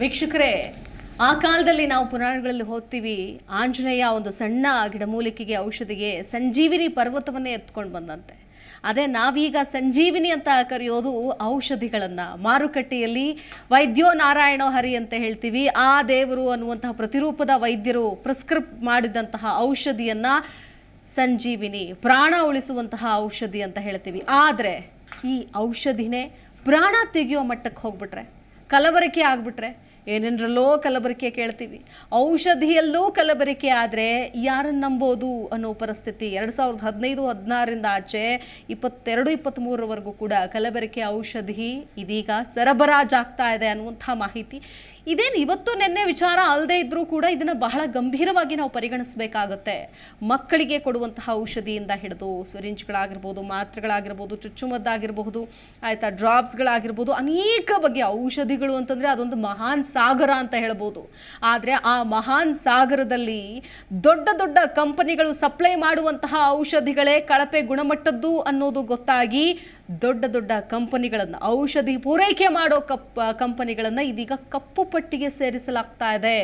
ವೀಕ್ಷಕರೇ, ಆ ಕಾಲದಲ್ಲಿ ನಾವು ಪುರಾಣಗಳಲ್ಲಿ ಓದ್ತೀವಿ, ಆಂಜನೇಯ ಒಂದು ಸಣ್ಣ ಗಿಡಮೂಲಿಕೆಗೆ ಔಷಧಿಗೆ ಸಂಜೀವಿನಿ ಪರ್ವತವನ್ನೇ ಎತ್ಕೊಂಡು ಬಂದಂತೆ. ಅದೇ ನಾವೀಗ ಸಂಜೀವಿನಿ ಅಂತ ಕರೆಯೋದು ಔಷಧಿಗಳನ್ನು. ಮಾರುಕಟ್ಟೆಯಲ್ಲಿ ವೈದ್ಯೋ ನಾರಾಯಣೋ ಹರಿ ಅಂತ ಹೇಳ್ತೀವಿ. ಆ ದೇವರು ಅನ್ನುವಂತಹ ಪ್ರತಿರೂಪದ ವೈದ್ಯರು ಪ್ರಿಸ್ಕ್ರಿಪ್ ಮಾಡಿದಂತಹ ಔಷಧಿಯನ್ನು ಸಂಜೀವಿನಿ, ಪ್ರಾಣ ಉಳಿಸುವಂತಹ ಔಷಧಿ ಅಂತ ಹೇಳ್ತೀವಿ. ಆದರೆ ಈ ಔಷಧಿನೇ ಪ್ರಾಣ ತೆಗೆಯೋ ಮಟ್ಟಕ್ಕೆ ಹೋಗ್ಬಿಟ್ರೆ, ಕಲಬೆರಕೆ ಆಗಿಬಿಟ್ರೆ, ಏನೇನರಲ್ಲೋ ಕಲಬೆರಕೆ ಕೇಳ್ತೀವಿ. ಔಷಧಿಯಲ್ಲೂ ಕಲಬೆರಕೆ ಆದರೆ ಯಾರನ್ನು ನಂಬೋದು ಅನ್ನೋ ಪರಿಸ್ಥಿತಿ 2015-16ರಿಂದ ಆಚೆ 22-23ರವರೆಗೂ ಕೂಡ ಕಲಬೆರಕೆ ಔಷಧಿ ಇದೀಗ ಸರಬರಾಜಾಗ್ತಾ ಇದೆ ಅನ್ನುವಂಥ ಮಾಹಿತಿ. ಇದೇನು ಇವತ್ತು ನಿನ್ನೆ ವಿಚಾರ ಅಲ್ಲದೆ ಇದ್ದರೂ ಕೂಡ ಇದನ್ನು ಬಹಳ ಗಂಭೀರವಾಗಿ ನಾವು ಪರಿಗಣಿಸಬೇಕಾಗತ್ತೆ. ಮಕ್ಕಳಿಗೆ ಕೊಡುವಂತಹ ಔಷಧಿಯಿಂದ ಹಿಡಿದು ಸಿರಿಂಜ್ಗಳಾಗಿರ್ಬೋದು, ಮಾತ್ರೆಗಳಾಗಿರ್ಬೋದು, ಚುಚ್ಚುಮದ್ದಾಗಿರಬಹುದು, ಆಯಿತಾ, ಡ್ರಾಪ್ಸ್ಗಳಾಗಿರ್ಬೋದು, ಅನೇಕ ಬಗೆಯ ಔಷಧಿಗಳು ಅಂತಂದರೆ ಅದೊಂದು ಮಹಾನ್ ಸಾಗರ ಅಂತ ಹೇಳ್ಬೋದು. ಆದರೆ ಆ ಮಹಾನ್ ಸಾಗರದಲ್ಲಿ ದೊಡ್ಡ ದೊಡ್ಡ ಕಂಪನಿಗಳು ಸಪ್ಲೈ ಮಾಡುವಂತಹ ಔಷಧಿಗಳೇ ಕಳಪೆ ಗುಣಮಟ್ಟದ್ದು ಅನ್ನೋದು ಗೊತ್ತಾಗಿ ದೊಡ್ಡ ದೊಡ್ಡ ಕಂಪನಿಗಳನ್ನು, ಔಷಧಿ ಪೂರೈಕೆ ಮಾಡೋ ಕಂಪನಿಗಳನ್ನು ಇದೀಗ ಕಪ್ಪು ಪಟ್ಟಿಗೆ ಸೇರಿಸಲಾಗ್ತಾ ಇದೆ.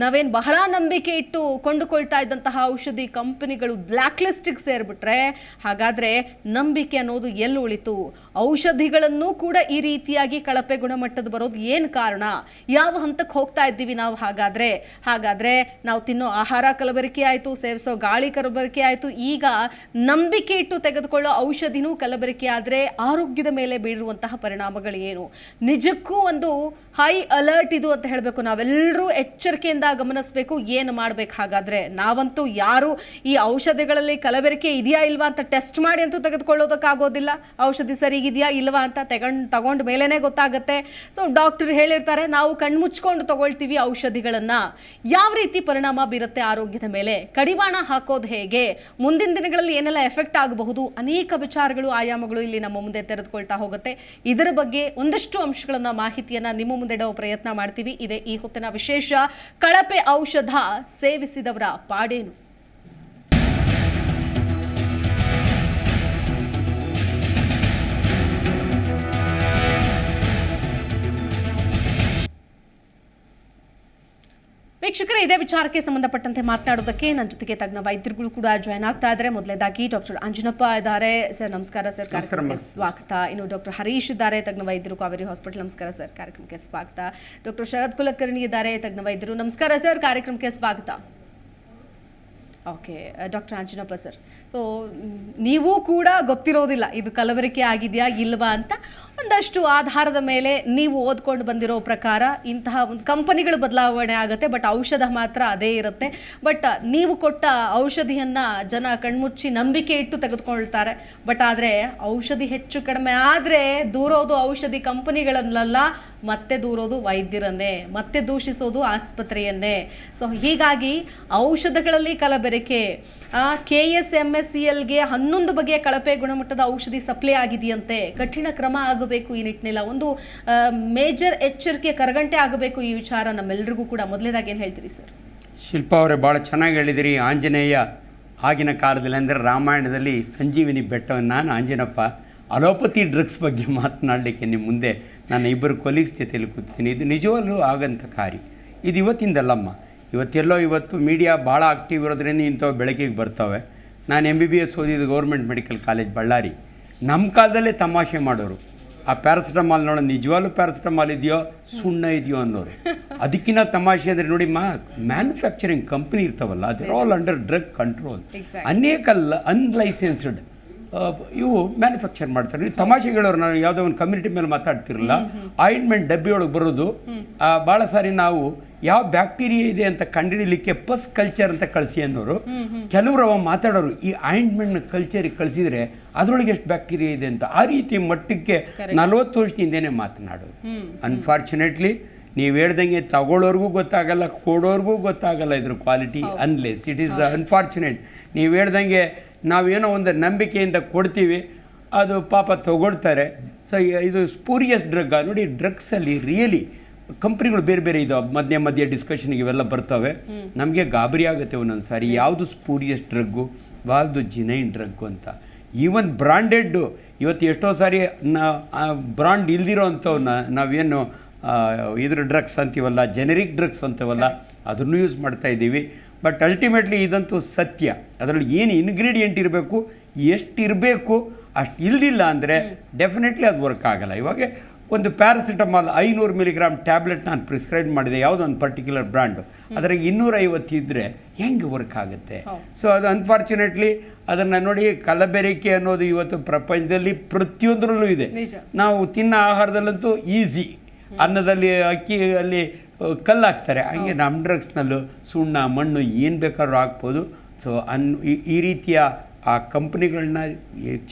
ನಾವೇನು ಬಹಳ ನಂಬಿಕೆ ಇಟ್ಟು ಕೊಂಡುಕೊಳ್ತಾ ಇದ್ದಂತಹ ಔಷಧಿ ಕಂಪನಿಗಳು ಬ್ಲ್ಯಾಕ್ ಲಿಸ್ಟಿಗೆ ಸೇರಿಬಿಟ್ರೆ ಹಾಗಾದರೆ ನಂಬಿಕೆ ಅನ್ನೋದು ಎಲ್ಲಿ ಉಳಿತು? ಔಷಧಿಗಳನ್ನು ಕೂಡ ಈ ರೀತಿಯಾಗಿ ಕಳಪೆ ಗುಣಮಟ್ಟದ ಬರೋದು ಏನು ಕಾರಣ? ಯಾವ ಹಂತಕ್ಕೆ ಹೋಗ್ತಾ ಇದ್ದೀವಿ ನಾವು? ಹಾಗಾದರೆ ನಾವು ತಿನ್ನೋ ಆಹಾರ ಕಲಬೆರಕೆ ಆಯಿತು, ಸೇವಿಸೋ ಗಾಳಿ ಕಲಬೆರಕೆ ಆಯಿತು, ಈಗ ನಂಬಿಕೆ ಇಟ್ಟು ತೆಗೆದುಕೊಳ್ಳೋ ಔಷಧಿನೂ ಕಲಬೆರಕೆ ಆದರೆ ಆರೋಗ್ಯದ ಮೇಲೆ ಬೀರುವಂತಹ ಪರಿಣಾಮಗಳು ಏನು? ನಿಜಕ್ಕೂ ಒಂದು ಹೈ ಅಲರ್ಟ್ ಇದು ಅಂತ ಹೇಳಬೇಕು. ನಾವೆಲ್ಲರೂ ಎಚ್ಚರಿಕೆಯಿಂದ ಗಮನಿಸಬೇಕು. ಏನು ಮಾಡಬೇಕು? ಹಾಗಾದರೆ ನಾವಂತೂ ಯಾರು ಈ ಔಷಧಿಗಳಲ್ಲಿ ಕಲಬೆರಕೆ ಇದೆಯಾ ಇಲ್ವಾ ಅಂತ ಟೆಸ್ಟ್ ಮಾಡಿ ಅಂತೂ ತೆಗೆದುಕೊಳ್ಳೋದಕ್ಕಾಗೋದಿಲ್ಲ. ಔಷಧಿ ಸರಿಗಿದೆಯಾ ಇಲ್ವಾ ಅಂತ ತಗೊಂಡ ಮೇಲೇ ಗೊತ್ತಾಗುತ್ತೆ. ಸೊ ಡಾಕ್ಟರ್ ಹೇಳಿರ್ತಾರೆ, ನಾವು ಕಣ್ಮುಚ್ಕೊಂಡು ತಗೊಳ್ತೀವಿ ಔಷಧಿಗಳನ್ನು. ಯಾವ ರೀತಿ ಪರಿಣಾಮ ಬೀರುತ್ತೆ ಆರೋಗ್ಯದ ಮೇಲೆ? ಕಡಿವಾಣ ಹಾಕೋದು ಹೇಗೆ? ಮುಂದಿನ ದಿನಗಳಲ್ಲಿ ಏನೆಲ್ಲ ಎಫೆಕ್ಟ್ ಆಗಬಹುದು? ಅನೇಕ ವಿಚಾರಗಳು, ಆಯಾಮಗಳು ಇಲ್ಲಿ ನಮ್ಮ ಮುಂದೆ ತೆರೆದುಕೊಳ್ತಾ ಹೋಗುತ್ತೆ. ಇದರ ಬಗ್ಗೆ ಒಂದಷ್ಟು ಅಂಶಗಳನ್ನು, ಮಾಹಿತಿಯನ್ನು ನಿಮ್ಮ ಮುಂದೆ ಇಡೋ ಪ್ರಯತ್ನ ಮಾಡ್ತೀವಿ. ಇದೇ ಈ ಹೊತ್ತಿನ ವಿಶೇಷ. ಕಳಪೆ ಔಷಧ ಸೇವಿಸಿದವರ ಪಾಡೇನು? ವೀಕ್ಷಕರೇ, ಇದೇ ವಿಚಾರಕ್ಕೆ ಸಂಬಂಧಪಟ್ಟಂತೆ ಮಾತನಾಡೋದಕ್ಕೆ ನನ್ನ ಜೊತೆಗೆ ತಜ್ಞ ವೈದ್ಯರುಗಳು ಕೂಡ ಜಾಯ್ನ್ ಆಗ್ತಾ ಇದ್ದಾರೆ. ಮೊದಲೇದಾಗಿ ಡಾಕ್ಟರ್ ಅಂಜನಪ್ಪ ಇದ್ದಾರೆ. ಸರ್ ನಮಸ್ಕಾರ ಸರ್, ಕಾರ್ಯಕ್ರಮಕ್ಕೆ ಸ್ವಾಗತ. ಇನ್ನು ಡಾಕ್ಟರ್ ಹರೀಶ್ ಇದ್ದಾರೆ, ತಜ್ಞ ವೈದ್ಯರು, ಕಾವೇರಿ ಹಾಸ್ಪಿಟಲ್. ನಮಸ್ಕಾರ ಸರ್, ಕಾರ್ಯಕ್ರಮಕ್ಕೆ ಸ್ವಾಗತ. ಡಾಕ್ಟರ್ ಶರತ್ ಕುಲಕರ್ಣಿ ಇದ್ದಾರೆ, ತಜ್ಞ ವೈದ್ಯರು. ನಮಸ್ಕಾರ ಸರ್, ಕಾರ್ಯಕ್ರಮಕ್ಕೆ ಸ್ವಾಗತ. Okay, doctor Anjanappa sir, so ನೀವು ಕೂಡ ಗೊತ್ತಿರೋದಿಲ್ಲ ಇದು ಕಲಬೆರಕೆ ಆಗಿದೆಯಾ ಇಲ್ವಾ ಅಂತ. ಒಂದಷ್ಟು ಆಧಾರದ ಮೇಲೆ ನೀವು ಓದ್ಕೊಂಡು ಬಂದಿರೋ ಪ್ರಕಾರ ಇಂತಹ ಒಂದು ಕಂಪನಿಗಳು ಬದಲಾವಣೆ ಆಗುತ್ತೆ, ಬಟ್ ಔಷಧ ಮಾತ್ರ ಅದೇ ಇರುತ್ತೆ. ಬಟ್ ನೀವು ಕೊಟ್ಟ ಔಷಧಿಯನ್ನು ಜನ ಕಣ್ಮುಚ್ಚಿ ನಂಬಿಕೆ ಇಟ್ಟು ತೆಗೆದುಕೊಳ್ತಾರೆ. ಬಟ್ ಆದರೆ ಔಷಧಿ ಹೆಚ್ಚು ಕಡಿಮೆ ಆದರೆ ದೂರೋದು ಔಷಧಿ ಕಂಪನಿಗಳನ್ನೆಲ್ಲ, ಮತ್ತೆ ದೂರೋದು ವೈದ್ಯರನ್ನೇ, ಮತ್ತೆ ದೂಷಿಸೋದು ಆಸ್ಪತ್ರೆಯನ್ನೇ. ಸೊ ಹೀಗಾಗಿ ಔಷಧಗಳಲ್ಲಿ ಕಲಬೆರಕೆ, KSMSCLಗೆ 11 ಬಗೆಯ ಕಳಪೆ ಗುಣಮಟ್ಟದ ಔಷಧಿ ಸಪ್ಲೈ ಆಗಿದೆಯಂತೆ. ಕಠಿಣ ಕ್ರಮ ಆಗಬೇಕು ಈ ನಿಟ್ಟಿನಲ್ಲಿ. ಒಂದು ಮೇಜರ್ ಎಚ್ಚರಿಕೆ, ಕರಗಂಟೆ ಆಗಬೇಕು ಈ ವಿಚಾರ ನಮ್ಮೆಲ್ಲರಿಗೂ ಕೂಡ. ಮೊದಲೇದಾಗಿ ಏನು ಹೇಳ್ತೀರಿ ಸರ್? ಶಿಲ್ಪಾ ಅವರೇ, ಭಾಳ ಚೆನ್ನಾಗಿ ಹೇಳಿದಿರಿ. ಆಂಜನೇಯ ಆಗಿನ ಕಾಲದಲ್ಲಿ ಅಂದರೆ ರಾಮಾಯಣದಲ್ಲಿ ಸಂಜೀವಿನಿ ಬೆಟ್ಟವನ್ನು, ನಾನು ಆಂಜನಪ್ಪ ಅಲೋಪತಿ ಡ್ರಗ್ಸ್ ಬಗ್ಗೆ ಮಾತನಾಡಲಿಕ್ಕೆ ನಿಮ್ಮ ಮುಂದೆ ನನ್ನ ಇಬ್ಬರು ಕೊಲೀಗ್ಸ್ ಜೊತೆಯಲ್ಲಿ ಕೂತೀನಿ. ಇದು ನಿಜವಲ್ಲೂ ಆಗಂಥ ಕಾರ್ಯ. ಇದು ಇವತ್ತಿಂದಲ್ಲಮ್ಮ, ಇವತ್ತು ಮೀಡಿಯಾ ಭಾಳ ಆಕ್ಟಿವ್ ಇರೋದ್ರಿಂದ ಇಂಥವು ಬೆಳಕಿಗೆ ಬರ್ತವೆ. ನಾನು MBBS ಓದಿದ್ದು ಗೌರ್ಮೆಂಟ್ ಮೆಡಿಕಲ್ ಕಾಲೇಜ್ ಬಳ್ಳಾರಿ. ನಮ್ಮ ಕಾಲದಲ್ಲೇ ತಮಾಷೆ ಮಾಡೋರು. ಆ ಪ್ಯಾರಾಸಿಟಮಾಲ್ ನೋಡೋದು ನಿಜವಾಗ್ಲೂ ಪ್ಯಾರಾಸಿಟಮಾಲ್ ಇದೆಯೋ ಸುಣ್ಣ ಇದೆಯೋ ಅನ್ನೋರು. ಅದಕ್ಕಿಂತ ತಮಾಷೆ ಅಂದರೆ ನೋಡಿ, ಮ್ಯಾನುಫ್ಯಾಕ್ಚರಿಂಗ್ ಕಂಪ್ನಿ ಇರ್ತಾವಲ್ಲ, ಅದೇ ಆಲ್ ಅಂಡರ್ ಡ್ರಗ್ ಕಂಟ್ರೋಲ್. ಅನೇಕ ಅನ್ಲೈಸೆನ್ಸ್ಡ್ ಇವು ಮ್ಯಾನುಫ್ಯಾಕ್ಚರ್ ಮಾಡ್ತಾರೆ. ನೀವು ತಮಾಷೆಗಳವ್ರು, ನಾನು ಯಾವುದೋ ಒಂದು ಕಮ್ಯುನಿಟಿ ಮೇಲೆ ಮಾತಾಡ್ತಿರಲ್ಲ, ಆಯಿಂಟ್ಮೆಂಟ್ ಡಬ್ಬಿಯೊಳಗೆ ಬರೋದು. ಭಾಳ ಸಾರಿ ನಾವು ಯಾವ ಬ್ಯಾಕ್ಟೀರಿಯಾ ಇದೆ ಅಂತ ಕಂಡುಹಿಡಲಿಕ್ಕೆ ಪಸ್ ಕಲ್ಚರ್ ಅಂತ ಕಳಿಸಿ ಅನ್ನೋರು. ಕೆಲವರು ಅವ ಮಾತಾಡೋರು, ಈ ಆಯಿಂಟ್ಮೆಂಟ್ನ ಕಲ್ಚರಿಗೆ ಕಳಿಸಿದ್ರೆ ಅದರೊಳಗೆ ಎಷ್ಟು ಬ್ಯಾಕ್ಟೀರಿಯಾ ಇದೆ ಅಂತ. ಆ ರೀತಿ ಮಟ್ಟಕ್ಕೆ 40 ವರ್ಷದಿಂದೇನೆ ಮಾತನಾಡೋರು. ಅನ್ಫಾರ್ಚುನೇಟ್ಲಿ ನೀವು ಹೇಳ್ದಂಗೆ ತಗೊಳ್ಳೋರ್ಗೂ ಗೊತ್ತಾಗಲ್ಲ, ಕೊಡೋರ್ಗೂ ಗೊತ್ತಾಗಲ್ಲ ಇದ್ರ quality, unless it is unfortunate. ನೀವು ಹೇಳ್ದಂಗೆ ನಾವೇನೋ ಒಂದು ನಂಬಿಕೆಯಿಂದ ಕೊಡ್ತೀವಿ, ಅದು ಪಾಪ ತಗೊಳ್ತಾರೆ. ಸೊ ಇದು ಸ್ಪೂರಿಯಸ್ ಡ್ರಗ್ ನೋಡಿ. ಡ್ರಗ್ಸಲ್ಲಿ ರಿಯಲಿ ಕಂಪ್ನಿಗಳು ಬೇರೆ ಬೇರೆ ಇದಾವೆ. ಮಧ್ಯೆ ಡಿಸ್ಕಷನ್ಗೆ ಇವೆಲ್ಲ ಬರ್ತವೆ. ನಮಗೆ ಗಾಬರಿ ಆಗುತ್ತೆ ಒಂದೊಂದು ಸಾರಿ, ಯಾವುದು ಸ್ಪೂರಿಯಸ್ ಡ್ರಗ್ಗು, ಯಾವುದು ಜಿನೈನ್ ಡ್ರಗ್ಗು ಅಂತ. ಈವನ್ ಬ್ರಾಂಡೆಡ್ಡು ಇವತ್ತು ಎಷ್ಟೋ ಸಾರಿ ಬ್ರಾಂಡ್ ಇಲ್ದಿರೋ ಅಂಥವನ್ನ ನಾವೇನು ಇದ್ರ ಡ್ರಗ್ಸ್ ಅಂತೀವಲ್ಲ, ಜೆನೆರಿಕ್ ಡ್ರಗ್ಸ್ ಅಂತೀವಲ್ಲ, ಅದನ್ನು ಯೂಸ್ ಮಾಡ್ತಾ ಇದ್ದೀವಿ. ಬಟ್ ಅಲ್ಟಿಮೇಟ್ಲಿ ಇದಂತೂ ಸತ್ಯ. ಅದರಲ್ಲಿ ಏನು ಇಂಗ್ರೀಡಿಯೆಂಟ್ ಇರಬೇಕು, ಎಷ್ಟು ಇರಬೇಕು, ಅಷ್ಟು ಇಲ್ದಿಲ್ಲ ಅಂದರೆ ಡೆಫಿನೆಟ್ಲಿ ಅದು ವರ್ಕ್ ಆಗಲ್ಲ. ಇವಾಗ ಒಂದು ಪ್ಯಾರಾಸಿಟಮಾಲ್ 500 ಮಿಲಿಗ್ರಾಮ್ ಟ್ಯಾಬ್ಲೆಟ್ ನಾನು ಪ್ರಿಸ್ಕ್ರೈಬ್ ಮಾಡಿದೆ, ಯಾವುದೋ ಒಂದು ಪರ್ಟಿಕ್ಯುಲರ್ ಬ್ರ್ಯಾಂಡು, ಅದ್ರಾಗ 250 ಇದ್ದರೆ ಹೆಂಗೆ ವರ್ಕ್ ಆಗುತ್ತೆ? ಸೊ ಅದು ಅನ್ಫಾರ್ಚುನೇಟ್ಲಿ ಅದನ್ನು ನೋಡಿ, ಕಲಬೆರಕೆ ಅನ್ನೋದು ಇವತ್ತು ಪ್ರಪಂಚದಲ್ಲಿ ಪ್ರತಿಯೊಂದರಲ್ಲೂ ಇದೆ. ನಾವು ತಿನ್ನೋ ಆಹಾರದಲ್ಲಂತೂ ಈಸಿ, ಅನ್ನದಲ್ಲಿ ಅಕ್ಕಿಯಲ್ಲಿ ಕಲ್ಲು ಹಾಕ್ತಾರೆ, ಹಂಗೆ ನಮ್ಮ ಡ್ರಗ್ಸ್ನಲ್ಲೂ ಸುಣ್ಣ ಮಣ್ಣು ಏನು ಬೇಕಾದ್ರೂ ಹಾಕ್ಬೋದು. ಸೊ ಈ ರೀತಿಯ ಆ ಕಂಪ್ನಿಗಳನ್ನ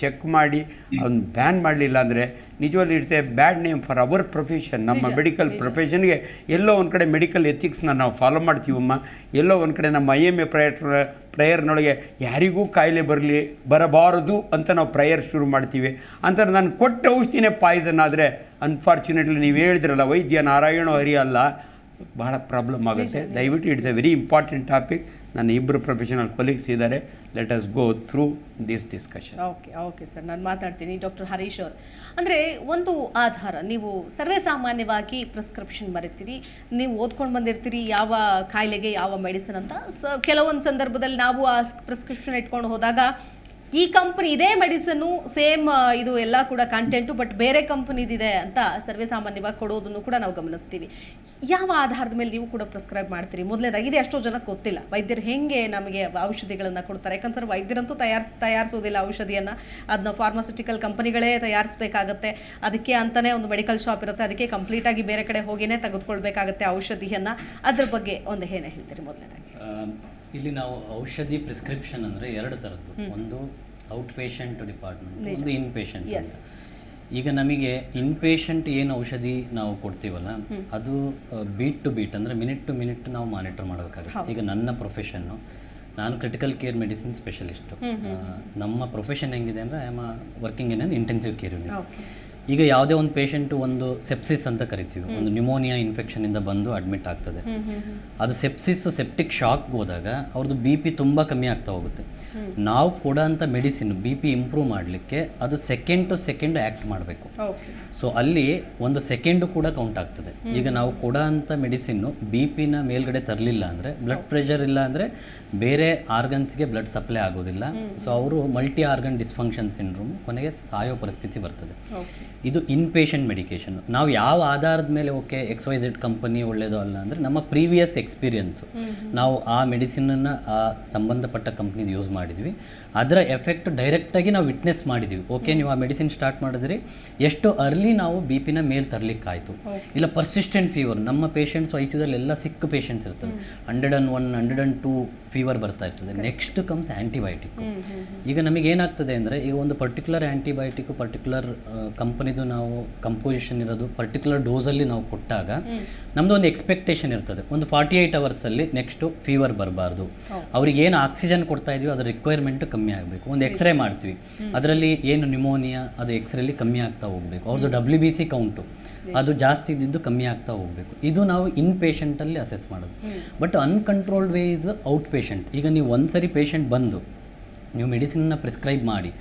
ಚೆಕ್ ಮಾಡಿ ಅದನ್ನು ಬ್ಯಾನ್ ಮಾಡಲಿಲ್ಲ ಅಂದರೆ ನಿಜವಾಗ್ಲೂ it's a bad name for our profession. ನಮ್ಮ ಮೆಡಿಕಲ್ ಪ್ರೊಫೆಷನ್ಗೆ ಎಲ್ಲೋ ಒಂದು ಕಡೆ ಮೆಡಿಕಲ್ ಎಥಿಕ್ಸ್ನ ನಾವು ಫಾಲೋ ಮಾಡ್ತೀವಮ್ಮ, ಎಲ್ಲೋ ಒಂದು ಕಡೆ ನಮ್ಮ IMA ಪ್ರೇಯರ್ನೊಳಗೆ ಯಾರಿಗೂ ಕಾಯಿಲೆ ಬರಬಾರದು ಅಂತ ನಾವು ಪ್ರೇಯರ್ ಶುರು ಮಾಡ್ತೀವಿ. ಅಂತ ನಾನು ಕೊಟ್ಟ ಔಷಧಿನೇ ಪಾಯ್ಸನ್ ಆದರೆ ಅನ್ಫಾರ್ಚುನೇಟ್ಲಿ ನೀವು ಹೇಳಿದ್ರಲ್ಲ, ವೈದ್ಯ ನಾರಾಯಣ ಹರಿ ಅಲ್ಲ, ಭಾಳ ಪ್ರಾಬ್ಲಮ್ ಆಗುತ್ತೆ. ದಯವಿಟ್ಟು it's A very important topic. ನನ್ನ ಇಬ್ಬರು ಪ್ರೊಫೆಷನಲ್ ಕೊಲೀಗ್ಸ್ ಇದ್ದಾರೆ, let us go through this discussion. Okay sir, ನಾನು ಮಾತಾಡ್ತೀನಿ. ಡಾಕ್ಟರ್ ಹರೀಶ್ ಅವರು, ಅಂದರೆ ಒಂದು ಆಧಾರ, ನೀವು ಸರ್ವೇ ಸಾಮಾನ್ಯವಾಗಿ ಪ್ರಿಸ್ಕ್ರಿಪ್ಷನ್ ಬರೀತೀರಿ, ನೀವು ಓದ್ಕೊಂಡು ಬಂದಿರ್ತೀರಿ ಯಾವ ಕಾಯಿಲೆಗೆ ಯಾವ ಮೆಡಿಸಿನ್ ಅಂತ. ಕೆಲವೊಂದು ಸಂದರ್ಭದಲ್ಲಿ ನಾವು ಆ ಪ್ರಿಸ್ಕ್ರಿಪ್ಷನ್ ಇಟ್ಕೊಂಡು ಹೋದಾಗ ಈ ಕಂಪ್ನಿ ಇದೇ ಮೆಡಿಸನ್ನು ಸೇಮ್ ಇದು ಎಲ್ಲ ಕೂಡ ಕಂಟೆಂಟು ಬಟ್ ಬೇರೆ ಕಂಪ್ನಿದಿದೆ ಅಂತ ಸರ್ವೇ ಸಾಮಾನ್ಯವಾಗಿ ಕೊಡೋದನ್ನು ಕೂಡ ನಾವು ಗಮನಿಸ್ತೀವಿ. ಯಾವ ಆಧಾರದ ಮೇಲೆ ನೀವು ಕೂಡ ಪ್ರಿಸ್ಕ್ರೈಬ್ ಮಾಡ್ತೀರಿ? ಮೊದಲನೇದಾಗಿ ಇದು ಎಷ್ಟೋ ಜನಕ್ಕೆ ಗೊತ್ತಿಲ್ಲ, ವೈದ್ಯರು ಹೆಂಗೆ ನಮಗೆ ಔಷಧಿಗಳನ್ನು ಕೊಡ್ತಾರೆ. ಯಾಕಂದ್ರೆ ವೈದ್ಯರಂತೂ ತಯಾರಿಸೋದಿಲ್ಲ ಔಷಧಿಯನ್ನು, ಅದನ್ನ ಫಾರ್ಮಾಸ್ಯೂಟಿಕಲ್ ಕಂಪನಿಗಳೇ ತಯಾರಿಸಬೇಕಾಗತ್ತೆ. ಅದಕ್ಕೆ ಅಂತಲೇ ಒಂದು ಮೆಡಿಕಲ್ ಶಾಪ್ ಇರುತ್ತೆ, ಅದಕ್ಕೆ ಕಂಪ್ಲೀಟಾಗಿ ಬೇರೆ ಕಡೆ ಹೋಗಿನೇ ತೆಗೆದುಕೊಳ್ಬೇಕಾಗತ್ತೆ ಔಷಧಿಯನ್ನು. ಅದ್ರ ಬಗ್ಗೆ ಒಂದು ಏನೇ ಹೇಳ್ತೀರಿ ಮೊದಲನೇದಾಗಿ? ಇಲ್ಲಿ ನಾವು ಔಷಧಿ ಪ್ರಿಸ್ಕ್ರಿಪ್ಷನ್ ಅಂದರೆ 2 ಥರದ್ದು, ಒಂದು ಔಟ್ ಪೇಷಂಟ್ ಡಿಪಾರ್ಟ್ಮೆಂಟ್, ಒಂದು ಇನ್ ಪೇಷಂಟ್. ಈಗ ನಮಗೆ ಇನ್ ಪೇಷಂಟ್ ಏನು ಔಷಧಿ ನಾವು ಕೊಡ್ತೀವಲ್ಲ, ಅದು ಬೀಟ್ ಟು ಬೀಟ್ ಅಂದರೆ ಮಿನಿಟ್ ಟು ಮಿನಿಟ್ ನಾವು ಮಾನಿಟರ್ ಮಾಡಬೇಕಾಗುತ್ತೆ. ಈಗ ನನ್ನ ಪ್ರೊಫೆಷನ್ನು, ನಾನು ಕ್ರಿಟಿಕಲ್ ಕೇರ್ ಮೆಡಿಸಿನ್ ಸ್ಪೆಷಲಿಸ್ಟು. ನಮ್ಮ ಪ್ರೊಫೆಷನ್ ಹೆಂಗಿದೆ ಅಂದರೆ I am working in an intensive care unit. ಈಗ ಯಾವುದೇ ಒಂದು ಪೇಷಂಟು ಒಂದು ಸೆಪ್ಸಿಸ್ ಅಂತ ಕರಿತೀವಿ, ಒಂದು ನ್ಯೂಮೋನಿಯಾ ಇನ್ಫೆಕ್ಷನಿಂದ ಬಂದು ಅಡ್ಮಿಟ್ ಆಗ್ತದೆ. ಅದು ಸೆಪ್ಟಿಕ್ ಶಾಕ್ಗೆ ಹೋದಾಗ ಅವ್ರದ್ದು BP ತುಂಬ ಕಮ್ಮಿ ಆಗ್ತಾ ಹೋಗುತ್ತೆ. ನಾವು ಕೊಡೋಂಥ ಮೆಡಿಸಿನ್ BP ಇಂಪ್ರೂವ್ ಮಾಡಲಿಕ್ಕೆ ಅದು ಸೆಕೆಂಡ್ ಟು ಸೆಕೆಂಡ್ ಆ್ಯಕ್ಟ್ ಮಾಡಬೇಕು. ಸೊ ಅಲ್ಲಿ ಒಂದು ಸೆಕೆಂಡು ಕೂಡ ಕೌಂಟ್ ಆಗ್ತದೆ. ಈಗ ನಾವು ಕೊಡೋ ಅಂಥ ಮೆಡಿಸಿನ್ನು BP-ನ ಮೇಲ್ಗಡೆ ತರಲಿಲ್ಲ ಅಂದರೆ, ಬ್ಲಡ್ ಪ್ರೆಷರ್ ಇಲ್ಲ ಅಂದರೆ ಬೇರೆ ಆರ್ಗನ್ಸ್ಗೆ ಬ್ಲಡ್ ಸಪ್ಲೈ ಆಗೋದಿಲ್ಲ. ಸೊ ಅವರು ಮಲ್ಟಿ ಆರ್ಗನ್ ಡಿಸ್ಫಂಕ್ಷನ್ ಸಿಂಡ್ರೋಮ್, ಕೊನೆಗೆ ಸಾಯೋ ಪರಿಸ್ಥಿತಿ ಬರ್ತದೆ. ಇದು ಇನ್ ಪೇಷಂಟ್ ಮೆಡಿಕೇಷನ್. ನಾವು ಯಾವ ಆಧಾರದ ಮೇಲೆ ಓಕೆ XYZ ಕಂಪನಿ ಒಳ್ಳೆಯದು ಅಲ್ಲ ಅಂದರೆ, ನಮ್ಮ ಪ್ರೀವಿಯಸ್ ಎಕ್ಸ್ಪೀರಿಯನ್ಸು, ನಾವು ಆ ಮೆಡಿಸಿನನ್ನು ಆ ಸಂಬಂಧಪಟ್ಟ ಕಂಪ್ನಿದು ಯೂಸ್ ಮಾಡಿದ್ವಿ, ಅದರ ಎಫೆಕ್ಟ್ ಡೈರೆಕ್ಟಾಗಿ ನಾವು ವಿಟ್ನೆಸ್ ಮಾಡಿದ್ವಿ. ಓಕೆ, ನೀವು ಆ ಮೆಡಿಸಿನ್ ಸ್ಟಾರ್ಟ್ ಮಾಡಿದ್ರಿ, ಎಷ್ಟು ಅರ್ಲಿ ನಾವು BP-ನ ಮೇಲೆ ತರಲಿಕ್ಕಾಯಿತು. ಇಲ್ಲ ಪರ್ಸಿಸ್ಟೆಂಟ್ ಫೀವರ್, ನಮ್ಮ ಪೇಷಂಟ್ಸ್ ICUದಲ್ಲಿ ಎಲ್ಲ ಸಿಕ್ ಪೇಷಂಟ್ಸ್ ಇರ್ತವೆ, 101, 102 ಫೀವರ್ ಬರ್ತಾ ಇರ್ತದೆ. Next comes antibiotic. ಈಗ ನಮಗೇನಾಗ್ತದೆ ಅಂದರೆ, ಈಗ ಒಂದು ಪರ್ಟಿಕ್ಯುಲರ್ ಆ್ಯಂಟಿಬಯೋಟಿಕ್ ಪರ್ಟಿಕ್ಯುಲರ್ ಕಂಪನಿದು ನಾವು ಕಂಪೋಸಿಷನ್ ಇರೋದು ಪರ್ಟಿಕ್ಯುಲರ್ ಡೋಸಲ್ಲಿ ನಾವು ಕೊಟ್ಟಾಗ ನಮ್ಮದು ಒಂದು ಎಕ್ಸ್ಪೆಕ್ಟೇಷನ್ ಇರ್ತದೆ, ಒಂದು 48 ಅವರ್ಸಲ್ಲಿ ನೆಕ್ಸ್ಟು ಫೀವರ್ ಬರಬಾರ್ದು. ಅವ್ರಿಗೆ ಏನು ಆಕ್ಸಿಜನ್ ಕೊಡ್ತಾ ಇದೀವಿ ಅದರ ರಿಕ್ವೈರ್ಮೆಂಟ್ ಕಮ್ಮಿ ಆಗಬೇಕು. ಒಂದು ಎಕ್ಸ್ರೇ ಮಾಡ್ತೀವಿ, ಅದರಲ್ಲಿ ಏನು ನ್ಯೂಮೋನಿಯಾ ಅದು ಎಕ್ಸ್ರೇಲಿ ಕಮ್ಮಿ ಆಗ್ತಾ ಹೋಗಬೇಕು. ಅವ್ರದ್ದು WBC ಕೌಂಟು ಅದು ಜಾಸ್ತಿ ಇದ್ದಿದ್ದು ಕಮ್ಮಿ ಆಗ್ತಾ ಹೋಗಬೇಕು. ಇದು ನಾವು ಇನ್ ಪೇಷಂಟಲ್ಲಿ ಅಸೆಸ್ ಮಾಡೋದು. But uncontrolled way is out patient. ಈಗ ನೀವು ಒಂದು ಸರಿ ಪೇಷಂಟ್ ಬಂದು ನೀವು ಮೆಡಿಸಿನ್ನ ಪ್ರಿಸ್ಕ್ರೈಬ್ ಮಾಡಿ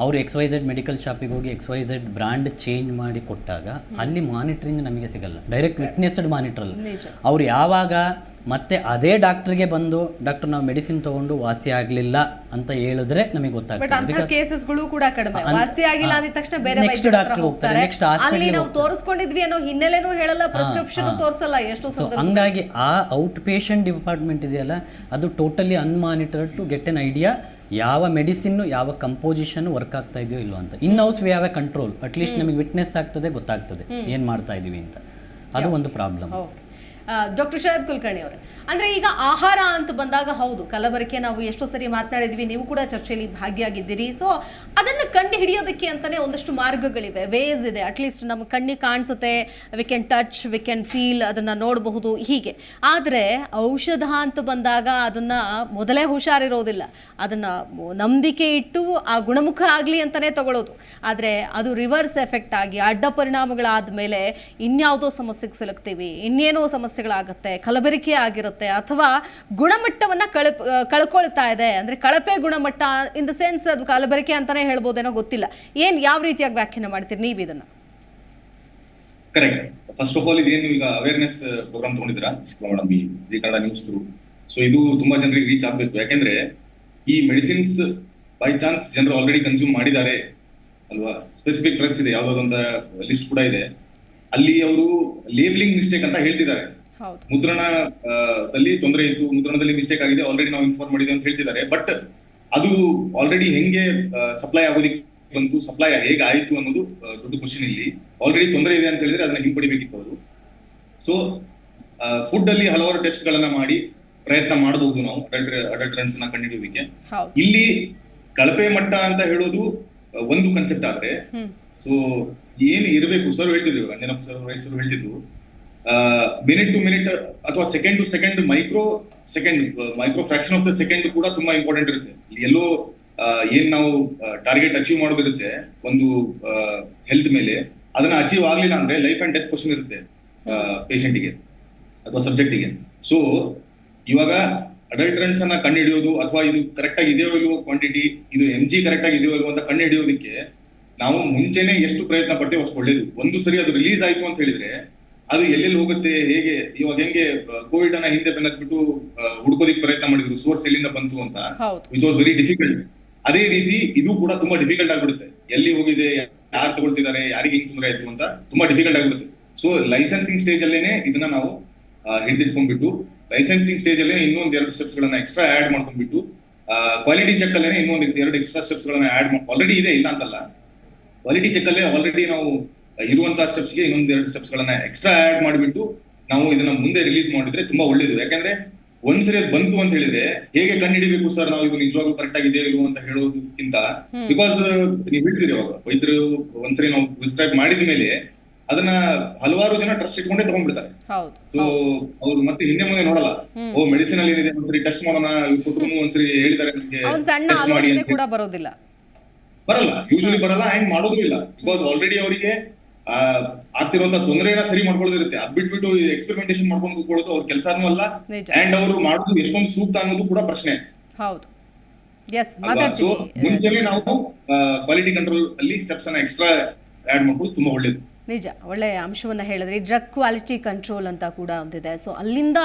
ಅವರು XYZ ಮೆಡಿಕಲ್ ಶಾಪಿಗೆ ಹೋಗಿ XYZ ಬ್ರ್ಯಾಂಡ್ ಚೇಂಜ್ ಮಾಡಿ ಕೊಟ್ಟಾಗ ಅಲ್ಲಿ ಮಾನಿಟ್ರಿಂಗ್ ನಮಗೆ ಸಿಗಲ್ಲ, ಡೈರೆಕ್ಟ್ ವಿಟ್ನೆಸ್ಡ್ ಮಾನಿಟ್ರಲ್ಲ. ಅವ್ರು ಯಾವಾಗ ಮತ್ತೆ ಅದೇ ಡಾಕ್ಟರ್ಗೆ ಬಂದು ಡಾಕ್ಟರ್ ನಾವು ಮೆಡಿಸಿನ್ ತಗೊಂಡು ವಾಸಿ ಆಗಲಿಲ್ಲ ಅಂತ ಹೇಳಿದ್ರೆ ನಮಗೆ ಗೊತ್ತಾಗುತ್ತೆ. ಕೇಸಸ್ಗಳು ಕೂಡ ಕಡಿಮೆ, ವಾಸಿ ಆಗಿಲ್ಲ ಅಂದ ತಕ್ಷಣ ಬೇರೆ ನೆಕ್ಸ್ಟ್ ಡಾಕ್ಟರ್ ಹೋಗ್ತಾರೆ, ನೆಕ್ಸ್ಟ್ ಅಲ್ಲಿ ನಾವು ತೋರಿಸ್ಕೊಂಡಿದ್ವಿ ಅನ್ನೋ ಹಿನ್ನೆಲೆನೂ ಹೇಳಲ್ಲ, ಪ್ರಿಸ್ಕ್ರಿಪ್ಷನ್ ತೋರಿಸಲ್ಲ ಎಷ್ಟೋ ಸಂದರ್ಭ. ಹಂಗಾಗಿ ಆ ಔಟ್ ಪೇಷಂಟ್ ಡಿಪಾರ್ಟ್ಮೆಂಟ್ ಇದೆಯಲ್ಲ, ಅದು totally unmonitored to get an idea ಯಾವ ಮೆಡಿಸಿನ್ನು ಯಾವ ಕಂಪೋಸಿಷನ್ ವರ್ಕ್ ಆಗ್ತಾ ಇದೆಯೋ ಇಲ್ಲೋ ಅಂತ. In house we have a control, at least ನಮಗೆ ವಿಟ್ನೆಸ್ ಆಗ್ತದೆ, ಗೊತ್ತಾಗ್ತದೆ ಏನು ಮಾಡ್ತಾ ಇದೀವಿ ಅಂತ. ಅದು ಒಂದು ಪ್ರಾಬ್ಲಮ್. ಡಾಕ್ಟರ್ ಶರದ್ ಕುಲಕರ್ಣಿ ಅವರೇ, ಅಂದರೆ ಈಗ ಆಹಾರ ಅಂತ ಬಂದಾಗ ಹೌದು ಕಲಬೆರಕೆ ನಾವು ಎಷ್ಟೋ ಸರಿ ಮಾತನಾಡಿದ್ವಿ, ನೀವು ಕೂಡ ಚರ್ಚೆಯಲ್ಲಿ ಭಾಗಿಯಾಗಿದ್ದೀರಿ. ಸೊ ಅದನ್ನು ಕಂಡು ಹಿಡಿಯೋದಕ್ಕೆ ಅಂತಲೇ ಒಂದಷ್ಟು ಮಾರ್ಗಗಳಿವೆ, ವೇಸ್ ಇದೆ. ಅಟ್ಲೀಸ್ಟ್ ನಮ್ಮ ಕಣ್ಣಿಗೆ ಕಾಣಿಸುತ್ತೆ, we can touch, we can feel, ಅದನ್ನು ನೋಡಬಹುದು ಹೀಗೆ. ಆದರೆ ಔಷಧ ಅಂತ ಬಂದಾಗ ಅದನ್ನು ಮೊದಲೇ ಹುಷಾರಿರೋದಿಲ್ಲ, ಅದನ್ನು ನಂಬಿಕೆ ಇಟ್ಟು ಆ ಗುಣಮುಖ ಆಗಲಿ ಅಂತಲೇ ತಗೊಳ್ಳೋದು. ಆದರೆ ಅದು ರಿವರ್ಸ್ ಎಫೆಕ್ಟ್ ಆಗಿ ಅಡ್ಡ ಪರಿಣಾಮಗಳಾದ ಮೇಲೆ ಇನ್ಯಾವುದೋ ಸಮಸ್ಯೆಗೆ ಸಿಲುಕ್ತೀವಿ, ಇನ್ನೇನೋ ಸಮಸ್ಯೆಗಳಾಗುತ್ತೆ, ಕಲಬೆರಕೆ ಆಗಿರುತ್ತೆ, ಅಥವಾ ಗುಣಮಟ್ಟವನ್ನ ಕಳ್ಕೊಳ್ತಾ ಇದೆ. ಅಂದ್ರೆ ಕಳಪೆ ಗುಣಮಟ್ಟ ಇನ್ ದ ಸೆನ್ಸ್ ಅದು ಕಲಬೆರಕೆ ಅಂತಾನೆ ಹೇಳ್ಬೋದೇನೋ, ಗೊತ್ತಿಲ್ಲ. ಯಾವ ರೀತಿಯಾಗಿ ವ್ಯಾಖ್ಯಾನ ಮಾಡ್ತೀರಿ ನೀವು ಇದನ್ನ? ಕರೆಕ್ಟ್. ಫಸ್ಟ್ ಆಫ್ ಆಲ್ ಇದೇನು ಈಗ ಅವೇರ್ನೆಸ್ ಪ್ರೋಗ್ರಾಮ್ ತಗೊಂಡಿದ್ದೀರಾ ಮೇಡಮ್ ಈ G Kannada news through, so ಇದು ತುಂಬಾ ಜನರಿಗೆ ರೀಚ್ ಆಗ್ಬೇಕು. ಯಾಕೆಂದ್ರೆ ಈ ಮೆಡಿಸಿನ್ಸ್ ಬೈ ಚಾನ್ಸ್ ಜನರು ಆಲ್ರೆಡಿ ಕನ್ಸ್ಯೂಮ್ ಮಾಡಿದ್ದಾರೆ ಅಲ್ವಾ, ಸ್ಪೆಸಿಫಿಕ್ ಡ್ರಗ್ಸ್ ಇದೆ ಯಾವ್ದಾದಂತ ಲಿಸ್ಟ್ ಕೂಡ ಇದೆ, ಅಲ್ಲಿ ಅವರು ಲೇಬ್ಲಿಂಗ್ ಮಿಸ್ಟೇಕ್ ಅಂತ ಹೇಳ್ತಿದ್ದಾರೆ. ಹೌದು. ಮುದ್ರಣದಲ್ಲಿ ತೊಂದರೆ ಇತ್ತು, ಮುದ್ರಣದಲ್ಲಿ ಮಿಸ್ಟೇಕ್ ಆಗಿದೆ, ಆಲ್ರೆಡಿ ನಾವು ಇನ್ಫಾರ್ಮ್ ಮಾಡಿದೆ ಅಂತ ಹೇಳ್ತಿದ್ದಾರೆ. ಬಟ್ ಅದು ಆಲ್ರೆಡಿ ಹೆಂಗೆ ಸಪ್ಲೈ ಆಗೋದಿಕ್ಕೆ ಬಂತು, ಸಪ್ಲೈ ಹೇಗೆ ಆಯಿತು ಅನ್ನೋದು ದೊಡ್ಡ ಕ್ವಶನ್. ಇಲ್ಲಿ ಆಲ್ರೆಡಿ ತೊಂದರೆ ಇದೆ ಅಂತ ಹೇಳಿದ್ರೆ ಅದನ್ನ ಹಿಂಪಡಿಬೇಕಿತ್ತು ಅವರು. ಸೊ ಫುಡ್ ಅಲ್ಲಿ ಹಲವಾರು ಟೆಸ್ಟ್ ಗಳನ್ನ ಮಾಡಿ ಪ್ರಯತ್ನ ಮಾಡಬಹುದು ನಾವು ಅಡಲ್ಟ್ರೆಂಟ್ಸ್ ಅನ್ನ ಕಂಡುಹಿಡಿಯೋದಕ್ಕೆ. ಹೌದು. ಇಲ್ಲಿ ಕಳಪೆ ಮಟ್ಟ ಅಂತ ಹೇಳೋದು ಒಂದು ಕನ್ಸೆಪ್ಟ್ ಆದ್ರೆ, ಸೊ ಏನು ಇರಬೇಕು ಸರ್ ಹೇಳ್ತಿದ್ರು, ಅಂಜನಪ್ಪ ಸರ್ ವಯಸ್ಸರು ಹೇಳ್ತಿದ್ರು, ಮಿನಿಟ್ ಟು ಮಿನಿಟ್ ಅಥವಾ second to second micro fraction of the second ಕೂಡ ತುಂಬಾ ಇಂಪಾರ್ಟೆಂಟ್ ಇರುತ್ತೆ. ಎಲ್ಲೋ ಏನ್ ನಾವು ಟಾರ್ಗೆಟ್ ಅಚೀವ್ ಮಾಡೋದಿರುತ್ತೆ ಒಂದು ಹೆಲ್ತ್ ಮೇಲೆ, ಅದನ್ನ ಅಚೀವ್ ಆಗ್ಲಿಲ್ಲ ಅಂದ್ರೆ ಲೈಫ್ ಅಂಡ್ ಡೆತ್ ಕ್ವಶನ್ ಇರುತ್ತೆ ಪೇಷಂಟಿಗೆ ಅಥವಾ ಸಬ್ಜೆಕ್ಟಿಗೆ. ಸೊ ಇವಾಗ ಅಡಲ್ಟ್ರೆಂಟ್ಸ್ ಅನ್ನ ಕಂಡು ಹಿಡಿಯೋದು ಅಥವಾ ಇದು ಕರೆಕ್ಟ್ ಆಗಿ ಇದೆಯೋ ಇಲ್ವೋ ಕ್ವಾಂಟಿಟಿ, ಇದು MG ಕರೆಕ್ಟ್ ಆಗಿ ಇದೆಯೋ ಇಲ್ವೋ ಅಂತ ಕಂಡು ಹಿಡಿಯೋದಕ್ಕೆ ನಾವು ಮುಂಚೆನೆ ಎಷ್ಟು ಪ್ರಯತ್ನ ಪಡ್ತೇವೆ ಅಷ್ಟು ಒಳ್ಳೇದು. ಒಂದು ಸರಿ ಅದು ರಿಲೀಸ್ ಆಯ್ತು ಅಂತ ಹೇಳಿದ್ರೆ ಅದು ಎಲ್ಲೆಲ್ಲಿ ಹೋಗುತ್ತೆ, ಹೇಗೆ ಇವಾಗ ಹೆಂಗೆ ಕೋವಿಡ್ ಅನ್ನ ಹಿಂದೆ ಬೆನ್ನತ್ಬಿಟ್ಟು ಹುಡ್ಕೋದಿಕ್ ಪ್ರಯತ್ನ ಮಾಡಿದ್ರು, ಸೋರ್ಸ್ ಎಲ್ಲಿಂದ ಬಂತು ಅಂತ, ವಿಚ್ ವಾಸ್ ವೆರಿ ಡಿಫಿಕಲ್ಟ್. ಅದೇ ರೀತಿ ಇದು ಕೂಡ ತುಂಬಾ ಡಿಫಿಕಲ್ಟ್ ಆಗ್ಬಿಡುತ್ತೆ, ಎಲ್ಲಿ ಹೋಗಿದೆ, ಯಾರು ತಗೊಳ್ತಿದ್ದಾರೆ, ಯಾರಿಗೆ ಹಿಂಗ್ ತೊಂದರೆ ಆಯ್ತು ಅಂತ ತುಂಬಾ ಡಿಫಿಕಲ್ಟ್ ಆಗ್ಬಿಡುತ್ತೆ. ಸೊ ಲೈಸೆನ್ಸಿಂಗ್ ಸ್ಟೇಜ್ ಅಲ್ಲೇನೆ ಇದನ್ನ ನಾವು ಹಿಡಿದಿಟ್ಕೊಂಡ್ಬಿಟ್ಟು, ಲೈಸೆನ್ಸಿಂಗ್ ಸ್ಟೇಜ್ ಅಲ್ಲೇ ಇನ್ನೊಂದ್ 2 ಸ್ಟೆಪ್ಸ್ ಗಳನ್ನ ಎಕ್ಸ್ಟ್ರಾ ಆಡ್ ಮಾಡ್ಕೊಂಡ್ಬಿಟ್ಟು, ಕ್ವಾಲಿಟಿ ಚೆಕ್ ಅಲ್ಲೇನೆ ಇನ್ನೊಂದ್ 2 ಎಕ್ಸ್ಟ್ರಾ ಸ್ಟೆಪ್ಸ್ ಗಳನ್ನ ಆಡ್ ಆಲ್ರೆಡಿ ಇದೆ, ಇಲ್ಲ ಅಂತಲ್ಲ, ಕ್ವಾಲಿಟಿ ಚೆಕ್ ಅಲ್ಲೇ ಆಲ್ರೆಡಿ ನಾವು ಇರುವಂತಹ ಸ್ಟೆಪ್ಸ್ ಗೆ ಇನ್ನೊಂದ್ 2 ಸ್ಟೆಪ್ಸ್ ಗಳನ್ನ ಎಕ್ಸ್ಟ್ರಾ ಆಡ್ ಮಾಡಿಬಿಟ್ಟು ನಾವು ಇದನ್ನ ಮುಂದೆ ರಿಲೀಸ್ ಮಾಡಿದ್ರೆ ತುಂಬಾ ಒಳ್ಳೇದು. ಯಾಕಂದ್ರೆ ಒಂದ್ಸರಿ ಬಂತು ಅಂತ ಹೇಳಿದ್ರೆ ಹೇಗೆ ಕಂಡುಹಿಡಿಬೇಕು ಸರ್ ನಾವು ಇದು ನಿಜವಾಗ್ಲೂ ಕರೆಕ್ಟ್ ಆಗಿದೆ ಇಲ್ವೋ ಅಂತ ಹೇಳೋದಕ್ಕಿಂತ, ಬಿಕಾಸ್ ನೀವು ಬಿಡ್ತೀರಿ ಅವಾಗ ವೈದ್ಯರು ಒಂದ್ಸರಿ ನಾವು ಪ್ರಿಸ್ಕ್ರೈಬ್ ಮಾಡಿದ ಮೇಲೆ ಅದನ್ನ ಹಲವಾರು ಜನ ಟ್ರಸ್ಟ್ ಇಟ್ಕೊಂಡೇ ತಗೊಂಡ್ಬಿಡ್ತಾರೆ. ಸೊ ಅವ್ರು ಮತ್ತೆ ಹಿಂದೆ ಮುಂದೆ ನೋಡಲ್ಲ, ಓ ಮೆಡಿಸಿನ್ ಅಲ್ಲಿ ಏನಿದೆ ಒಂದ್ಸರಿ ಟೆಸ್ಟ್ ಮಾಡೋಣ, ಕೊಟ್ಟರು ಒಂದ್ಸರಿ ಹೇಳಿದ್ದಾರೆ ಟೆಸ್ಟ್ ಮಾಡಿ ಅಂತ ಬರಲ್ಲ, ಯೂಶಲಿ ಬರಲ್ಲ ಅಂಡ್ ಮಾಡೋದು ಇಲ್ಲ. ಬಿಕಾಸ್ ಆಲ್ರೆಡಿ ಅವರಿಗೆ ಆಗ್ತಿರುವಂತ ತೊಂದರೆನ ಸರಿ ಮಾಡ್ಕೊಳ್ಳೋದಿರುತ್ತೆ. ಅದ್ ಬಿಟ್ಬಿಟ್ಟು ಎಕ್ಸ್ಪೆರಿಮೆಂಟೇಷನ್ ಮಾಡ್ಕೊಂಡು ಕೂತ್ಕೊಳ್ಳೋದು ಅವ್ರ ಕೆಲಸನೂ ಅಲ್ಲ, ಅಂಡ್ ಅವರು ಮಾಡೋದು ಎಷ್ಟೊಂದು ಸೂಕ್ತ ಅನ್ನೋದು ಕೂಡ ಪ್ರಶ್ನೆ. ಸೊ ಮುಂಚೆನೆ ನಾವು ಕ್ವಾಲಿಟಿ ಕಂಟ್ರೋಲ್ ಅಲ್ಲಿ ಸ್ಟೆಪ್ಸ್ ಅನ್ನ ಎಕ್ಸ್ಟ್ರಾ ಆಡ್ ಮಾಡ್ಕೊಳ್ಳೋದು ತುಂಬಾ ಒಳ್ಳೇದು. ನಿಜ, ಒಳ್ಳೆಯ ಅಂಶವನ್ನು ಹೇಳಿದ್ರಿ. ಡ್ರಗ್ ಕ್ವಾಲಿಟಿ ಕಂಟ್ರೋಲ್ ಅಂತ ಕೂಡ ಒಂದಿದೆ. ಸೊ ಅಲ್ಲಿಂದ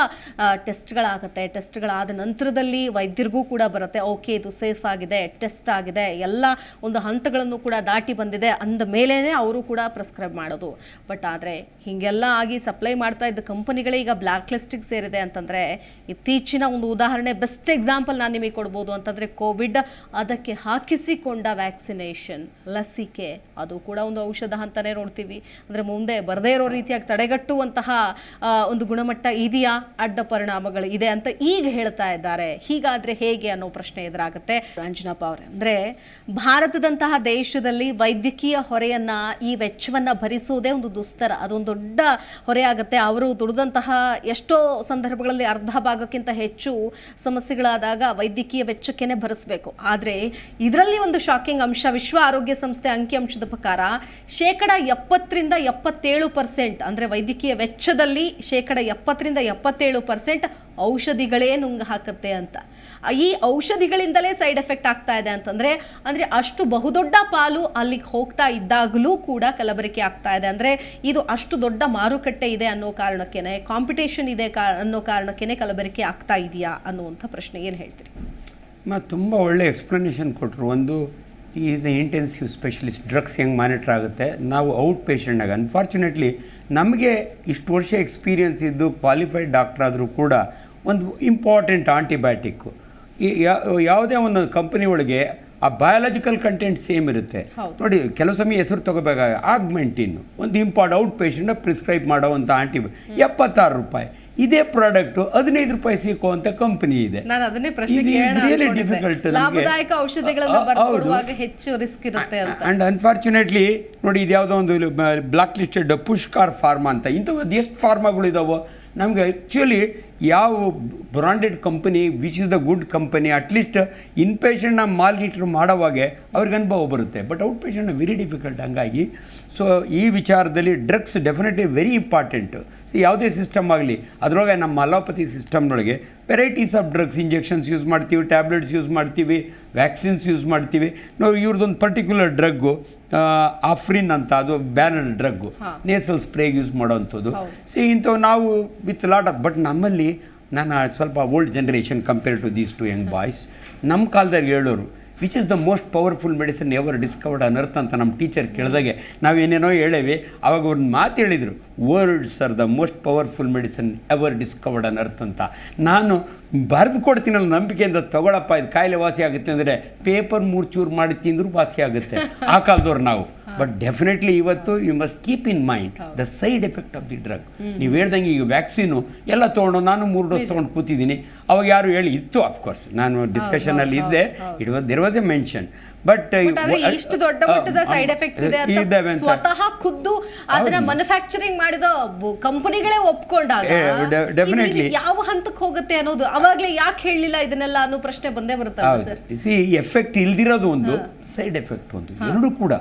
ಟೆಸ್ಟ್ಗಳಾಗುತ್ತೆ, ಟೆಸ್ಟ್ಗಳಾದ ನಂತರದಲ್ಲಿ ವೈದ್ಯರಿಗೂ ಕೂಡ ಬರುತ್ತೆ, ಓಕೆ ಇದು ಸೇಫ್ ಆಗಿದೆ, ಟೆಸ್ಟ್ ಆಗಿದೆ, ಎಲ್ಲ ಒಂದು ಹಂತಗಳನ್ನು ಕೂಡ ದಾಟಿ ಬಂದಿದೆ ಅಂದ ಮೇಲೇ ಅವರು ಕೂಡ ಪ್ರಿಸ್ಕ್ರೈಬ್ ಮಾಡೋದು. ಬಟ್ ಆದರೆ ಹೀಗೆಲ್ಲ ಆಗಿ ಸಪ್ಲೈ ಮಾಡ್ತಾ ಇದ್ದ ಕಂಪನಿಗಳೇ ಈಗ ಬ್ಲ್ಯಾಕ್ ಲಿಸ್ಟಿಗೆ ಸೇರಿದೆ ಅಂತಂದರೆ, ಇತ್ತೀಚಿನ ಒಂದು ಉದಾಹರಣೆ, ಬೆಸ್ಟ್ ಎಕ್ಸಾಂಪಲ್ ನಾನು ನಿಮಗೆ ಕೊಡ್ಬೋದು ಅಂತಂದರೆ ಕೋವಿಡ್, ಅದಕ್ಕೆ ಹಾಕಿಸಿಕೊಂಡ ವ್ಯಾಕ್ಸಿನೇಷನ್, ಲಸಿಕೆ, ಅದು ಕೂಡ ಒಂದು ಔಷಧ ಅಂತಲೇ ನೋಡ್ತೀವಿ. ಅಂದರೆ ಮುಂದೆ ಬರದೇ ಇರೋ ರೀತಿಯಾಗಿ ತಡೆಗಟ್ಟುವಂತಹ ಒಂದು ಗುಣಮಟ್ಟ ಇದೆಯಾ, ಅಡ್ಡ ಪರಿಣಾಮಗಳು ಇದೆ ಅಂತ ಈಗ ಹೇಳ್ತಾ ಇದ್ದಾರೆ. ಹೀಗಾದರೆ ಹೇಗೆ ಅನ್ನೋ ಪ್ರಶ್ನೆ ಎದುರಾಗುತ್ತೆ. ಅಂಜನಪ್ಪ ಅವರೇ, ಅಂದರೆ ಭಾರತದಂತಹ ದೇಶದಲ್ಲಿ ವೈದ್ಯಕೀಯ ಹೊರೆಯನ್ನು, ಈ ವೆಚ್ಚವನ್ನು ಭರಿಸುವುದೇ ಒಂದು ದುಸ್ತರ, ಅದೊಂದು ದೊಡ್ಡ ಹೊರೆ ಆಗುತ್ತೆ. ಅವರು ದುಡಿದಂತಹ ಎಷ್ಟೋ ಸಂದರ್ಭಗಳಲ್ಲಿ ಅರ್ಧ ಭಾಗಕ್ಕಿಂತ ಹೆಚ್ಚು ಸಮಸ್ಯೆಗಳಾದಾಗ ವೈದ್ಯಕೀಯ ವೆಚ್ಚಕ್ಕೇ ಭರಿಸಬೇಕು. ಆದರೆ ಇದರಲ್ಲಿ ಒಂದು ಶಾಕಿಂಗ್ ಅಂಶ, ವಿಶ್ವ ಆರೋಗ್ಯ ಸಂಸ್ಥೆ ಅಂಕಿಅಂಶದ ಪ್ರಕಾರ 70% ಅಂದರೆ ವೈದ್ಯಕೀಯ ವೆಚ್ಚದಲ್ಲಿ 70% ಔಷಧಿಗಳೇ ನುಂಗು ಹಾಕುತ್ತೆ ಅಂತ. ಈ ಔಷಧಿಗಳಿಂದಲೇ ಸೈಡ್ ಎಫೆಕ್ಟ್ ಆಗ್ತಾ ಇದೆ ಅಂತಂದರೆ, ಅಂದರೆ ಅಷ್ಟು ಬಹುದೊಡ್ಡ ಪಾಲು ಅಲ್ಲಿಗೆ ಹೋಗ್ತಾ ಇದ್ದಾಗಲೂ ಕೂಡ ಕಲಬೆರಕೆ ಆಗ್ತಾ ಇದೆ. ಅಂದರೆ ಇದು ಅಷ್ಟು ದೊಡ್ಡ ಮಾರುಕಟ್ಟೆ ಇದೆ ಅನ್ನೋ ಕಾರಣಕ್ಕೇ, ಕಾಂಪಿಟೇಷನ್ ಇದೆ ಅನ್ನೋ ಕಾರಣಕ್ಕೇ ಕಲಬೆರಕೆ ಆಗ್ತಾ ಇದೆಯಾ ಅನ್ನುವಂಥ ಪ್ರಶ್ನೆ ಏನು ಹೇಳ್ತೀರಿ? ತುಂಬ ಒಳ್ಳೆ ಎಕ್ಸ್ಪ್ಲನೇಷನ್ ಕೊಟ್ಟರು. ಒಂದು is A intensive specialist, drugs ಹೆಂಗೆ ಮಾನಿಟ್ರ್ ಆಗುತ್ತೆ. ನಾವು ಔಟ್ ಪೇಷಂಟಾಗ ಅನ್ಫಾರ್ಚುನೇಟ್ಲಿ ನಮಗೆ ಇಷ್ಟು ವರ್ಷ ಎಕ್ಸ್ಪೀರಿಯನ್ಸ್ ಇದ್ದು ಕ್ವಾಲಿಫೈಡ್ ಡಾಕ್ಟರ್ ಆದರೂ ಕೂಡ ಒಂದು ಇಂಪಾರ್ಟೆಂಟ್ ಆಂಟಿಬಯೋಟಿಕ್ಕು ಯಾವುದೇ ಒಂದು ಕಂಪನಿ ಒಳಗೆ ಆ ಬಯಾಲಜಿಕಲ್ ಕಂಟೆಂಟ್ ಸೇಮ್ ಇರುತ್ತೆ ನೋಡಿ. ಕೆಲವು ಸಮಯ ಹೆಸರು ತೊಗೋಬೇಕಾಗ ಆಗ್ಮೆಂಟಿನ್ ಒಂದು ಔಟ್ ಪೇಷಂಟ್ ಪ್ರಿಸ್ಕ್ರೈಬ್ ಮಾಡೋವಂಥ $76. ಇದೇ ಪ್ರಾಡಕ್ಟು $15 ಸಿಕ್ಕುವಂಥ ಕಂಪನಿ ಇದೆ. ಆ್ಯಂಡ್ ಅನ್ಫಾರ್ಚುನೇಟ್ಲಿ ನೋಡಿ, ಇದು ಯಾವುದೋ ಒಂದು ಬ್ಲಾಕ್ ಲಿಸ್ಟೆಡ್ ಪುಷ್ಕಾರ್ ಫಾರ್ಮಾ ಅಂತ, ಇಂಥದ್ದು ಎಷ್ಟು ಫಾರ್ಮಾಗಳು ಇದಾವೋ ನಮಗೆ ಆ್ಯಕ್ಚುಲಿ ಯಾವ branded company which is the good company, at least in ಪೇಷಂಟ್ನ ಮಾನಿಟರ್ ಮಾಡೋವಾಗೆ ಅವ್ರಿಗೆ ಅನುಭವ ಬರುತ್ತೆ. ಬಟ್ ಔಟ್ ಪೇಷಂಟ್ನ ವೆರಿ ಡಿಫಿಕಲ್ಟ್. ಹಂಗಾಗಿ ಸೊ ಈ ವಿಚಾರದಲ್ಲಿ ಡ್ರಗ್ಸ್ ಡೆಫಿನೆಟ್ಲಿ ವೆರಿ ಇಂಪಾರ್ಟೆಂಟು. ಯಾವುದೇ ಸಿಸ್ಟಮ್ ಆಗಲಿ, ಅದರೊಳಗೆ ನಮ್ಮ ಅಲೋಪತಿ ಸಿಸ್ಟಮ್ನೊಳಗೆ varieties of drugs, injections use ಮಾಡ್ತೀವಿ, ಟ್ಯಾಬ್ಲೆಟ್ಸ್ ಯೂಸ್ ಮಾಡ್ತೀವಿ, ವ್ಯಾಕ್ಸಿನ್ಸ್ ಯೂಸ್ ಮಾಡ್ತೀವಿ. ನಾವು ಇವ್ರದ್ದೊಂದು ಪರ್ಟಿಕ್ಯುಲರ್ ಡ್ರಗ್ಗು ಆಫ್ರಿನ್ ಅಂತ, ಅದು ಬ್ಯಾನರ್ ಡ್ರಗ್ಗು, ನೇಸಲ್ ಸ್ಪ್ರೇಗೆ ಯೂಸ್ ಮಾಡೋವಂಥದ್ದು. ಇಂಥವು ನಾವು ವಿತ್ ಲಾಟ್ ಆಫ್, ಬಟ್ ನಮ್ಮಲ್ಲಿ ನಾನು ಸ್ವಲ್ಪ old generation compare to these two young boys, ನಮ್ಮ ಕಾಲದಲ್ಲಿ ಹೇಳೋರು which is the most powerful medicine ever discovered on earth ಅಂತ ನಮ್ಮ ಟೀಚರ್ ಕೇಳಿದಾಗೆ ನಾವೇನೇನೋ ಹೇಳೇವಿ. ಅವಾಗ ಒಂದು ಮಾತು ಹೇಳಿದರು, words are the most powerful medicine ever discovered on earth ಅಂತ. ನಾನು ಬರೆದು ಕೊಡ್ತೀನಲ್ಲ ನಂಬಿಕೆಯಿಂದ, ತಗೊಳಪ್ಪ ಇದು ಕಾಯಿಲೆ ವಾಸಿ ಆಗುತ್ತೆ ಅಂದರೆ ಪೇಪರ್ 3 ಚೂರು ಮಾಡಿ ತಿಂದರೂ ವಾಸಿ ಆಗುತ್ತೆ ಆ ಕಾಲದವ್ರು ನಾವು. ಬಟ್ ಡೆಫಿನೆಟ್ಲಿ ಇವತ್ತು you must keep in mind the side effect of the drug. ನೀವು ಹೇಳ್ದಂಗೆ ಈಗ ವ್ಯಾಕ್ಸಿನು ಎಲ್ಲ ತೊಗೊಂಡು ನಾನು 3 ಡೋಸ್ ತೊಗೊಂಡು ಕೂತಿದ್ದೀನಿ. ಅವಾಗ ಯಾರು ಹೇಳಿ ಇತ್ತು, ಅಫ್ಕೋರ್ಸ್ ನಾನು ಡಿಸ್ಕಷನಲ್ಲಿ ಇದ್ದೆ, there was a mention. But ಇಷ್ಟು ದೊಡ್ಡ ಮಟ್ಟದ ಸೈಡ್ ಎಫೆಕ್ಟ್ಸ್ ಇದೆ ಅಂತ ಸ್ವತಃ ಖುದ್ದು ಅದನ್ನ ಮ್ಯಾನುಫ್ಯಾಕ್ಚರಿಂಗ್ ಮಾಡಿದ ಕಂಪನಿಗಳೇ ಒಪ್ಕೊಂಡಾಗ ಡೆಫಿನೆಟ್ಲಿ ಯಾವ ಹಂತಕ್ಕೆ ಹೋಗುತ್ತೆ ಅನ್ನೋದು ಅವಾಗಲೇ ಯಾಕೆ ಹೇಳಲಿಲ್ಲ ಇದನ್ನೆಲ್ಲ ಅನ್ನೋ ಪ್ರಶ್ನೆ ಬಂದೇ ಬರುತ್ತಲ್ಲ ಸರ್. ಎಫೆಕ್ಟ್ ಇಲ್ದಿರೋದು ಒಂದು, ಸೈಡ್ ಎಫೆಕ್ಟ್ ಒಂದು, ಎರಡೂ ಕೂಡ.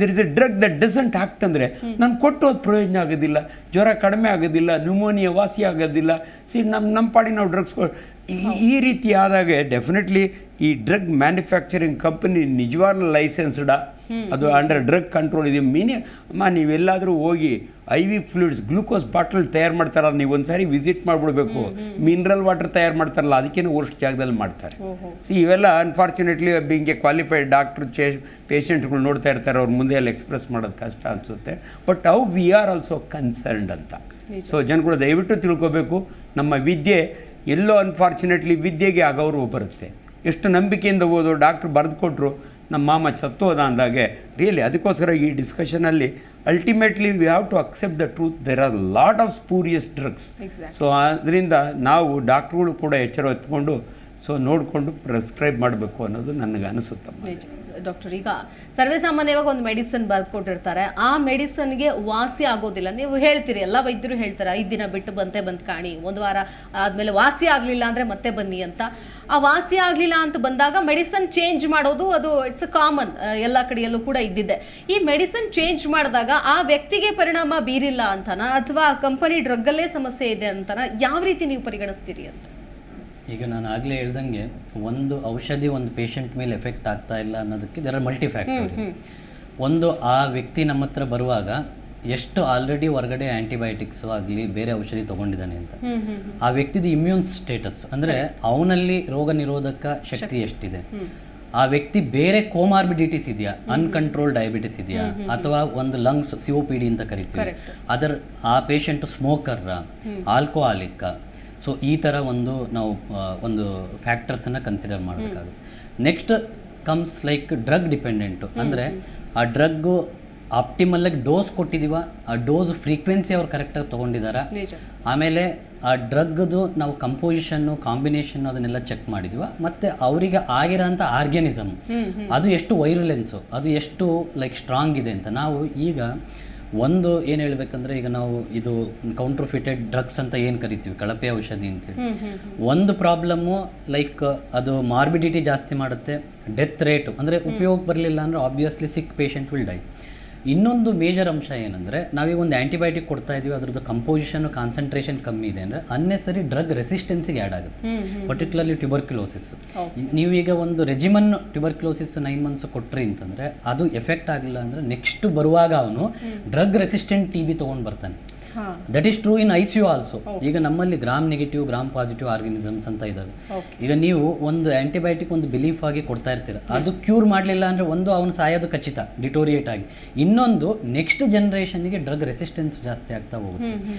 There is a drug that doesn't act ಅಂದರೆ ನಾನು ಕೊಟ್ಟು ಅದು ಪ್ರಯೋಜನ ಆಗೋದಿಲ್ಲ, ಜ್ವರ ಕಡಿಮೆ ಆಗೋದಿಲ್ಲ, ನ್ಯೂಮೋನಿಯಾ ವಾಸಿ ಆಗೋದಿಲ್ಲ. ನಮ್ಮ ಪಾಡಿ ನಾವು ಡ್ರಗ್ಸ್ ಈ ರೀತಿ ಆದಾಗ ಡೆಫಿನೆಟ್ಲಿ ಈ ಡ್ರಗ್ ಮ್ಯಾನುಫ್ಯಾಕ್ಚರಿಂಗ್ ಕಂಪನಿ ನಿಜವಾಗ್ಲೂ ಲೈಸೆನ್ಸ್ಡಾ, ಅದು ಅಂಡರ್ ಡ್ರಗ್ ಕಂಟ್ರೋಲ್ ಇದೆ. ನೀವೆಲ್ಲಾದರೂ ಹೋಗಿ IV ಫ್ಲೂಯಿಡ್ಸ್, ಗ್ಲೂಕೋಸ್ ಬಾಟಲ್ ತಯಾರು ಮಾಡ್ತಾರಲ್ಲ, ನೀವು ಒಂದು ಸಾರಿ ವಿಸಿಟ್ ಮಾಡಿಬಿಡ್ಬೇಕು. ಮಿನರಲ್ ವಾಟರ್ ತಯಾರು ಮಾಡ್ತಾರಲ್ಲ, ಅದಕ್ಕೇನು ವರ್ಸ್ಟ್ ಜಾಗದಲ್ಲಿ ಮಾಡ್ತಾರೆ. ಇವೆಲ್ಲ ಅನ್ಫಾರ್ಚುನೇಟ್ಲಿ ಹಿಂಗೆ ಕ್ವಾಲಿಫೈಡ್ ಡಾಕ್ಟ್ರು ಪೇಷಂಟ್ಗಳು ನೋಡ್ತಾ ಇರ್ತಾರೆ, ಅವ್ರ ಮುಂದೆ ಎಲ್ಲ ಎಕ್ಸ್ಪ್ರೆಸ್ ಮಾಡೋದು ಕಷ್ಟ ಅನಿಸುತ್ತೆ. But how we are also concerned ಅಂತ. ಸೊ ಜನಗಳು ದಯವಿಟ್ಟು ತಿಳ್ಕೊಬೇಕು, ನಮ್ಮ ವಿದ್ಯೆ ಎಲ್ಲೋ ಅನ್ಫಾರ್ಚುನೇಟ್ಲಿ ವಿದ್ಯೆಗೆ ಅಗೌರವ ಬರುತ್ತೆ. ಎಷ್ಟು ನಂಬಿಕೆಯಿಂದ ಓದೋ ಡಾಕ್ಟ್ರು ಬರೆದು ಕೊಟ್ಟರು, ನಮ್ಮ ಮಾಮ ಚತ್ತೋದ ಅಂದಾಗೆ ರಿಯಲಿ. ಅದಕ್ಕೋಸ್ಕರ ಈ ಡಿಸ್ಕಷನಲ್ಲಿ ultimately we have to accept the truth, there are lot of spurious drugs. So ಅದರಿಂದ ನಾವು ಡಾಕ್ಟ್ರುಗಳು ಕೂಡ ಎಚ್ಚರ ಎತ್ಕೊಂಡು ನೋಡಿಕೊಂಡು ಪ್ರಿಸ್ಕ್ರೈಬ್ ಮಾಡಬೇಕು ಅನ್ನೋದು ನನಗೆ ಅನಿಸುತ್ತೆ. ಡಾಕ್ಟರ್, ಈಗ ಸರ್ವೇಸಾಮಾನ್ಯವಾಗಿ ಒಂದು ಮೆಡಿಸಿನ್ ಬರೆದುಕೊಟ್ಟಿರ್ತಾರೆ, ಆ ಮೆಡಿಸನ್ಗೆ ವಾಸಿ ಆಗೋದಿಲ್ಲ. ನೀವು ಹೇಳ್ತೀರಿ, ಎಲ್ಲ ವೈದ್ಯರು ಹೇಳ್ತಾರೆ 5 ದಿನ ಬಿಟ್ಟು ಬಂದು ಕಾಣಿ, 1 ವಾರ ಆದಮೇಲೆ ವಾಸಿ ಆಗಲಿಲ್ಲ ಅಂದರೆ ಮತ್ತೆ ಬನ್ನಿ ಅಂತ. ಆ ವಾಸಿ ಆಗಲಿಲ್ಲ ಅಂತ ಬಂದಾಗ ಮೆಡಿಸನ್ ಚೇಂಜ್ ಮಾಡೋದು ಅದು ಇಟ್ಸ್ ಕಾಮನ್, ಎಲ್ಲ ಕಡೆಯಲ್ಲೂ ಕೂಡ ಇದ್ದಿದ್ದೆ. ಈ ಮೆಡಿಸನ್ ಚೇಂಜ್ ಮಾಡಿದಾಗ ಆ ವ್ಯಕ್ತಿಗೆ ಪರಿಣಾಮ ಬೀರಿಲ್ಲ ಅಂತನಾ, ಅಥವಾ ಕಂಪನಿ ಡ್ರಗ್ಗಲ್ಲೇ ಸಮಸ್ಯೆ ಇದೆ ಅಂತನಾ, ಯಾವ ರೀತಿ ನೀವು ಪರಿಗಣಿಸ್ತೀರಿ ಅಂತ? ಈಗ ನಾನು ಆಗಲೇ ಹೇಳ್ದಂಗೆ, ಒಂದು ಔಷಧಿ ಒಂದು ಪೇಷಂಟ್ ಮೇಲೆ ಎಫೆಕ್ಟ್ ಆಗ್ತಾ ಇಲ್ಲ ಅನ್ನೋದಕ್ಕೆ ದೇರ್ ಆರ್ ಮಲ್ಟಿ ಫ್ಯಾಕ್ಟರ್. ಒಂದು, ಆ ವ್ಯಕ್ತಿ ನಮ್ಮ ಹತ್ರ ಬರುವಾಗ ಎಷ್ಟು ಆಲ್ರೆಡಿ ಹೊರಗಡೆ ಆ್ಯಂಟಿಬಯೋಟಿಕ್ಸು ಆಗಲಿ ಬೇರೆ ಔಷಧಿ ತೊಗೊಂಡಿದ್ದಾನೆ ಅಂತ, ಆ ವ್ಯಕ್ತಿದು ಇಮ್ಯೂನ್ ಸ್ಟೇಟಸ್ ಅಂದರೆ ಅವನಲ್ಲಿ ರೋಗ ನಿರೋಧಕ ಶಕ್ತಿ ಎಷ್ಟಿದೆ, ಆ ವ್ಯಕ್ತಿ ಬೇರೆ ಕೋಮಾರ್ಬಿಡಿಟೀಸ್ ಇದೆಯಾ, ಅನ್ಕಂಟ್ರೋಲ್ ಡಯಾಬಿಟಿಸ್ ಇದೆಯಾ, ಅಥವಾ ಒಂದು ಲಂಗ್ಸ್ COPD ಅಂತ ಕರಿತೀವಿ, ಆ ಪೇಷಂಟು ಸ್ಮೋಕರ್ರ, ಆಲ್ಕೋಹಾಲಿಕ್ಕ. ಸೊ ಈ ಥರ ನಾವು ಒಂದು ಫ್ಯಾಕ್ಟರ್ಸನ್ನು ಕನ್ಸಿಡರ್ ಮಾಡಬೇಕಾಗುತ್ತೆ. Next comes like drug dependent, ಅಂದರೆ ಆ ಡ್ರಗ್ಗು ಆಪ್ಟಿಮಲ್ಲಾಗಿ ಡೋಸ್ ಕೊಟ್ಟಿದ್ದೀವ, ಆ ಡೋಸ್ ಫ್ರೀಕ್ವೆನ್ಸಿ ಅವ್ರು ಕರೆಕ್ಟಾಗಿ ತೊಗೊಂಡಿದ್ದಾರಾ, ಆಮೇಲೆ ಆ ಡ್ರಗ್ದು ನಾವು ಕಂಪೋಸಿಷನ್ನು, ಕಾಂಬಿನೇಷನ್ನು ಅದನ್ನೆಲ್ಲ ಚೆಕ್ ಮಾಡಿದ್ವಿ. ಮತ್ತು ಅವರಿಗೆ ಆಗಿರೋಂಥ ಆರ್ಗ್ಯಾನಿಸಮ್ ಅದು ಎಷ್ಟು ವೈರುಲೆನ್ಸು, ಅದು ಎಷ್ಟು ಲೈಕ್ ಸ್ಟ್ರಾಂಗ್ ಇದೆ ಅಂತ. ನಾವು ಈಗ ಒಂದು ಏನು ಹೇಳ್ಬೇಕಂದ್ರೆ, ಈಗ ನಾವು ಇದು ಕೌಂಟ್ರಫಿಟೆಡ್ ಡ್ರಗ್ಸ್ ಅಂತ ಏನು ಕರಿತೀವಿ, ಕಳಪೆ ಔಷಧಿ ಅಂತೇಳಿ, ಒಂದು ಪ್ರಾಬ್ಲಮ್ಮು ಲೈಕ್ ಅದು ಮಾರ್ಬಿಡಿಟಿ ಜಾಸ್ತಿ ಮಾಡುತ್ತೆ, ಡೆತ್ ರೇಟು ಅಂದರೆ ಉಪಯೋಗ ಬರಲಿಲ್ಲ ಅಂದರೆ obviously sick patient will die. ಇನ್ನೊಂದು ಮೇಜರ್ ಅಂಶ ಏನಂದರೆ, ನಾವೀಗ ಒಂದು ಆ್ಯಂಟಿಬಯೋಟಿಕ್ ಕೊಡ್ತಾ ಇದ್ದೀವಿ, ಅದ್ರದ್ದು ಕಂಪೋಸಿಷನ್ನು ಕಾನ್ಸಂಟ್ರೇಷನ್ ಕಮ್ಮಿ ಇದೆ ಅಂದರೆ ಅನ್ನೆಸರಿ ಡ್ರಗ್ ರೆಸಿಸ್ಟೆನ್ಸಿಗೆ ಆ್ಯಡ್ ಆಗುತ್ತೆ. ಪರ್ಟಿಕ್ಯುಲರ್ಲಿ ಟ್ಯೂಬರ್ಕ್ಯುಲೋಸಿಸ್, ನೀವೀಗ ಒಂದು ರೆಜಿಮನ್ ಟ್ಯೂಬರ್ಕ್ಯುಲೋಸಿಸ್ 9 ಮಂತ್ಸ್ ಕೊಟ್ರಿ ಅಂತಂದರೆ ಅದು ಎಫೆಕ್ಟ್ ಆಗಲಿಲ್ಲ ಅಂದರೆ ನೆಕ್ಸ್ಟ್ ಬರುವಾಗ ಅವನು ಡ್ರಗ್ ರೆಸಿಸ್ಟೆಂಟ್ TB ತೊಗೊಂಡು ಬರ್ತಾನೆ. That is true in ICU also. ಈಗ ನಮ್ಮಲ್ಲಿ gram negative, gram positive organisms ಅಂತ ಇದ್ದಾವೆ. ಈಗ ನೀವು ಒಂದು ಆ್ಯಂಟಿಬಯೋಟಿಕ್ ಒಂದು ಬಿಲೀಫ್ ಆಗಿ ಕೊಡ್ತಾ ಇರ್ತೀರ, ಅದು ಕ್ಯೂರ್ ಮಾಡಲಿಲ್ಲ ಅಂದರೆ ಒಂದು ಅವನು ಸಾಯೋದು ಖಚಿತ, ಡಿಟೋರಿಯೇಟ್ ಆಗಿ. ಇನ್ನೊಂದು, ನೆಕ್ಸ್ಟ್ ಜನ್ರೇಷನ್ಗೆ ಡ್ರಗ್ ರೆಸಿಸ್ಟೆನ್ಸ್ ಜಾಸ್ತಿ ಆಗ್ತಾ ಹೋಗುತ್ತೆ.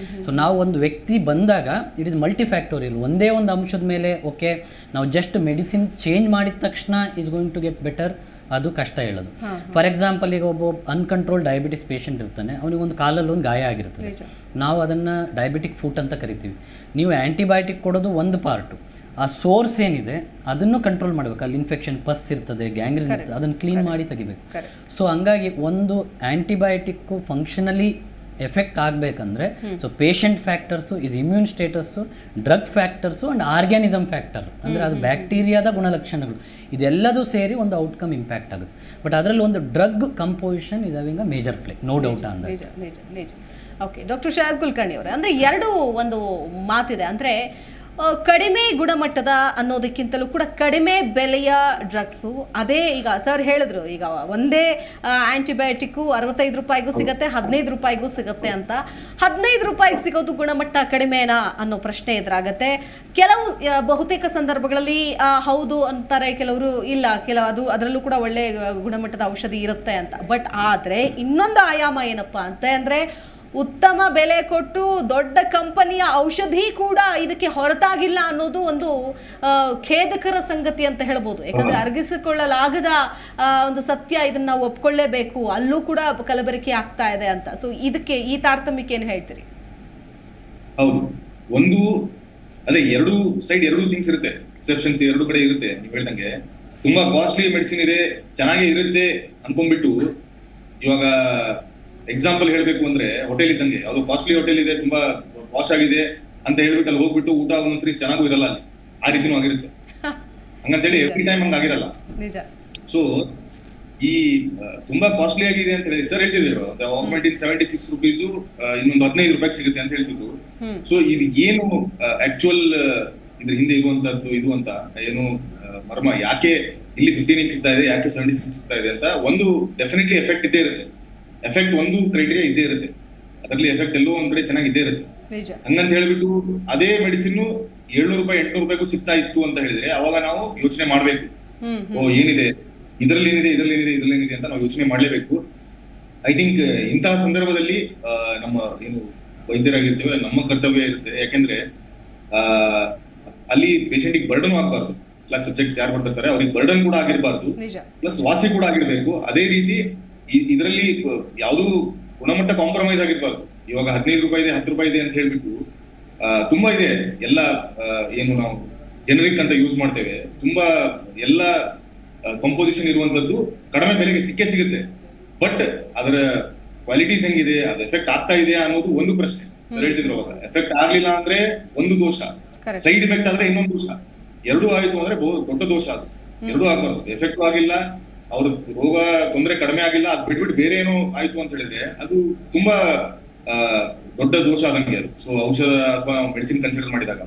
ಸೊ ನಾವು ಒಂದು ವ್ಯಕ್ತಿ ಬಂದಾಗ ಇಟ್ ಇಸ್ ಮಲ್ಟಿಫ್ಯಾಕ್ಟೋರಿಯಲ್. ಒಂದೇ ಒಂದು ಅಂಶದ ಮೇಲೆ ಓಕೆ ನಾವು ಜಸ್ಟ್ ಮೆಡಿಸಿನ್ ಚೇಂಜ್ ಮಾಡಿದ ತಕ್ಷಣ is going to get better, ಅದು ಕಷ್ಟ ಹೇಳೋದು. ಫಾರ್ ಎಕ್ಸಾಂಪಲ್, ಈಗ ಒಬ್ಬ ಅನ್ಕಂಟ್ರೋಲ್ ಡಯಾಬಿಟಿಸ್ ಪೇಷಂಟ್ ಇರ್ತಾನೆ, ಅವನಿಗೆ ಒಂದು ಕಾಲಲ್ಲಿ ಒಂದು ಗಾಯ ಆಗಿರ್ತದೆ, ನಾವು ಅದನ್ನು ಡಯಾಬಿಟಿಕ್ ಫುಟ್ ಅಂತ ಕರಿತೀವಿ. ನೀವು ಆ್ಯಂಟಿಬಯೋಟಿಕ್ ಕೊಡೋದು ಒಂದು ಪಾರ್ಟು, ಆ ಸೋರ್ಸ್ ಏನಿದೆ ಅದನ್ನು ಕಂಟ್ರೋಲ್ ಮಾಡಬೇಕು. ಅಲ್ಲಿ ಇನ್ಫೆಕ್ಷನ್, ಪಸ್ ಇರ್ತದೆ, ಗ್ಯಾಂಗ್ರೀನ್ ಇರ್ತದೆ, ಅದನ್ನು ಕ್ಲೀನ್ ಮಾಡಿ ತೆಗಿಬೇಕು. ಸೊ ಹಂಗಾಗಿ ಒಂದು ಆ್ಯಂಟಿಬಯೋಟಿಕ್ಕು ಫಂಕ್ಷನಲಿ ಎಫೆಕ್ಟ್ ಆಗಬೇಕಂದ್ರೆ so patient factors is immune status, drug factors and organism factor ಅಂದರೆ ಅದು ಬ್ಯಾಕ್ಟೀರಿಯಾದ ಗುಣಲಕ್ಷಣಗಳು ಇದೆಲ್ಲದೂ ಸೇರಿ ಒಂದು ಔಟ್ಕಮ್ ಇಂಪ್ಯಾಕ್ಟ್ ಆಗುತ್ತೆ. ಬಟ್ ಅದರಲ್ಲಿ ಒಂದು drug composition is having a major play, no doubt on that. ನಿಜ. ಓಕೆ, ಡಾಕ್ಟರ್ ಶರದ್ ಕುಲಕರ್ಣಿ ಅವರೇ, ಅಂದರೆ ಎರಡು ಒಂದು ಮಾತಿದೆ, ಅಂದರೆ ಕಡಿಮೆ ಗುಣಮಟ್ಟದ ಅನ್ನೋದಕ್ಕಿಂತಲೂ ಕೂಡ ಕಡಿಮೆ ಬೆಲೆಯ ಡ್ರಗ್ಸು. ಅದೇ ಈಗ ಸರ್ ಹೇಳಿದ್ರು, ಈಗ ಒಂದೇ ಆ್ಯಂಟಿಬಯೋಟಿಕ್ಕು 65 ರೂಪಾಯಿಗೂ ಸಿಗುತ್ತೆ, 15 ರೂಪಾಯಿಗೂ ಸಿಗುತ್ತೆ ಅಂತ. 15 ರೂಪಾಯಿಗೆ ಸಿಗೋದು ಗುಣಮಟ್ಟ ಕಡಿಮೆನಾ ಅನ್ನೋ ಪ್ರಶ್ನೆ ಎದುರಾಗತ್ತೆ. ಕೆಲವು ಬಹುತೇಕ ಸಂದರ್ಭಗಳಲ್ಲಿ ಹೌದು ಅಂತಾರೆ, ಕೆಲವರು ಇಲ್ಲ, ಅದರಲ್ಲೂ ಕೂಡ ಒಳ್ಳೆ ಗುಣಮಟ್ಟದ ಔಷಧಿ ಇರುತ್ತೆ ಅಂತ. ಬಟ್ ಆದರೆ ಇನ್ನೊಂದು ಆಯಾಮ ಏನಪ್ಪ ಅಂತ ಅಂದರೆ, ಉತ್ತಮ ಬೆಲೆ ಕೊಟ್ಟು ದೊಡ್ಡ ಕಂಪನಿಯ ಔಷಧಿ ಕೂಡ ಇದಕ್ಕೆ ಹೊರತಾಗಿಲ್ಲ ಅನ್ನೋದು ಒಂದು ಖೇದಕರ ಸಂಗತಿ ಅಂತ ಹೇಳ್ಬೋದು. ಯಾಕಂದ್ರೆ ಅರಗಿಸಿಕೊಳ್ಳಲಾಗದ ಒಂದು ಸತ್ಯ, ಇದನ್ನ ನಾವು ಒಪ್ಕೊಳ್ಳೇಬೇಕು, ಅಲ್ಲೂ ಕೂಡ ಕಲಬೆರಕೆ ಆಗ್ತಾ ಇದೆ ಅಂತ. ಸೊ ಇದಕ್ಕೆ ಈ ತಾರತಮ್ಯಕ್ಕೆ ಏನು ಹೇಳ್ತೀರಿ? ಹೌದು, ಒಂದು ಅದೇ ಎರಡು ಥಿಂಗ್ಸ್ ಇರುತ್ತೆ, ಎಕ್ಸೆಪ್ಷನ್ಸ್ ಎರಡು ಕಡೆ ಇರುತ್ತೆ. ನೀವು ಹೇಳ್ದಂಗೆ ತುಂಬಾ ಕಾಸ್ಟ್ಲಿ ಮೆಡಿಸಿನ್ ಇದೆ, ಚೆನ್ನಾಗೇ ಇರುತ್ತೆ ಅನ್ಕೊಂಡ್ಬಿಟ್ಟು, ಇವಾಗ ಎಕ್ಸಾಂಪಲ್ ಹೇಳ್ಬೇಕು ಅಂದ್ರೆ ಹೋಟೆಲ್ ಇದ್ದಂಗೆ, ಯಾವ್ದೋ ಕಾಸ್ಟ್ಲಿ ಹೋಟೆಲ್ ಇದೆ, ತುಂಬಾ ವಾಶ್ ಆಗಿದೆ ಅಂತ ಹೇಳ್ಬಿಟ್ಟು ಅಲ್ಲಿ ಹೋಗ್ಬಿಟ್ಟು ಊಟ ಒಂದೊಂದ್ಸರಿ ಚೆನ್ನಾಗೂ ಇರಲ್ಲ, ಅಲ್ಲಿ ಆ ರೀತಿನೂ ಆಗಿರುತ್ತೆ. ಹಂಗಂತೇಳಿ ಎವ್ರಿ ಟೈಮ್ ಹಂಗಾಗಿರಲ್ಲ. ಸೊ ಈ ತುಂಬಾ ಕಾಸ್ಟ್ಲಿ ಆಗಿದೆ ಅಂತ ಹೇಳಿ ಸರ್ ಹೇಳ್ತಿದ್ರು, ಆಗ್ಮೆಂಟಿನ್ 76 ರುಪೀಸು ಇನ್ನೊಂದು 15 ರೂಪಾಯಿಗೆ ಸಿಗುತ್ತೆ ಅಂತ ಹೇಳ್ತಿದ್ರು. ಸೊ ಇದು ಏನು ಆಕ್ಚುಯಲ್ ಇದ್ರ ಹಿಂದೆ ಇರುವಂತದ್ದು ಇದು ಅಂತ ಏನು ಮರ್ಮ, ಯಾಕೆ ಇಲ್ಲಿ 15 ಸಿಗ್ತಾ ಇದೆ, ಯಾಕೆ 76 ಸಿಗ್ತಾ ಇದೆ ಅಂತ ಒಂದು ಡೆಫಿನೆಟ್ಲಿ ಎಫೆಕ್ಟ್ ಇದ್ದೇ ಇರುತ್ತೆ. ಎಫೆಕ್ಟ್ ಒಂದು ಕ್ರೈಟೀರಿಯಾ ಇದ್ದೇ ಇರುತ್ತೆ, ಅದರಲ್ಲಿ ಎಫೆಕ್ಟ್ ಎಲ್ಲೋ ಒಂದ್ ಕಡೆ ಚೆನ್ನಾಗಿದ್ದೇ ಇರುತ್ತೆ. ಹಂಗಂತ ಹೇಳ್ಬಿಟ್ಟು ಅದೇ ಮೆಡಿಸಿನ್ 700 ರೂಪಾಯಿ 800 ರೂಪಾಯಿಗೂ ಸಿಗ್ತಾ ಇತ್ತು ಅಂತ ಹೇಳಿದ್ರೆ ಅವಾಗ ನಾವು ಯೋಚನೆ ಮಾಡ್ಬೇಕು, ಓ ಏನಿದೆ ಇದ್ರಲ್ಲಿ ಏನಿದೆ ಅಂತ ನಾವು ಯೋಚನೆ ಮಾಡ್ಲೇಬೇಕು. ಐ ಥಿಂಕ್ ಇಂತಹ ಸಂದರ್ಭದಲ್ಲಿ ನಮ್ಮ ಏನು ವೈದ್ಯರಾಗಿರ್ತೇವೆ ನಮ್ಮ ಕರ್ತವ್ಯ ಇರುತ್ತೆ. ಯಾಕೆಂದ್ರೆ ಅಲ್ಲಿ ಪೇಷಂಟಿಗೆ ಬರ್ಡನ್ ಆಗ್ಬಾರ್ದು, ಪ್ಲಸ್ ಸಬ್ಜೆಕ್ಟ್ಸ್ ಯಾರು ಬರ್ತಿರ್ತಾರೆ ಅವ್ರಿಗೆ ಬರ್ಡನ್ ಕೂಡ ಆಗಿರ್ಬಾರ್ದು, ಪ್ಲಸ್ ವಾಸಿ ಕೂಡ ಆಗಿರ್ಬೇಕು. ಅದೇ ರೀತಿ ಇದರಲ್ಲಿ ಯಾವ್ದು ಗುಣಮಟ್ಟ ಕಾಂಪ್ರಮೈಸ್ ಆಗಿರ್ಬಾರ್ದು. ಇವಾಗ 15 ರೂಪಾಯಿ ಇದೆ 10 ರೂಪಾಯಿ ಇದೆ ಅಂತ ಹೇಳ್ಬಿಟ್ಟು ತುಂಬಾ ಇದೆ, ಎಲ್ಲ ಏನು ನಾವು ಜನರಿಕ್ ಅಂತ ಯೂಸ್ ಮಾಡ್ತೇವೆ, ತುಂಬಾ ಎಲ್ಲ ಕಂಪೋಸಿಷನ್ ಇರುವಂತದ್ದು ಕಡಿಮೆ ಬೆಲೆಗೆ ಸಿಗುತ್ತೆ. ಬಟ್ ಅದರ ಕ್ವಾಲಿಟೀಸ್ ಹೆಂಗಿದೆ, ಅದು ಎಫೆಕ್ಟ್ ಆಗ್ತಾ ಇದೆಯಾ ಅನ್ನೋದು ಒಂದು ಪ್ರಶ್ನೆ. ಹೇಳ್ತಿದ್ರು ಅವಾಗ, ಎಫೆಕ್ಟ್ ಆಗ್ಲಿಲ್ಲ ಅಂದ್ರೆ ಒಂದು ದೋಷ, ಸೈಡ್ ಎಫೆಕ್ಟ್ ಆದ್ರೆ ಇನ್ನೊಂದು ದೋಷ, ಎರಡೂ ಆಯ್ತು ಅಂದ್ರೆ ದೊಡ್ಡ ದೋಷ. ಅದು ಎರಡೂ ಆಗ್ಬಾರ್ದು, ಎಫೆಕ್ಟ್ ಆಗಿಲ್ಲ, ಅವ್ರ ರೋಗ ತೊಂದರೆ ಕಡಿಮೆ ಆಗಿಲ್ಲ, ಅದ್ ಬಿಟ್ಬಿಟ್ಟು ಬೇರೆ ಏನೋ ಆಯ್ತು ಅಂತ ಹೇಳಿದ್ರೆ ಅದು ತುಂಬಾ ದೊಡ್ಡ ದೋಷ ಆದಂಗೆ ಅದು. ಸೊ ಔಷಧ ಅಥವಾ ಮೆಡಿಸಿನ್ ಕನ್ಸಿಡರ್ ಮಾಡಿದಾಗ,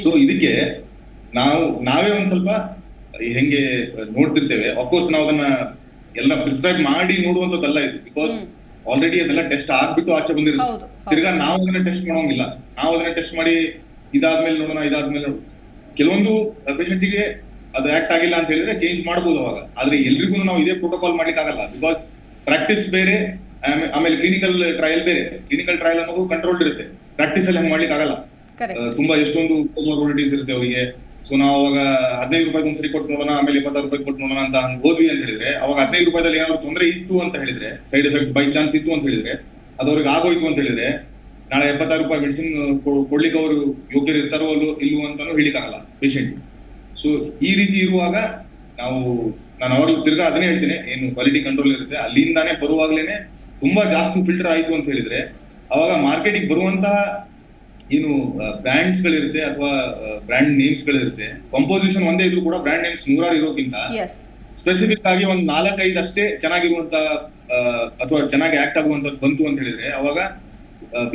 ಸೊ ಇದಕ್ಕೆ ನಾವೇ ಒಂದ್ ಸ್ವಲ್ಪ ಹೆಂಗೆ ನೋಡ್ತಿರ್ತೇವೆ. ಅಫ್ಕೋರ್ಸ್ ನಾವು ಅದನ್ನ ಎಲ್ಲ ಪ್ರಿಸ್ಕ್ರೈಬ್ ಮಾಡಿ ನೋಡುವಂತದ್ದಲ್ಲ ಇದು, ಬಿಕಾಸ್ ಆಲ್ರೆಡಿ ಅದೆಲ್ಲ ಟೆಸ್ಟ್ ಆಗ್ಬಿಟ್ಟು ಆಚೆ ಬಂದಿರುತ್ತೆ. ತಿರ್ಗಾ ನಾವು ಅದನ್ನ ಟೆಸ್ಟ್ ಮಾಡೋಂಗಿಲ್ಲ, ನಾವು ಅದನ್ನ ಟೆಸ್ಟ್ ಮಾಡಿ ಇದಾದ್ಮೇಲೆ ನೋಡೋಣ. ಕೆಲವೊಂದು ಪೇಷಂಟ್ಸಿಗೆ ಅದು ಆಕ್ಟ್ ಆಗಿಲ್ಲ ಅಂತ ಹೇಳಿದ್ರೆ ಚೇಂಜ್ ಮಾಡಬಹುದು ಅವಾಗ. ಆದ್ರೆ ಎಲ್ರಿಗೂ ನಾವು ಇದೇ ಪ್ರೋಟೋಕಾಲ್ ಮಾಡ್ಲಿಕ್ಕೆ ಆಗಲ್ಲ, ಬಿಕಾಸ್ ಪ್ರಾಕ್ಟೀಸ್ ಬೇರೆ, ಆಮೇಲೆ ಕ್ಲಿನಿಕಲ್ ಟ್ರಯಲ್ ಬೇರೆ. ಕ್ಲಿನಿಕಲ್ ಟ್ರಯಲ್ ಅನ್ನೋದು ಕಂಟ್ರೋಲ್ಡ್ ಇರುತ್ತೆ, ಪ್ರಾಕ್ಟೀಸ್ ಅಲ್ಲಿ ಹಂಗೆ ಮಾಡ್ಲಿಕ್ಕೆ ಆಗಲ್ಲ. ತುಂಬಾ ಎಷ್ಟೊಂದು ಕೋಮಾರ್ಬಿಡಿಟೀಸ್ ಇರುತ್ತೆ ಅವರಿಗೆ. ಸೊ ನಾವು ಅವಾಗ 15 ರೂಪಾಯಿ ಒಂದ್ಸರಿ ಕೊಟ್ಟು ನೋಡೋಣ, ಆಮೇಲೆ 26 ರೂಪಾಯಿ ಕೊಟ್ಟು ನೋಡೋಣ ಅಂತ ಹಂಗೆ ಹೋದ್ವಿ ಅಂತ ಹೇಳಿದ್ರೆ, ಅವಾಗ 15 ರೂಪಾಯಿದಲ್ಲಿ ಏನಾದ್ರು ತೊಂದರೆ ಇತ್ತು ಅಂತ ಹೇಳಿದ್ರೆ, ಸೈಡ್ ಎಫೆಕ್ಟ್ ಬೈ ಚಾನ್ಸ್ ಇತ್ತು ಅಂತ ಹೇಳಿದ್ರೆ, ಅದು ಅವ್ರಿಗೆ ಆಗೋಯ್ತು ಅಂತ ಹೇಳಿದ್ರೆ, ನಾಳೆ 76 ರೂಪಾಯಿ ಮೆಡಿಸಿನ್ ಕೊಡ್ಲಿಕ್ಕೆ ಅವರು ಯೋಗ್ಯರು ಇರ್ತಾರೋ ಇಲ್ವೋ ಅಂತಾನು ಹೇಳಿಕ್ಕಾಗಲ್ಲ ಪೇಷಂಟ್. ಸೊ ಈ ರೀತಿ ಇರುವಾಗ ನಾನು ಅವ್ರಿಗೆ ತಿರ್ಗಾ ಅದನ್ನೇ ಹೇಳ್ತೀನಿ, ಏನು ಕ್ವಾಲಿಟಿ ಕಂಟ್ರೋಲ್ ಇರುತ್ತೆ ಅಲ್ಲಿಂದಾನೇ ಬರುವಾಗ್ಲೇನೆ ತುಂಬಾ ಜಾಸ್ತಿ ಫಿಲ್ಟರ್ ಆಯ್ತು ಅಂತ ಹೇಳಿದ್ರೆ, ಅವಾಗ ಮಾರ್ಕೆಟಿಗೆ ಬರುವಂತಹ ಏನು ಬ್ರ್ಯಾಂಡ್ಸ್ ಗಳಿರುತ್ತೆ ಅಥವಾ ಬ್ರ್ಯಾಂಡ್ ನೇಮ್ಸ್ ಗಳಿರುತ್ತೆ, ಕಂಪೋಸಿಷನ್ ಒಂದೇ ಇದ್ರು ಕೂಡ ಬ್ರ್ಯಾಂಡ್ ನೇಮ್ಸ್ 100 ಇರೋಕ್ಕಿಂತ ಸ್ಪೆಸಿಫಿಕ್ ಆಗಿ ಒಂದ್ 4-5 ಅಷ್ಟೇ ಚೆನ್ನಾಗಿರುವಂತ ಅಥವಾ ಚೆನ್ನಾಗಿ ಆಕ್ಟ್ ಆಗುವಂತದ್ದು ಬಂತು ಅಂತ ಹೇಳಿದ್ರೆ, ಅವಾಗ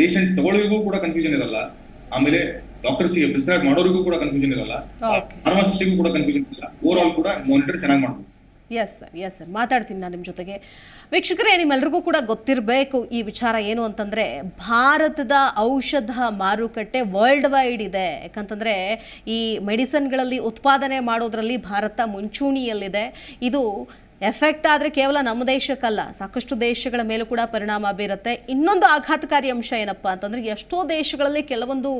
ಪೇಷಂಟ್ಸ್ ತಗೊಳ್ಳೋರಿಗೂ ಕೂಡ ಕನ್ಫ್ಯೂಷನ್ ಇರಲ್ಲ, ಆಮೇಲೆ ಡಾಕ್ಟರ್ಸ್ಗೆ ಪ್ರಿಸ್ಕ್ರೈಬ್ ಮಾಡೋರಿಗೂ ಕೂಡ ಕನ್ಫ್ಯೂಷನ್ ಇರಲ್ಲ, ಫಾರ್ಮಸಿಸ್ಟಿಗೂ ಕೂಡ ಕನ್ಫ್ಯೂಷನ್ ಇರಲ್ಲ. ಓವರ್ ಆಲ್ ಕೂಡ ಮಾನಿಟರ್ ಚೆನ್ನಾಗಿ ಮಾಡ್ಬೋದು. ಎಸ್ ಸರ್ ಮಾತಾಡ್ತೀನಿ ನಾನು ನಿಮ್ಮ ಜೊತೆಗೆ. ವೀಕ್ಷಕರೇ, ನಿಮ್ಮೆಲ್ರಿಗೂ ಕೂಡ ಗೊತ್ತಿರಬೇಕು ಈ ವಿಚಾರ ಏನು ಅಂತಂದರೆ, ಭಾರತದ ಔಷಧ ಮಾರುಕಟ್ಟೆ ವರ್ಲ್ಡ್ ವೈಡ್ ಇದೆ. ಯಾಕಂತಂದರೆ ಈ ಮೆಡಿಸನ್ಗಳಲ್ಲಿ ಉತ್ಪಾದನೆ ಮಾಡೋದ್ರಲ್ಲಿ ಭಾರತ ಮುಂಚೂಣಿಯಲ್ಲಿದೆ. ಇದು ಎಫೆಕ್ಟ್ ಆದರೆ ಕೇವಲ ನಮ್ಮ ದೇಶಕ್ಕಲ್ಲ, ಸಾಕಷ್ಟು ದೇಶಗಳ ಮೇಲೂ ಕೂಡ ಪರಿಣಾಮ ಬೀರುತ್ತೆ. ಇನ್ನೊಂದು ಆಘಾತಕಾರಿ ಅಂಶ ಏನಪ್ಪ ಅಂತಂದರೆ, ಎಷ್ಟೋ ದೇಶಗಳಲ್ಲಿ ಕೆಲವೊಂದು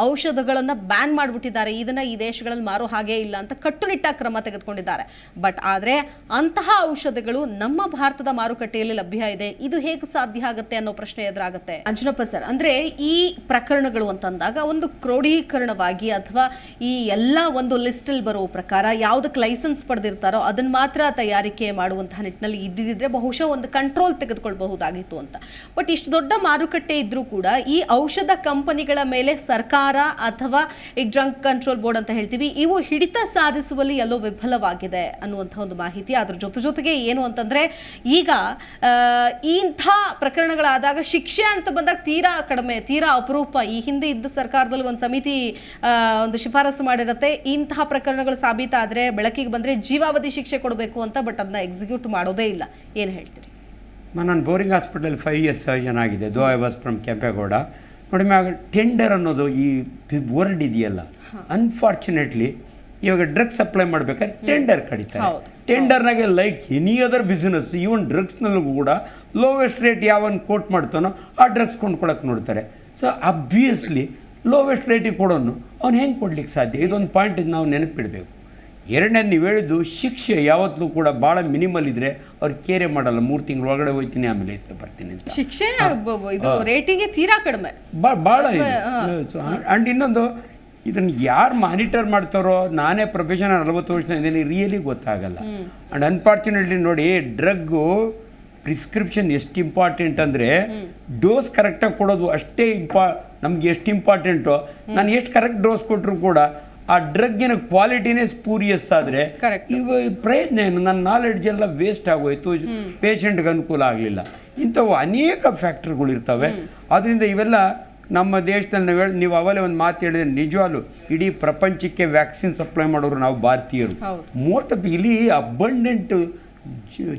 ಔಷಧಗಳನ್ನು ಬ್ಯಾನ್ ಮಾಡಿಬಿಟ್ಟಿದ್ದಾರೆ, ಇದನ್ನು ಈ ದೇಶಗಳಲ್ಲಿ ಮಾರೋ ಹಾಗೇ ಇಲ್ಲ ಅಂತ ಕಟ್ಟುನಿಟ್ಟಾಗಿ ಕ್ರಮ ತೆಗೆದುಕೊಂಡಿದ್ದಾರೆ. ಬಟ್ ಆದರೆ ಅಂತಹ ಔಷಧಗಳು ನಮ್ಮ ಭಾರತದ ಮಾರುಕಟ್ಟೆಯಲ್ಲಿ ಲಭ್ಯ ಇದೆ, ಇದು ಹೇಗೆ ಸಾಧ್ಯ ಆಗುತ್ತೆ ಅನ್ನೋ ಪ್ರಶ್ನೆ ಎದುರಾಗುತ್ತೆ. ಅಂಜನಪ್ಪ ಸರ್, ಅಂದರೆ ಈ ಪ್ರಕರಣಗಳು ಅಂತಂದಾಗ ಒಂದು ಕ್ರೋಢೀಕರಣವಾಗಿ ಅಥವಾ ಈ ಎಲ್ಲ ಒಂದು ಲಿಸ್ಟಲ್ಲಿ ಬರೋ ಪ್ರಕಾರ ಯಾವುದಕ್ಕೆ ಲೈಸೆನ್ಸ್ ಪಡೆದಿರ್ತಾರೋ ಅದನ್ನು ಮಾತ್ರ ತಯಾರಿಕೆ ಮಾಡುವಂತಹ ನಿಟ್ಟಿನಲ್ಲಿ ಇದ್ದಿದ್ದರೆ ಬಹುಶಃ ಒಂದು ಕಂಟ್ರೋಲ್ ತೆಗೆದುಕೊಳ್ಬಹುದಾಗಿತ್ತು ಅಂತ. ಬಟ್ ಇಷ್ಟು ದೊಡ್ಡ ಮಾರುಕಟ್ಟೆ ಇದ್ರೂ ಕೂಡ ಈ ಔಷಧ ಕಂಪನಿಗಳ ಮೇಲೆ ಸರ್ಕಾರ ಅಥವಾ ಈ ಡ್ರಗ್ ಕಂಟ್ರೋಲ್ ಬೋರ್ಡ್ ಅಂತ ಹೇಳ್ತೀವಿ, ಇವು ಹಿಡಿತ ಸಾಧಿಸುವಲ್ಲಿ ಎಲ್ಲೋ ವಿಫಲವಾಗಿದೆ ಅನ್ನುವಂಥ ಒಂದು ಮಾಹಿತಿ. ಅದ್ರ ಜೊತೆಗೆ ಏನು ಅಂತಂದ್ರೆ ಈಗ ಇಂಥ ಪ್ರಕರಣಗಳಾದಾಗ ಶಿಕ್ಷೆ ಅಂತ ಬಂದಾಗ ತೀರಾ ಕಡಿಮೆ, ತೀರಾ ಅಪರೂಪ. ಈ ಹಿಂದೆ ಇದ್ದ ಸರ್ಕಾರದಲ್ಲಿ ಒಂದು ಸಮಿತಿ ಒಂದು ಶಿಫಾರಸು ಮಾಡಿರುತ್ತೆ, ಇಂತಹ ಪ್ರಕರಣಗಳು ಸಾಬೀತಾದ್ರೆ ಬೆಳಕಿಗೆ ಬಂದ್ರೆ ಜೀವಾವಧಿ ಶಿಕ್ಷೆ ಕೊಡಬೇಕು ಅಂತ. ಬಟ್ ಅದನ್ನ ಎಕ್ಸಿಕ್ಯೂಟ್ ಮಾಡೋದೇ ಇಲ್ಲ. ಏನು ಹೇಳ್ತೀರಿ? ನಾನು ಬೋರಿಂಗ್ ಹಾಸ್ಪಿಟಲ್ 5 years ಸರ್ಜನ್ ಆಗಿದೆ. Though I was from Kempegowda. ನೋಡಿ ಮ್ಯಾಗ ಟೆಂಡರ್ ಅನ್ನೋದು ಈ ವರ್ಡ್ ಇದೆಯಲ್ಲ, ಅನ್ಫಾರ್ಚುನೇಟ್ಲಿ ಇವಾಗ ಡ್ರಗ್ಸ್ ಸಪ್ಲೈ ಮಾಡ್ಬೇಕಾದ್ರೆ ಟೆಂಡರ್ ಕಡಿತಾರೆ. ಟೆಂಡರ್ನಾಗೆ like any other business, even ಡ್ರಗ್ಸ್ನಲ್ಲೂ ಕೂಡ ಲೋವೆಸ್ಟ್ ರೇಟ್ ಯಾವನ್ ಕೋಟ್ ಮಾಡ್ತಾನೋ ಆ ಡ್ರಗ್ಸ್ ಕೊಂಡ್ಕೊಳಕ್ಕೆ ನೋಡ್ತಾರೆ. ಸೊ ಅಬ್ವಿಯಸ್ಲಿ ಲೋವೆಸ್ಟ್ ರೇಟಿಗೆ ಕೊಡೋನು ಅವ್ನು ಹೆಂಗೆ ಕೊಡ್ಲಿಕ್ಕೆ ಸಾಧ್ಯ? ಇದೊಂದು ಪಾಯಿಂಟ್ ನಾವು ನೆನಪಿಡಬೇಕು. ಎರಡನೇದು ನೀವು ಹೇಳಿದ್ದು ಶಿಕ್ಷೆ ಯಾವತ್ತೂ ಕೂಡ ಭಾಳ ಮಿನಿಮಲ್ ಇದ್ದರೆ ಅವ್ರು ಕೇರೆ ಮಾಡಲ್ಲ. 3 ತಿಂಗಳು ಒಳಗಡೆ ಹೋಗ್ತೀನಿ ಆಮೇಲೆ ಬರ್ತೀನಿ ಅಂತ. ಶಿಕ್ಷೆ ಇದು ರೇಟಿಗೆ ತೀರಾ ಕಡಿಮೆ, ಭಾಳ ಇದೆ. ಆ್ಯಂಡ್ ಇನ್ನೊಂದು, ಇದನ್ನು ಯಾರು ಮಾನಿಟರ್ ಮಾಡ್ತಾರೋ, ನಾನೇ ಪ್ರೊಫೆಷನಲ್ 40 ವರ್ಷದಿಂದ ಇದ್ದೀನಿ, ರಿಯಲಿ ಗೊತ್ತಾಗಲ್ಲ. ಆ್ಯಂಡ್ ಅನ್ಫಾರ್ಚುನೇಟ್ಲಿ ನೋಡಿ, ಡ್ರಗ್ಗು ಪ್ರಿಸ್ಕ್ರಿಪ್ಷನ್ ಎಷ್ಟು ಇಂಪಾರ್ಟೆಂಟ್ ಅಂದರೆ ಡೋಸ್ ಕರೆಕ್ಟಾಗಿ ಕೊಡೋದು ಅಷ್ಟೇ ನಮ್ಗೆ ಎಷ್ಟು ಇಂಪಾರ್ಟೆಂಟು. ನಾನು ಎಷ್ಟು ಕರೆಕ್ಟ್ ಡೋಸ್ ಕೊಟ್ಟರು ಕೂಡ ಆ ಡ್ರಗ್ಗಿನ ಕ್ವಾಲಿಟಿನೇ ಸ್ಪೂರಿಯಸ್ ಆದರೆ ಇವ ಪ್ರಯತ್ನ ಏನು, ನನ್ನ ನಾಲೆಡ್ಜ್ ಎಲ್ಲ ವೇಸ್ಟ್ ಆಗೋಯ್ತು, ಪೇಷಂಟ್ಗೆ ಅನುಕೂಲ ಆಗಲಿಲ್ಲ. ಇಂಥವು ಅನೇಕ ಫ್ಯಾಕ್ಟ್ರಿಗಳಿರ್ತವೆ. ಆದ್ದರಿಂದ ಇವೆಲ್ಲ ನಮ್ಮ ದೇಶದಲ್ಲಿ ನೀವು ಅವಲೇ ಒಂದು ಮಾತು ಹೇಳಿದ್ರೆ ನಿಜವಾಗ್ಲೂ ಇಡೀ ಪ್ರಪಂಚಕ್ಕೆ ವ್ಯಾಕ್ಸಿನ್ ಸಪ್ಲೈ ಮಾಡೋರು ನಾವು ಭಾರತೀಯರು. ಮೋಸ್ಟ್ ಆಫ್ ಇಲ್ಲಿ ಅಬಂಡೆಂಟ್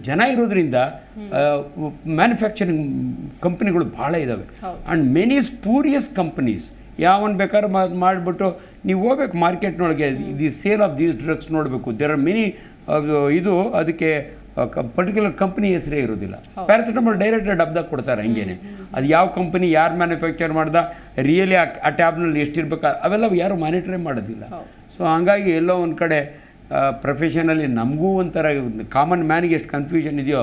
ಜನ ಇರೋದ್ರಿಂದ ಮ್ಯಾನುಫ್ಯಾಕ್ಚರಿಂಗ್ ಕಂಪ್ನಿಗಳು ಭಾಳ ಇದ್ದಾವೆ. ಆ್ಯಂಡ್ ಮೆನಿ ಸ್ಪೂರಿಯಸ್ ಕಂಪ್ನೀಸ್ ಯಾವನ್ ಬೇಕಾದ್ರೆ ಮಾಡಿಬಿಟ್ಟು ನೀವು ಹೋಗ್ಬೇಕು ಮಾರ್ಕೆಟ್ನೊಳಗೆ, the sale of these drugs ನೋಡಬೇಕು. ದೇರ್ ಆರ್ ಮೆನಿ ಇದು ಅದಕ್ಕೆ ಪರ್ಟಿಕ್ಯುಲರ್ ಕಂಪ್ನಿ ಹೆಸರೇ ಇರೋದಿಲ್ಲ. ಪ್ಯಾರಾಸಿಟಮಾಲ್ ಡೈರೆಕ್ಟ್ ಡಬ್ದಾಗ ಕೊಡ್ತಾರೆ ಹಂಗೇನೆ. ಅದು ಯಾವ ಕಂಪನಿ ಯಾರು ಮ್ಯಾನುಫ್ಯಾಕ್ಚರ್ ಮಾಡ್ದ, ರಿಯಲಿ ಆ ಟ್ಯಾಬ್ನಲ್ಲಿ ಎಷ್ಟಿರ್ಬೇಕು ಅವೆಲ್ಲ ಯಾರು ಮಾನಿಟ್ರೇ ಮಾಡೋದಿಲ್ಲ. ಸೊ ಹಂಗಾಗಿ ಎಲ್ಲೋ ಒಂದು ಕಡೆ ಪ್ರೊಫೆಷನಲ್ಲಿ ನಮಗೂ ಒಂಥರ ಕಾಮನ್ ಮ್ಯಾನಿಗೆ ಎಷ್ಟು ಕನ್ಫ್ಯೂಷನ್ ಇದೆಯೋ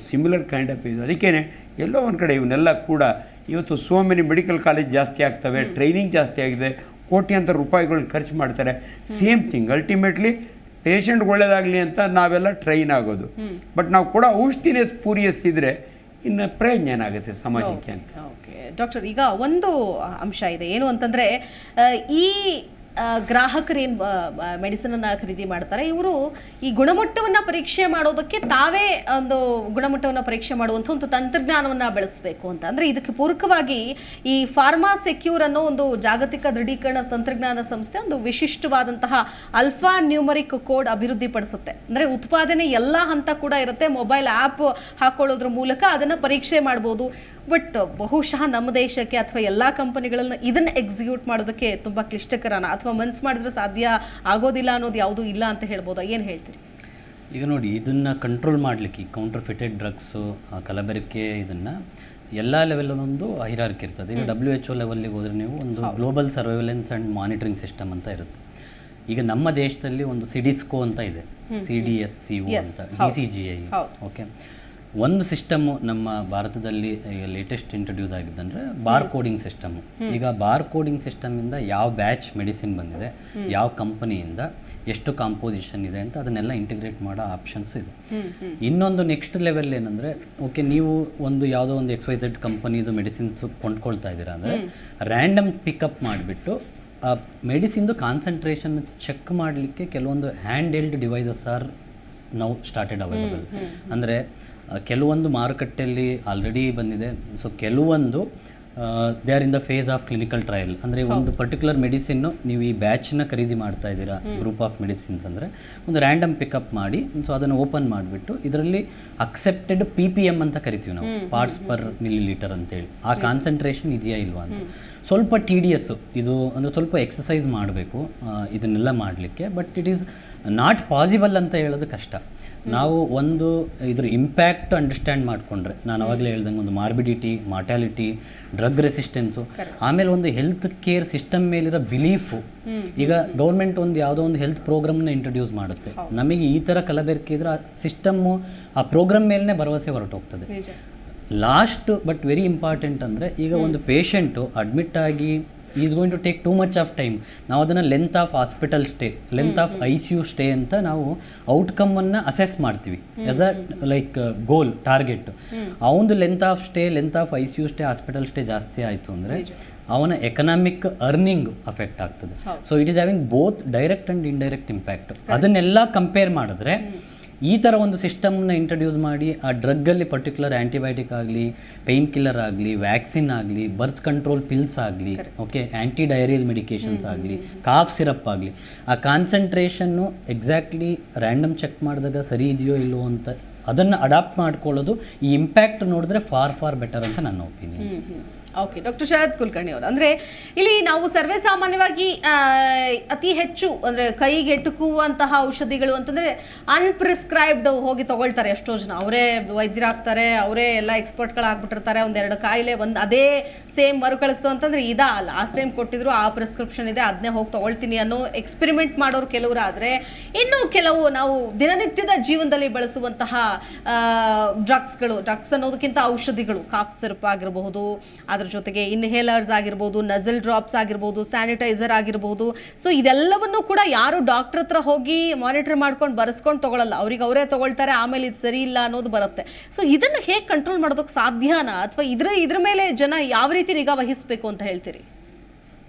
ಸಿಮಿಲರ್ ಕೈಂಡ್ ಆಫ್ ಇದು. ಅದಕ್ಕೇ ಎಲ್ಲೋ ಒಂದು ಕಡೆ ಇವನ್ನೆಲ್ಲ ಕೂಡ ಇವತ್ತು ಸೋ ಮೆನಿ ಮೆಡಿಕಲ್ ಕಾಲೇಜ್ ಜಾಸ್ತಿ ಆಗ್ತವೆ, ಟ್ರೈನಿಂಗ್ ಜಾಸ್ತಿ ಆಗಿದೆ, ಕೋಟ್ಯಾಂತರ ರೂಪಾಯಿಗಳನ್ನ ಖರ್ಚು ಮಾಡ್ತಾರೆ. ಸೇಮ್ ಥಿಂಗ್ ಅಲ್ಟಿಮೇಟ್ಲಿ ಪೇಷಂಟ್ಗೆ ಒಳ್ಳೇದಾಗಲಿ ಅಂತ ನಾವೆಲ್ಲ ಟ್ರೈನ್ ಆಗೋದು. ಬಟ್ ನಾವು ಕೂಡ ಔಷಧಿನೇ ಸ್ಪೂರಿಯಸ್ ಇದ್ದರೆ ಇನ್ನು ಪ್ರಯೋಜನ ಏನಾಗುತ್ತೆ ಸಮಾಜಕ್ಕೆ ಅಂತ. ಓಕೆ ಡಾಕ್ಟರ್, ಈಗ ಒಂದು ಅಂಶ ಇದೆ, ಏನು ಅಂತಂದರೆ ಈ ಗ್ರಾಹಕರೇನು ಮೆಡಿಸಿನನ್ನು ಖರೀದಿ ಮಾಡ್ತಾರೆ, ಇವರು ಈ ಗುಣಮಟ್ಟವನ್ನು ಪರೀಕ್ಷೆ ಮಾಡೋದಕ್ಕೆ ತಾವೇ ಒಂದು ಗುಣಮಟ್ಟವನ್ನು ಪರೀಕ್ಷೆ ಮಾಡುವಂಥ ಒಂದು ತಂತ್ರಜ್ಞಾನವನ್ನು ಬಳಸಬೇಕು ಅಂತ. ಅಂದರೆ ಇದಕ್ಕೆ ಪೂರಕವಾಗಿ ಈ ಫಾರ್ಮಾ ಸೆಕ್ಯೂರ್ ಅನ್ನೋ ಒಂದು ಜಾಗತಿಕ ದೃಢೀಕರಣ ತಂತ್ರಜ್ಞಾನ ಸಂಸ್ಥೆ ಒಂದು ವಿಶಿಷ್ಟವಾದಂತಹ ಅಲ್ಫಾ ನ್ಯೂಮರಿಕ್ ಕೋಡ್ ಅಭಿವೃದ್ಧಿಪಡಿಸುತ್ತೆ. ಅಂದರೆ ಉತ್ಪಾದನೆ ಎಲ್ಲ ಹಂತ ಕೂಡ ಇರುತ್ತೆ, ಮೊಬೈಲ್ ಆ್ಯಪ್ ಹಾಕೊಳ್ಳೋದ್ರ ಮೂಲಕ ಅದನ್ನು ಪರೀಕ್ಷೆ ಮಾಡ್ಬೋದು. ಬಟ್ ಬಹುಶಃ ನಮ್ಮ ದೇಶಕ್ಕೆ ಅಥವಾ ಎಲ್ಲ ಕಂಪನಿಗಳನ್ನ ಇದನ್ನು ಎಕ್ಸಿಕ್ಯೂಟ್ ಮಾಡೋದಕ್ಕೆ ತುಂಬ ಕ್ಲಿಷ್ಟಕರನ, ಅಥವಾ ಮನ್ಸು ಮಾಡಿದ್ರೆ ಸಾಧ್ಯ ಆಗೋದಿಲ್ಲ ಅನ್ನೋದು ಯಾವುದೂ ಇಲ್ಲ ಅಂತ ಹೇಳ್ಬೋದಾ? ಏನು ಹೇಳ್ತೀರಿ? ಈಗ ನೋಡಿ, ಇದನ್ನು ಕಂಟ್ರೋಲ್ ಮಾಡಲಿಕ್ಕೆ ಕೌಂಟರ್ ಫಿಟೆಡ್ ಡ್ರಗ್ಸು, ಕಲಬೆರಕೆ, ಇದನ್ನು ಎಲ್ಲ ಲೆವೆಲೊಂದು ಹೈರಾರ್ಕಿ ಇರ್ತದೆ. ಈಗ WHO ಲೆವೆಲ್ಗೆ ಹೋದರೆ ನೀವು ಒಂದು global surveillance and monitoring system ಅಂತ ಇರುತ್ತೆ. ಈಗ ನಮ್ಮ ದೇಶದಲ್ಲಿ ಒಂದು ಸಿಡಿಸ್ಕೋ ಅಂತ ಇದೆ, CDSCO ಅಂತ, DCGI. ಓಕೆ, ಒಂದು ಸಿಸ್ಟಮ್ಮು ನಮ್ಮ ಭಾರತದಲ್ಲಿ ಈಗ ಲೇಟೆಸ್ಟ್ ಇಂಟ್ರೊಡ್ಯೂಸ್ ಆಗಿದ್ದಂದರೆ ಬಾರ್ ಕೋಡಿಂಗ್ ಸಿಸ್ಟಮ್ಮು. ಈಗ ಬಾರ್ ಕೋಡಿಂಗ್ ಸಿಸ್ಟಮಿಂದ ಯಾವ ಬ್ಯಾಚ್ ಮೆಡಿಸಿನ್ ಬಂದಿದೆ, ಯಾವ ಕಂಪನಿಯಿಂದ ಎಷ್ಟು ಕಾಂಪೋಸಿಷನ್ ಇದೆ ಅಂತ ಅದನ್ನೆಲ್ಲ ಇಂಟಿಗ್ರೇಟ್ ಮಾಡೋ ಆಪ್ಷನ್ಸ್ ಇದೆ. ಇನ್ನೊಂದು ನೆಕ್ಸ್ಟ್ ಲೆವೆಲ್ ಏನಂದರೆ, ಓಕೆ ನೀವು ಒಂದು ಯಾವುದೋ ಒಂದು XYZ ಕಂಪನಿದು ಮೆಡಿಸಿನ್ಸ್ ಕೊಂಡ್ಕೊಳ್ತಾ ಇದ್ದೀರಾ ಅಂದರೆ ರ್ಯಾಂಡಮ್ ಪಿಕಪ್ ಮಾಡಿಬಿಟ್ಟು ಆ ಮೆಡಿಸಿನ್ದು ಕಾನ್ಸಂಟ್ರೇಷನ್ ಚೆಕ್ ಮಾಡಲಿಕ್ಕೆ ಕೆಲವೊಂದು hand held devices are now started available. ಅಂದರೆ ಕೆಲವೊಂದು ಮಾರುಕಟ್ಟೆಯಲ್ಲಿ ಆಲ್ರೆಡಿ ಬಂದಿದೆ. ಸೊ ಕೆಲವೊಂದು they are in the phase of clinical trial. ಅಂದರೆ ಒಂದು ಪರ್ಟಿಕ್ಯುಲರ್ ಮೆಡಿಸಿನ್ನು ನೀವು ಈ ಬ್ಯಾಚ್ನ ಖರೀದಿ ಮಾಡ್ತಾ ಇದ್ದೀರಾ, ಗ್ರೂಪ್ ಆಫ್ ಮೆಡಿಸಿನ್ಸ್ ಅಂದರೆ ಒಂದು ರ್ಯಾಂಡಮ್ ಪಿಕಪ್ ಮಾಡಿ, ಸೊ ಅದನ್ನು ಓಪನ್ ಮಾಡಿಬಿಟ್ಟು ಇದರಲ್ಲಿ ಅಕ್ಸೆಪ್ಟೆಡ್ PPM ಅಂತ ಕರಿತೀವಿ ನಾವು, ಪಾರ್ಟ್ಸ್ ಪರ್ ಮಿಲಿಲೀಟರ್ ಅಂತೇಳಿ. ಆ ಕಾನ್ಸಂಟ್ರೇಷನ್ ಇದೆಯಾ ಇಲ್ವಾ ಅಂತ ಸ್ವಲ್ಪ TDS ಇದು, ಅಂದರೆ ಸ್ವಲ್ಪ ಎಕ್ಸಸೈಸ್ ಮಾಡಬೇಕು ಇದನ್ನೆಲ್ಲ ಮಾಡಲಿಕ್ಕೆ. But it is not possible ಅಂತ ಹೇಳೋದು ಕಷ್ಟ. ನಾವು ಒಂದು ಇದ್ರ ಇಂಪ್ಯಾಕ್ಟ್ ಅಂಡರ್ಸ್ಟ್ಯಾಂಡ್ ಮಾಡಿಕೊಂಡ್ರೆ, ನಾನು ಅವಾಗಲೇ ಹೇಳ್ದಂಗೆ ಒಂದು ಮಾರ್ಬಿಡಿಟಿ, ಮಾರ್ಟ್ಯಾಲಿಟಿ, ಡ್ರಗ್ ರೆಸಿಸ್ಟೆನ್ಸು, ಆಮೇಲೆ ಒಂದು ಹೆಲ್ತ್ ಕೇರ್ ಸಿಸ್ಟಮ್ ಮೇಲಿರೋ ಬಿಲೀಫು. ಈಗ ಗೌರ್ಮೆಂಟ್ ಒಂದು ಯಾವುದೋ ಒಂದು ಹೆಲ್ತ್ ಪ್ರೋಗ್ರಾಮ್ನ ಇಂಟ್ರೊಡ್ಯೂಸ್ ಮಾಡುತ್ತೆ, ನಮಗೆ ಈ ಥರ ಕಲಬೆರಕೆ ಇದ್ರೆ ಆ ಸಿಸ್ಟಮ್ಮು ಆ ಪ್ರೋಗ್ರಾಮ್ ಮೇಲೇ ಭರವಸೆ ಹೊರಟೋಗ್ತದೆ. ಲಾಸ್ಟ್ ಬಟ್ ವೆರಿ ಇಂಪಾರ್ಟೆಂಟ್ ಅಂದರೆ, ಈಗ ಒಂದು ಪೇಷಂಟು ಅಡ್ಮಿಟ್ ಆಗಿ is going to take too much of time. ನಾವು ಅದನ್ನು length of hospital stay, length of ICU stay ಅಂತ ನಾವು ಔಟ್ಕಮನ್ನು ಅಸೆಸ್ ಮಾಡ್ತೀವಿ as a like goal target. ಅವನದು length of stay, length of ICU stay, hospital stay ಜಾಸ್ತಿ ಆಯಿತು ಅಂದರೆ ಅವನ ಎಕನಾಮಿಕ್ ಅರ್ನಿಂಗ್ ಅಫೆಕ್ಟ್ ಆಗ್ತದೆ. So it is having both direct and indirect impact. ಅದನ್ನೆಲ್ಲ ಕಂಪೇರ್ ಮಾಡಿದ್ರೆ ಈ ಥರ ಒಂದು ಸಿಸ್ಟಮ್ನ ಇಂಟ್ರಡ್ಯೂಸ್ ಮಾಡಿ ಆ ಡ್ರಗ್ಗಲ್ಲಿ ಪರ್ಟಿಕ್ಯುಲರ್ ಆ್ಯಂಟಿಬಯೋಟಿಕ್ ಆಗಲಿ, ಪೇಯ್ನ್ ಕಿಲ್ಲರ್ ಆಗಲಿ, ವ್ಯಾಕ್ಸಿನ್ ಆಗಲಿ, ಬರ್ತ್ ಕಂಟ್ರೋಲ್ ಪಿಲ್ಸ್ ಆಗಲಿ, ಓಕೆ, ಆ್ಯಂಟಿ ಡಯರಿಯಲ್ ಮೆಡಿಕೇಷನ್ಸ್ ಆಗಲಿ, ಕಾಫ್ ಸಿರಪ್ ಆಗಲಿ, ಆ ಕಾನ್ಸಂಟ್ರೇಷನ್ನು ಎಕ್ಸಾಕ್ಟ್ಲಿ ರ್ಯಾಂಡಮ್ ಚೆಕ್ ಮಾಡಿದಾಗ ಸರಿ ಇದೆಯೋ ಇಲ್ಲವೋ ಅಂತ ಅದನ್ನು ಅಡಾಪ್ಟ್ ಮಾಡ್ಕೊಳ್ಳೋದು, ಈ ಇಂಪ್ಯಾಕ್ಟ್ ನೋಡಿದ್ರೆ ಫಾರ್ ಬೆಟರ್ ಅಂತ ನನ್ನ ಒಪಿನಿಯನ್. ಓಕೆ, ಡಾಕ್ಟರ್ ಶರತ್ ಕುಲಕರ್ಣಿ ಅವರು, ಅಂದರೆ ಇಲ್ಲಿ ನಾವು ಸರ್ವೇ ಸಾಮಾನ್ಯವಾಗಿ ಅತಿ ಹೆಚ್ಚು ಅಂದರೆ ಕೈಗೆ ಎಟುಕುವಂತಹ ಔಷಧಿಗಳು ಅಂತಂದರೆ ಅನ್ಪ್ರಿಸ್ಕ್ರೈಬ್ಡ್ ಹೋಗಿ ತಗೊಳ್ತಾರೆ ಎಷ್ಟೋ ಜನ. ಅವರೇ ವೈದ್ಯರಾಗ್ತಾರೆ, ಅವರೇ ಎಲ್ಲ ಎಕ್ಸ್ಪರ್ಟ್ಗಳಾಗ್ಬಿಟ್ಟಿರ್ತಾರೆ. ಒಂದೆರಡು ಕಾಯಿಲೆ ಅದೇ ಸೇಮ್ ಮರುಕಳಿಸ್ತು ಅಂತಂದರೆ ಇದಾ ಲಾಸ್ಟ್ ಟೈಮ್ ಕೊಟ್ಟಿದ್ರು ಆ ಪ್ರಿಸ್ಕ್ರಿಪ್ಷನ್ ಇದೆ ಅದನ್ನೇ ಹೋಗಿ ತಗೊಳ್ತೀನಿ ಅನ್ನೋ ಎಕ್ಸ್ಪೆರಿಮೆಂಟ್ ಮಾಡೋರು ಕೆಲವರು. ಆದರೆ ಇನ್ನು ಕೆಲವು ನಾವು ದಿನನಿತ್ಯದ ಜೀವನದಲ್ಲಿ ಬಳಸುವಂತಹ ಡ್ರಗ್ಸ್ ಅನ್ನೋದಕ್ಕಿಂತ ಔಷಧಿಗಳು, ಕಾಫ್ ಸಿರಪ್ ಆಗಿರಬಹುದು, ಅದ್ರ ಜೊತೆಗೆ ಇನ್ಹೇಲರ್ಸ್ ಆಗಿರ್ಬೋದು, ನಜಲ್ ಡ್ರಾಪ್ಸ್ ಆಗಿರ್ಬೋದು, ಸ್ಯಾನಿಟೈಸರ್ ಆಗಿರ್ಬೋದು. ಸೊ ಇದೆಲ್ಲವನ್ನು ಕೂಡ ಯಾರು ಡಾಕ್ಟರ್ ಹತ್ರ ಹೋಗಿ ಮಾನಿಟರ್ ಮಾಡ್ಕೊಂಡು ಬರೆಸ್ಕೊಂಡು ತಗೊಳ್ಳಲ್ಲ, ಅವ್ರಿಗೆ ಅವರೇ ತಗೊಳ್ತಾರೆ, ಆಮೇಲೆ ಇದು ಸರಿ ಇಲ್ಲ ಅನ್ನೋದು ಬರುತ್ತೆ. ಸೊ ಇದನ್ನು ಹೇಗೆ ಕಂಟ್ರೋಲ್ ಮಾಡೋದಕ್ಕೆ ಸಾಧ್ಯನಾ, ಅಥವಾ ಇದ್ರ ಮೇಲೆ ಜನ ಯಾವ ರೀತಿ ನಿಗಾ ವಹಿಸಬೇಕು ಅಂತ ಹೇಳ್ತೀರಿ?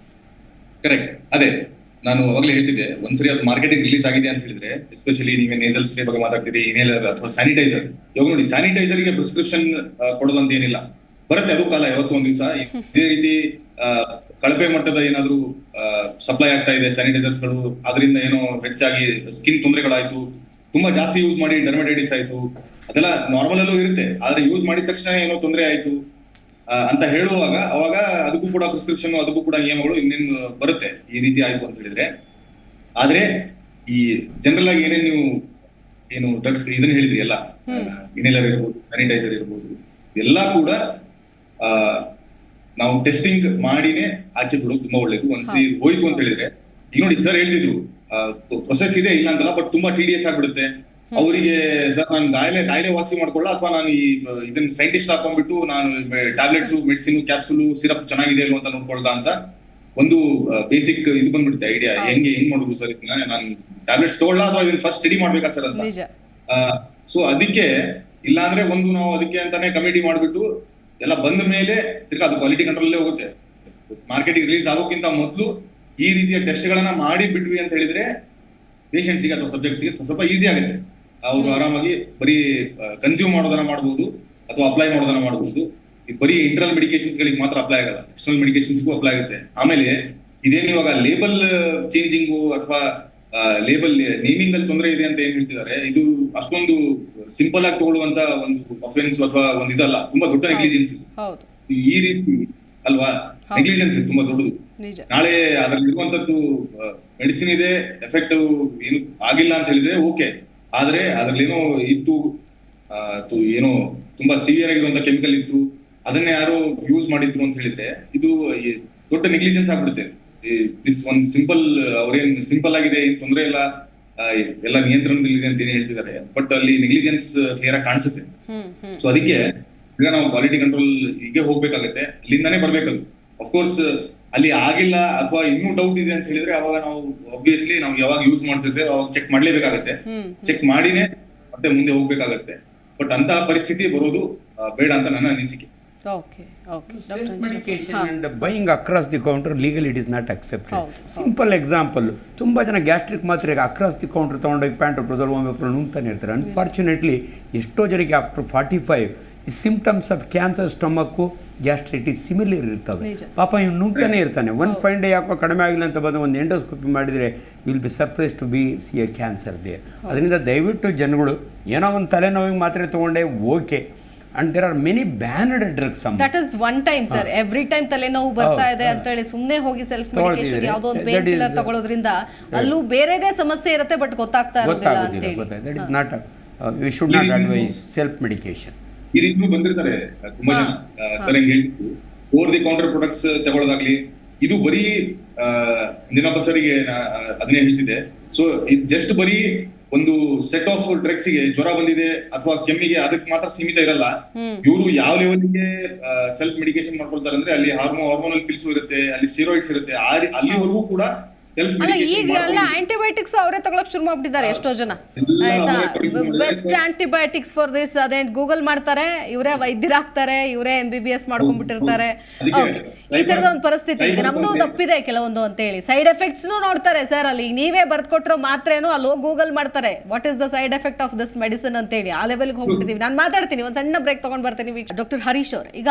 ಕರೆಕ್ಟ್, ಅದೇ ನಾನು ಅವಾಗಲೇ ಹೇಳ್ತಿದ್ದೆ, ಒಂದ್ಸರಿ ಅದು ಮಾರ್ಕೆಟಿಂಗ್ ರಿಲೀಸ್ ಆಗಿದೆ ಅಂತ ಹೇಳಿದ್ರೆ, ಎಸ್ಪೆಷಲಿ ನೀವೇ ನೇಸಲ್ ಸ್ಪ್ರೇ ಬಗ್ಗೆ ಮಾತಾಡ್ತೀರಿ, ಇನ್ಹೇಲರ್ ಅಥವಾ ಸ್ಯಾನಿಟೈಸರ್. ಇವಾಗ ನೋಡಿ, ಸ್ಯಾನಿಟೈಸರ್ಗೆ ಪ್ರಿಸ್ಕ್ರಿಪ್ಷನ್ ಕೊಡೋದಂತ ಏನಿಲ್ಲ, ಬರುತ್ತೆ ಅದು ಕಾಲ ಯಾವತ್ತೋ ಒಂದ್ ದಿವಸ. ಇದೇ ರೀತಿ ಕಳಪೆ ಮಟ್ಟದ ಏನಾದ್ರು ಸಪ್ಲೈ ಆಗ್ತಾ ಇದೆ ಸ್ಯಾನಿಟೈಸರ್ಸ್ ಗಳು, ಅದರಿಂದ ಏನೋ ಹೆಚ್ಚಾಗಿ ಸ್ಕಿನ್ ತೊಂದರೆಗಳಾಯ್ತು, ತುಂಬಾ ಜಾಸ್ತಿ ಯೂಸ್ ಮಾಡಿ ಡರ್ಮಟೈಟಿಸ್ ಆಯ್ತು, ಅದೆಲ್ಲ ನಾರ್ಮಲ್ ಅಲ್ಲೂ ಇರುತ್ತೆ. ಆದ್ರೆ ಯೂಸ್ ಮಾಡಿದ ತಕ್ಷಣ ಏನೋ ತೊಂದರೆ ಆಯ್ತು ಅಂತ ಹೇಳುವಾಗ ಅವಾಗ ಅದಕ್ಕೂ ಕೂಡ ಪ್ರಿಸ್ಕ್ರಿಪ್ಷನ್, ಅದಕ್ಕೂ ಕೂಡ ನಿಯಮಗಳು ಇನ್ನೇನು ಬರುತ್ತೆ, ಈ ರೀತಿ ಆಯ್ತು ಅಂತ ಹೇಳಿದ್ರೆ. ಆದ್ರೆ ಈ ಜನರಲ್ ಆಗಿ ನೀವು ಏನು ಡ್ರಗ್ಸ್ ಇದನ್ನ ಹೇಳಿದ್ರಿ ಎಲ್ಲ, ಇನ್ಹೇಲರ್ ಇರ್ಬೋದು, ಸ್ಯಾನಿಟೈಸರ್ ಇರ್ಬೋದು, ಎಲ್ಲ ಕೂಡ ನಾವು ಟೆಸ್ಟಿಂಗ್ ಮಾಡಿನೇ ಆಚೆ ಬಿಡೋದು ತುಂಬಾ ಒಳ್ಳೇದು. ಒಂದ್ಸರಿ ಹೋಯ್ತು ಅಂತ ಹೇಳಿದ್ರೆ, ಈಗ ನೋಡಿ ಸರ್ ಹೇಳ್ತಿದ್ರು ಪ್ರೊಸೆಸ್ ಇದೆ ಇಲ್ಲ ಅಂತಲ್ಲ, ಬಟ್ ತುಂಬಾ TDS ಆಗ್ಬಿಡುತ್ತೆ ಅವರಿಗೆ. ಸರ್ ನಾನು ಕಾಯಿಲೆ ವಾಸಿ ಮಾಡ್ಕೊಳ್ಳ, ಅಥವಾ ನಾನು ಇದನ್ನ ಸೈಂಟಿಸ್ಟ್ ಹಾಕೊಂಡ್ಬಿಟ್ಟು ನಾನು ಟ್ಯಾಬ್ಲೆಟ್ಸ್, ಮೆಡಿಸಿನ್, ಕ್ಯಾಪ್ಸುಲ್, ಸಿರಪ್ ಚೆನ್ನಾಗಿದೆ ಇಲ್ವ ಅಂತ ನೋಡ್ಕೊಳ್ದ ಅಂತ ಒಂದು ಬೇಸಿಕ್ ಇದು ಬಂದ್ಬಿಡುತ್ತೆ ಐಡಿಯಾ. ಹೆಂಗ್ ಮಾಡುದು ಸರ್ ಇದನ್ನ, ನಾನು ಟ್ಯಾಬ್ಲೆಟ್ಸ್ ತಗೊಳ್ಳ ಅಥವಾ ಇದನ್ನ ಫಸ್ಟ್ ಸ್ಟಡಿ ಮಾಡ್ಬೇಕಾ ಸರ್ ಅಂತ. ಸೊ ಅದಕ್ಕೆ ಇಲ್ಲ ಅಂದ್ರೆ ನಾವು ಅದಕ್ಕೆ ಅಂತಾನೆ ಕಮಿಟಿ ಮಾಡ್ಬಿಟ್ಟು ಎಲ್ಲ ಬಂದ ಮೇಲೆ ತಿರ್ಗಾ ಅದು ಕ್ವಾಲಿಟಿ ಕಂಟ್ರೋಲ್ ಹೋಗುತ್ತೆ. ಮಾರ್ಕೆಟಿಂಗ್ ರಿಲೀಸ್ ಆಗೋಕ್ಕಿಂತ ಮೊದಲು ಈ ರೀತಿಯ ಟೆಸ್ಟ್ ಗಳನ್ನ ಮಾಡಿ ಬಿಟ್ವಿ ಅಂತ ಹೇಳಿದ್ರೆ ಪೇಷಂಟ್ಸ್ಗೆ ಅಥವಾ ಸಬ್ಜೆಕ್ಟ್ಸ್ಗೆ ಸ್ವಲ್ಪ ಈಸಿ ಆಗುತ್ತೆ. ಅವರು ಆರಾಮಾಗಿ ಬರೀ ಕನ್ಸ್ಯೂಮ್ ಮಾಡೋದನ್ನ ಮಾಡಬಹುದು ಅಥವಾ ಅಪ್ಲೈ ಮಾಡೋದನ್ನ ಮಾಡಬಹುದು. ಬರೀ ಇಂಟರ್ನಲ್ ಮೆಡಿಕೇಶನ್ಸ್ ಗಳಿಗೆ ಮಾತ್ರ ಅಪ್ಲೈ ಆಗಲ್ಲ, ಎಕ್ಸ್ಟರ್ನಲ್ ಮೆಡಿಕೇಶನ್ಸ್ಗೂ ಅಪ್ಲೈ ಆಗುತ್ತೆ. ಆಮೇಲೆ ಇದೇನು ಇವಾಗ ಲೇಬಲ್ ಚೇಂಜಿಂಗು ಅಥವಾ ಲೇಬಲ್ ನೇಮಿಂಗ್ ಅಲ್ಲಿ ತೊಂದರೆ ಇದೆ ಅಂತ ಏನ್ ಹೇಳ್ತಿದ್ದಾರೆ, ಇದು ಅಷ್ಟೊಂದು ಸಿಂಪಲ್ ಆಗಿ ತಗೊಳ್ಳುವಂತ ಒಂದು ಅಫೆನ್ಸ್ ಅಥವಾ ಒಂದು ಇದಲ್ಲ, ತುಂಬಾ ದೊಡ್ಡ ನೆಗ್ಲಿಜೆನ್ಸ್. ಈ ರೀತಿ ಅಲ್ವಾ, ನೆಗ್ಲಿಜೆನ್ಸ್ ತುಂಬಾ ದೊಡ್ಡದು. ನಾಳೆ ಅದ್ರಲ್ಲಿ ಇರುವಂತದ್ದು ಮೆಡಿಸಿನ್ ಇದೆ, ಎಫೆಕ್ಟ್ ಏನು ಆಗಿಲ್ಲ ಅಂತ ಹೇಳಿದ್ರೆ ಓಕೆ, ಆದ್ರೆ ಅದ್ರಲ್ಲಿ ಏನೋ ಇತ್ತು, ಏನೋ ತುಂಬಾ ಸಿವಿಯರ್ ಆಗಿರುವಂತ ಕೆಮಿಕಲ್ ಇತ್ತು, ಅದನ್ನೇ ಯಾರು ಯೂಸ್ ಮಾಡಿದ್ರು ಅಂತ ಹೇಳಿದ್ರೆ ಇದು ದೊಡ್ಡ ನೆಗ್ಲಿಜೆನ್ಸ್ ಆಗ್ಬಿಡುತ್ತೆ. ದಿಸ್ ಒಂದು ಸಿಂಪಲ್, ಅವ್ರೇನ್ ಸಿಂಪಲ್ ಆಗಿದೆ, ಏನ್ ತೊಂದರೆ ಇಲ್ಲ, ಎಲ್ಲ ನಿಯಂತ್ರಣದಲ್ಲಿದೆ ಅಂತ ಏನ್ ಹೇಳ್ತಿದ್ದಾರೆ, ಬಟ್ ಅಲ್ಲಿ ನೆಗ್ಲಿಜೆನ್ಸ್ ಕ್ಲಿಯರ್ ಆಗಿ ಕಾಣಿಸುತ್ತೆ. ಸೊ ಅದಕ್ಕೆ ಈಗ ನಾವು ಕ್ವಾಲಿಟಿ ಕಂಟ್ರೋಲ್ ಹೀಗೆ ಹೋಗ್ಬೇಕಾಗತ್ತೆ, ಅಲ್ಲಿಂದಾನೇ ಬರ್ಬೇಕದು. ಅಫ್ಕೋರ್ಸ್ ಅಲ್ಲಿ ಆಗಿಲ್ಲ ಅಥವಾ ಇನ್ನೂ ಡೌಟ್ ಇದೆ ಅಂತ ಹೇಳಿದ್ರೆ ಅವಾಗ ನಾವು ಆಬ್ವಿಯಸ್ಲಿ ನಾವು ಯಾವಾಗ ಯೂಸ್ ಮಾಡ್ತಿದ್ದೇವೆ ಅವಾಗ ಚೆಕ್ ಮಾಡ್ಲೇಬೇಕಾಗತ್ತೆ. ಚೆಕ್ ಮಾಡಿನೇ ಮತ್ತೆ ಮುಂದೆ ಹೋಗ್ಬೇಕಾಗತ್ತೆ. ಬಟ್ ಅಂತ ಪರಿಸ್ಥಿತಿ ಬರೋದು ಬೇಡ ಅಂತ ನನ್ನ ಅನಿಸಿಕೆ. Self-medication and buying across the counter legally it is not accepted. Simple example, ತುಂಬ ಜನ ಗ್ಯಾಸ್ಟ್ರಿಕ್ ಮಾತ್ರೆಗೆ ಅಕ್ರಾಸ್ ದಿ ಕೌಂಟರ್ ತೊಗೊಂಡೋಗಿ ಪ್ಯಾಂಟ್ರೋಪ್ರೊಜೋಲ್ ಒಮೆಪ್ರೊಲ್ ನುಂಗ್ತಾನೆ ಇರ್ತಾರೆ. ಅನ್ಫಾರ್ಚುನೇಟ್ಲಿ ಎಷ್ಟೋ ಜನಕ್ಕೆ ಆಫ್ಟರ್ 45 ಈ symptoms of cancer, stomach, gastritis similar ಇರ್ತವೆ. ಪಾಪ ಇವ್ನು ನುಂಗ್ತಾನೆ ಇರ್ತಾನೆ. ಒಂದು ಫೈನ್ ಡೇ ಯಾಕೋ ಕಡಿಮೆ ಆಗಿಲ್ಲ ಅಂತ ಬಂದು ಒಂದು ಎಂಡೋಸ್ಕೋಪಿ ಮಾಡಿದರೆ will be surprise to be see a cancer there. ಅದರಿಂದ ದಯವಿಟ್ಟು ಜನಗಳು ಏನೋ ಒಂದು ತಲೆನೋವಿಗೆ ಮಾತ್ರೆ ತೊಗೊಂಡೆ okay, and there are many banned drugs. That is one time sir, every time ತಲೆನೋವು ಬರ್ತಾ ಇದೆ ಅಂತ ಹೇಳಿ ಸುಮ್ಮನೆ ಹೋಗಿ ಸೆಲ್ಫ್ ಮೆಡಿಕೇಶನ್ ಯಾವುದೋ ಒಂದು ಪೇನ್ ಕಿಲ್ಲರ್ ತಗೊಳ್ಳೋದ್ರಿಂದ ಅಲ್ಲೂ ಬೇರೆದೇ ಸಮಸ್ಯೆ ಇರುತ್ತೆ, ಬಟ್ ಗೊತ್ತಾಗ್ತಾ ಇರೋದಿಲ್ಲ ಅಂತ ಹೇಳಿ. That is not we should not advise self medication. ಈ ರೀತಿ ಬಂದಿರ್ತಾರೆ ತುಂಬಾ ಜನ. ಸರ್ ಹೆಂಗ್ ಹೇಳ್ತಿದ್ರು, ಓವರ್ ದಿ ಕೌಂಟರ್ ಪ್ರಾಡಕ್ಟ್ಸ್ ತಗೊಳ್ಳೋದಾಗ್ಲಿ, ಇದು ಬರೀ ದಿನಪ್ಪ ಸರಿಗೆ ಅದನ್ನೇ ಹೇಳ್ತಿದ್ದೆ. ಸೊ ಇದು ಜಸ್ಟ್ ಬರೀ ಒಂದು ಸೆಟ್ ಆಫ್ ಡ್ರಗ್ಸ್ ಗೆ ಜ್ವರ ಬಂದಿದೆ ಅಥವಾ ಕೆಮ್ಮಿಗೆ ಅದಕ್ಕೆ ಮಾತ್ರ ಸೀಮಿತ ಇರಲ್ಲ. ಇವರು ಯಾವ ಲೆವೆಲ್ಗೆ ಸೆಲ್ಫ್ ಮೆಡಿಕೇಶನ್ ಮಾಡ್ಕೊಳ್ತಾರೆ ಅಂದ್ರೆ ಅಲ್ಲಿ ಹಾರ್ಮೋನಲ್ ಪಿಲ್ಸ್ ಇರುತ್ತೆ, ಅಲ್ಲಿ ಸ್ಟೀರಾಯ್ಡ್ಸ್ ಇರುತ್ತೆ, ಅಲ್ಲಿವರೆಗೂ ಕೂಡ ಅಲ್ಲ ಈಗ ಎಲ್ಲ ಆಂಟಿಬಯೋಟಿಕ್ಸ್ ಅವರೇ ತಗೊಳಕ್ ಶುರು ಮಾಡ್ಬಿಟ್ಟಿದ್ದಾರೆ ಎಷ್ಟೋ ಜನ. ಆಯ್ತಾ, ಬೆಸ್ಟ್ ಆಂಟಿಬಯೋಟಿಕ್ಸ್ ಫಾರ್ ದಿಸ್ ಅದೇ ಗೂಗಲ್ ಮಾಡ್ತಾರೆ, ಇವರೇ ವೈದ್ಯರಾಗ್ತಾರೆ, ಇವರೇ MBBS ಮಾಡ್ಕೊಂಡ್ಬಿಟ್ಟಿರ್ತಾರೆ. ಈ ತರದ ಒಂದು ಪರಿಸ್ಥಿತಿ ಈಗ ನಮ್ದು ತಪ್ಪಿದೆ ಕೆಲವೊಂದು ಅಂತ ಹೇಳಿ. ಸೈಡ್ ಎಫೆಕ್ಟ್ಸ್ ನೋಡ್ತಾರೆ ಸರ್, ಅಲ್ಲಿ ನೀವೇ ಬರ್ಕೊಟ್ರೋ ಮಾತ್ರೇನು ಅಲ್ಲಿ ಹೋಗಿ ಗೂಗಲ್ ಮಾಡ್ತಾರೆ what is the side effect of this medicine ಅಂತ ಹೇಳಿ. ಆ ಲೆವೆಲ್ಗೆ ಹೋಗ್ಬಿಟ್ಟಿದೀವಿ. ನಾನು ಮಾತಾಡ್ತೀನಿ, ಒಂದು ಸಣ್ಣ ಬ್ರೇಕ್ ತಗೊಂಡ್ ಬರ್ತೀನಿ. ಡಾಕ್ಟರ್ ಹರೀಶ್ ಅವ್ರೆ, ಈಗ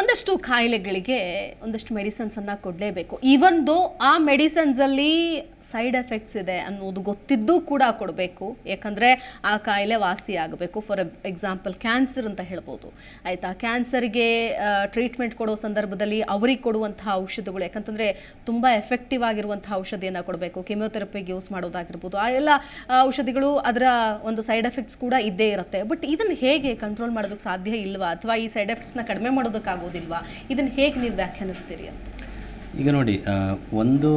ಒಂದಷ್ಟು ಕಾಯಿಲೆಗಳಿಗೆ ಒಂದಷ್ಟು ಮೆಡಿಸನ್ಸನ್ನು ಕೊಡಲೇಬೇಕು. ಈವನ್ ದೋ ಆ ಮೆಡಿಸನ್ಸಲ್ಲಿ ಸೈಡ್ ಎಫೆಕ್ಟ್ಸ್ ಇದೆ ಅನ್ನೋದು ಗೊತ್ತಿದ್ದೂ ಕೂಡ ಕೊಡಬೇಕು, ಯಾಕಂದರೆ ಆ ಕಾಯಿಲೆ ವಾಸಿ ಆಗಬೇಕು. ಫಾರ್ ಎಕ್ಸಾಂಪಲ್ ಕ್ಯಾನ್ಸರ್ ಅಂತ ಹೇಳ್ಬೋದು. ಆಯಿತಾ, ಕ್ಯಾನ್ಸರ್ಗೆ ಟ್ರೀಟ್ಮೆಂಟ್ ಕೊಡೋ ಸಂದರ್ಭದಲ್ಲಿ ಅವ್ರಿಗೆ ಕೊಡುವಂತಹ ಔಷಧಿಗಳು, ಯಾಕಂತಂದರೆ ತುಂಬ ಎಫೆಕ್ಟಿವ್ ಆಗಿರುವಂಥ ಔಷಧಿಯನ್ನು ಕೊಡಬೇಕು. ಕೆಮಿಯೋಥೆರಪಿಗೆ ಯೂಸ್ ಮಾಡೋದಾಗಿರ್ಬೋದು, ಆ ಎಲ್ಲ ಔಷಧಿಗಳು ಅದರ ಒಂದು ಸೈಡ್ ಎಫೆಕ್ಟ್ಸ್ ಕೂಡ ಇದ್ದೇ ಇರುತ್ತೆ. ಬಟ್ ಇದನ್ನು ಹೇಗೆ ಕಂಟ್ರೋಲ್ ಮಾಡೋದಕ್ಕೆ ಸಾಧ್ಯ ಇಲ್ವಾ, ಅಥವಾ ಈ ಸೈಡ್ ಎಫೆಕ್ಟ್ಸ್ನ ಕಡಿಮೆ ಮಾಡೋದಕ್ಕಾಗೋದಿಲ್ವಾ? ಇದನ್ನು ಹೇಗೆ ನೀವು ವ್ಯಾಖ್ಯಾನಿಸ್ತೀರಿ ಅಂತ? ಈಗ ನೋಡಿ, ಒಂದು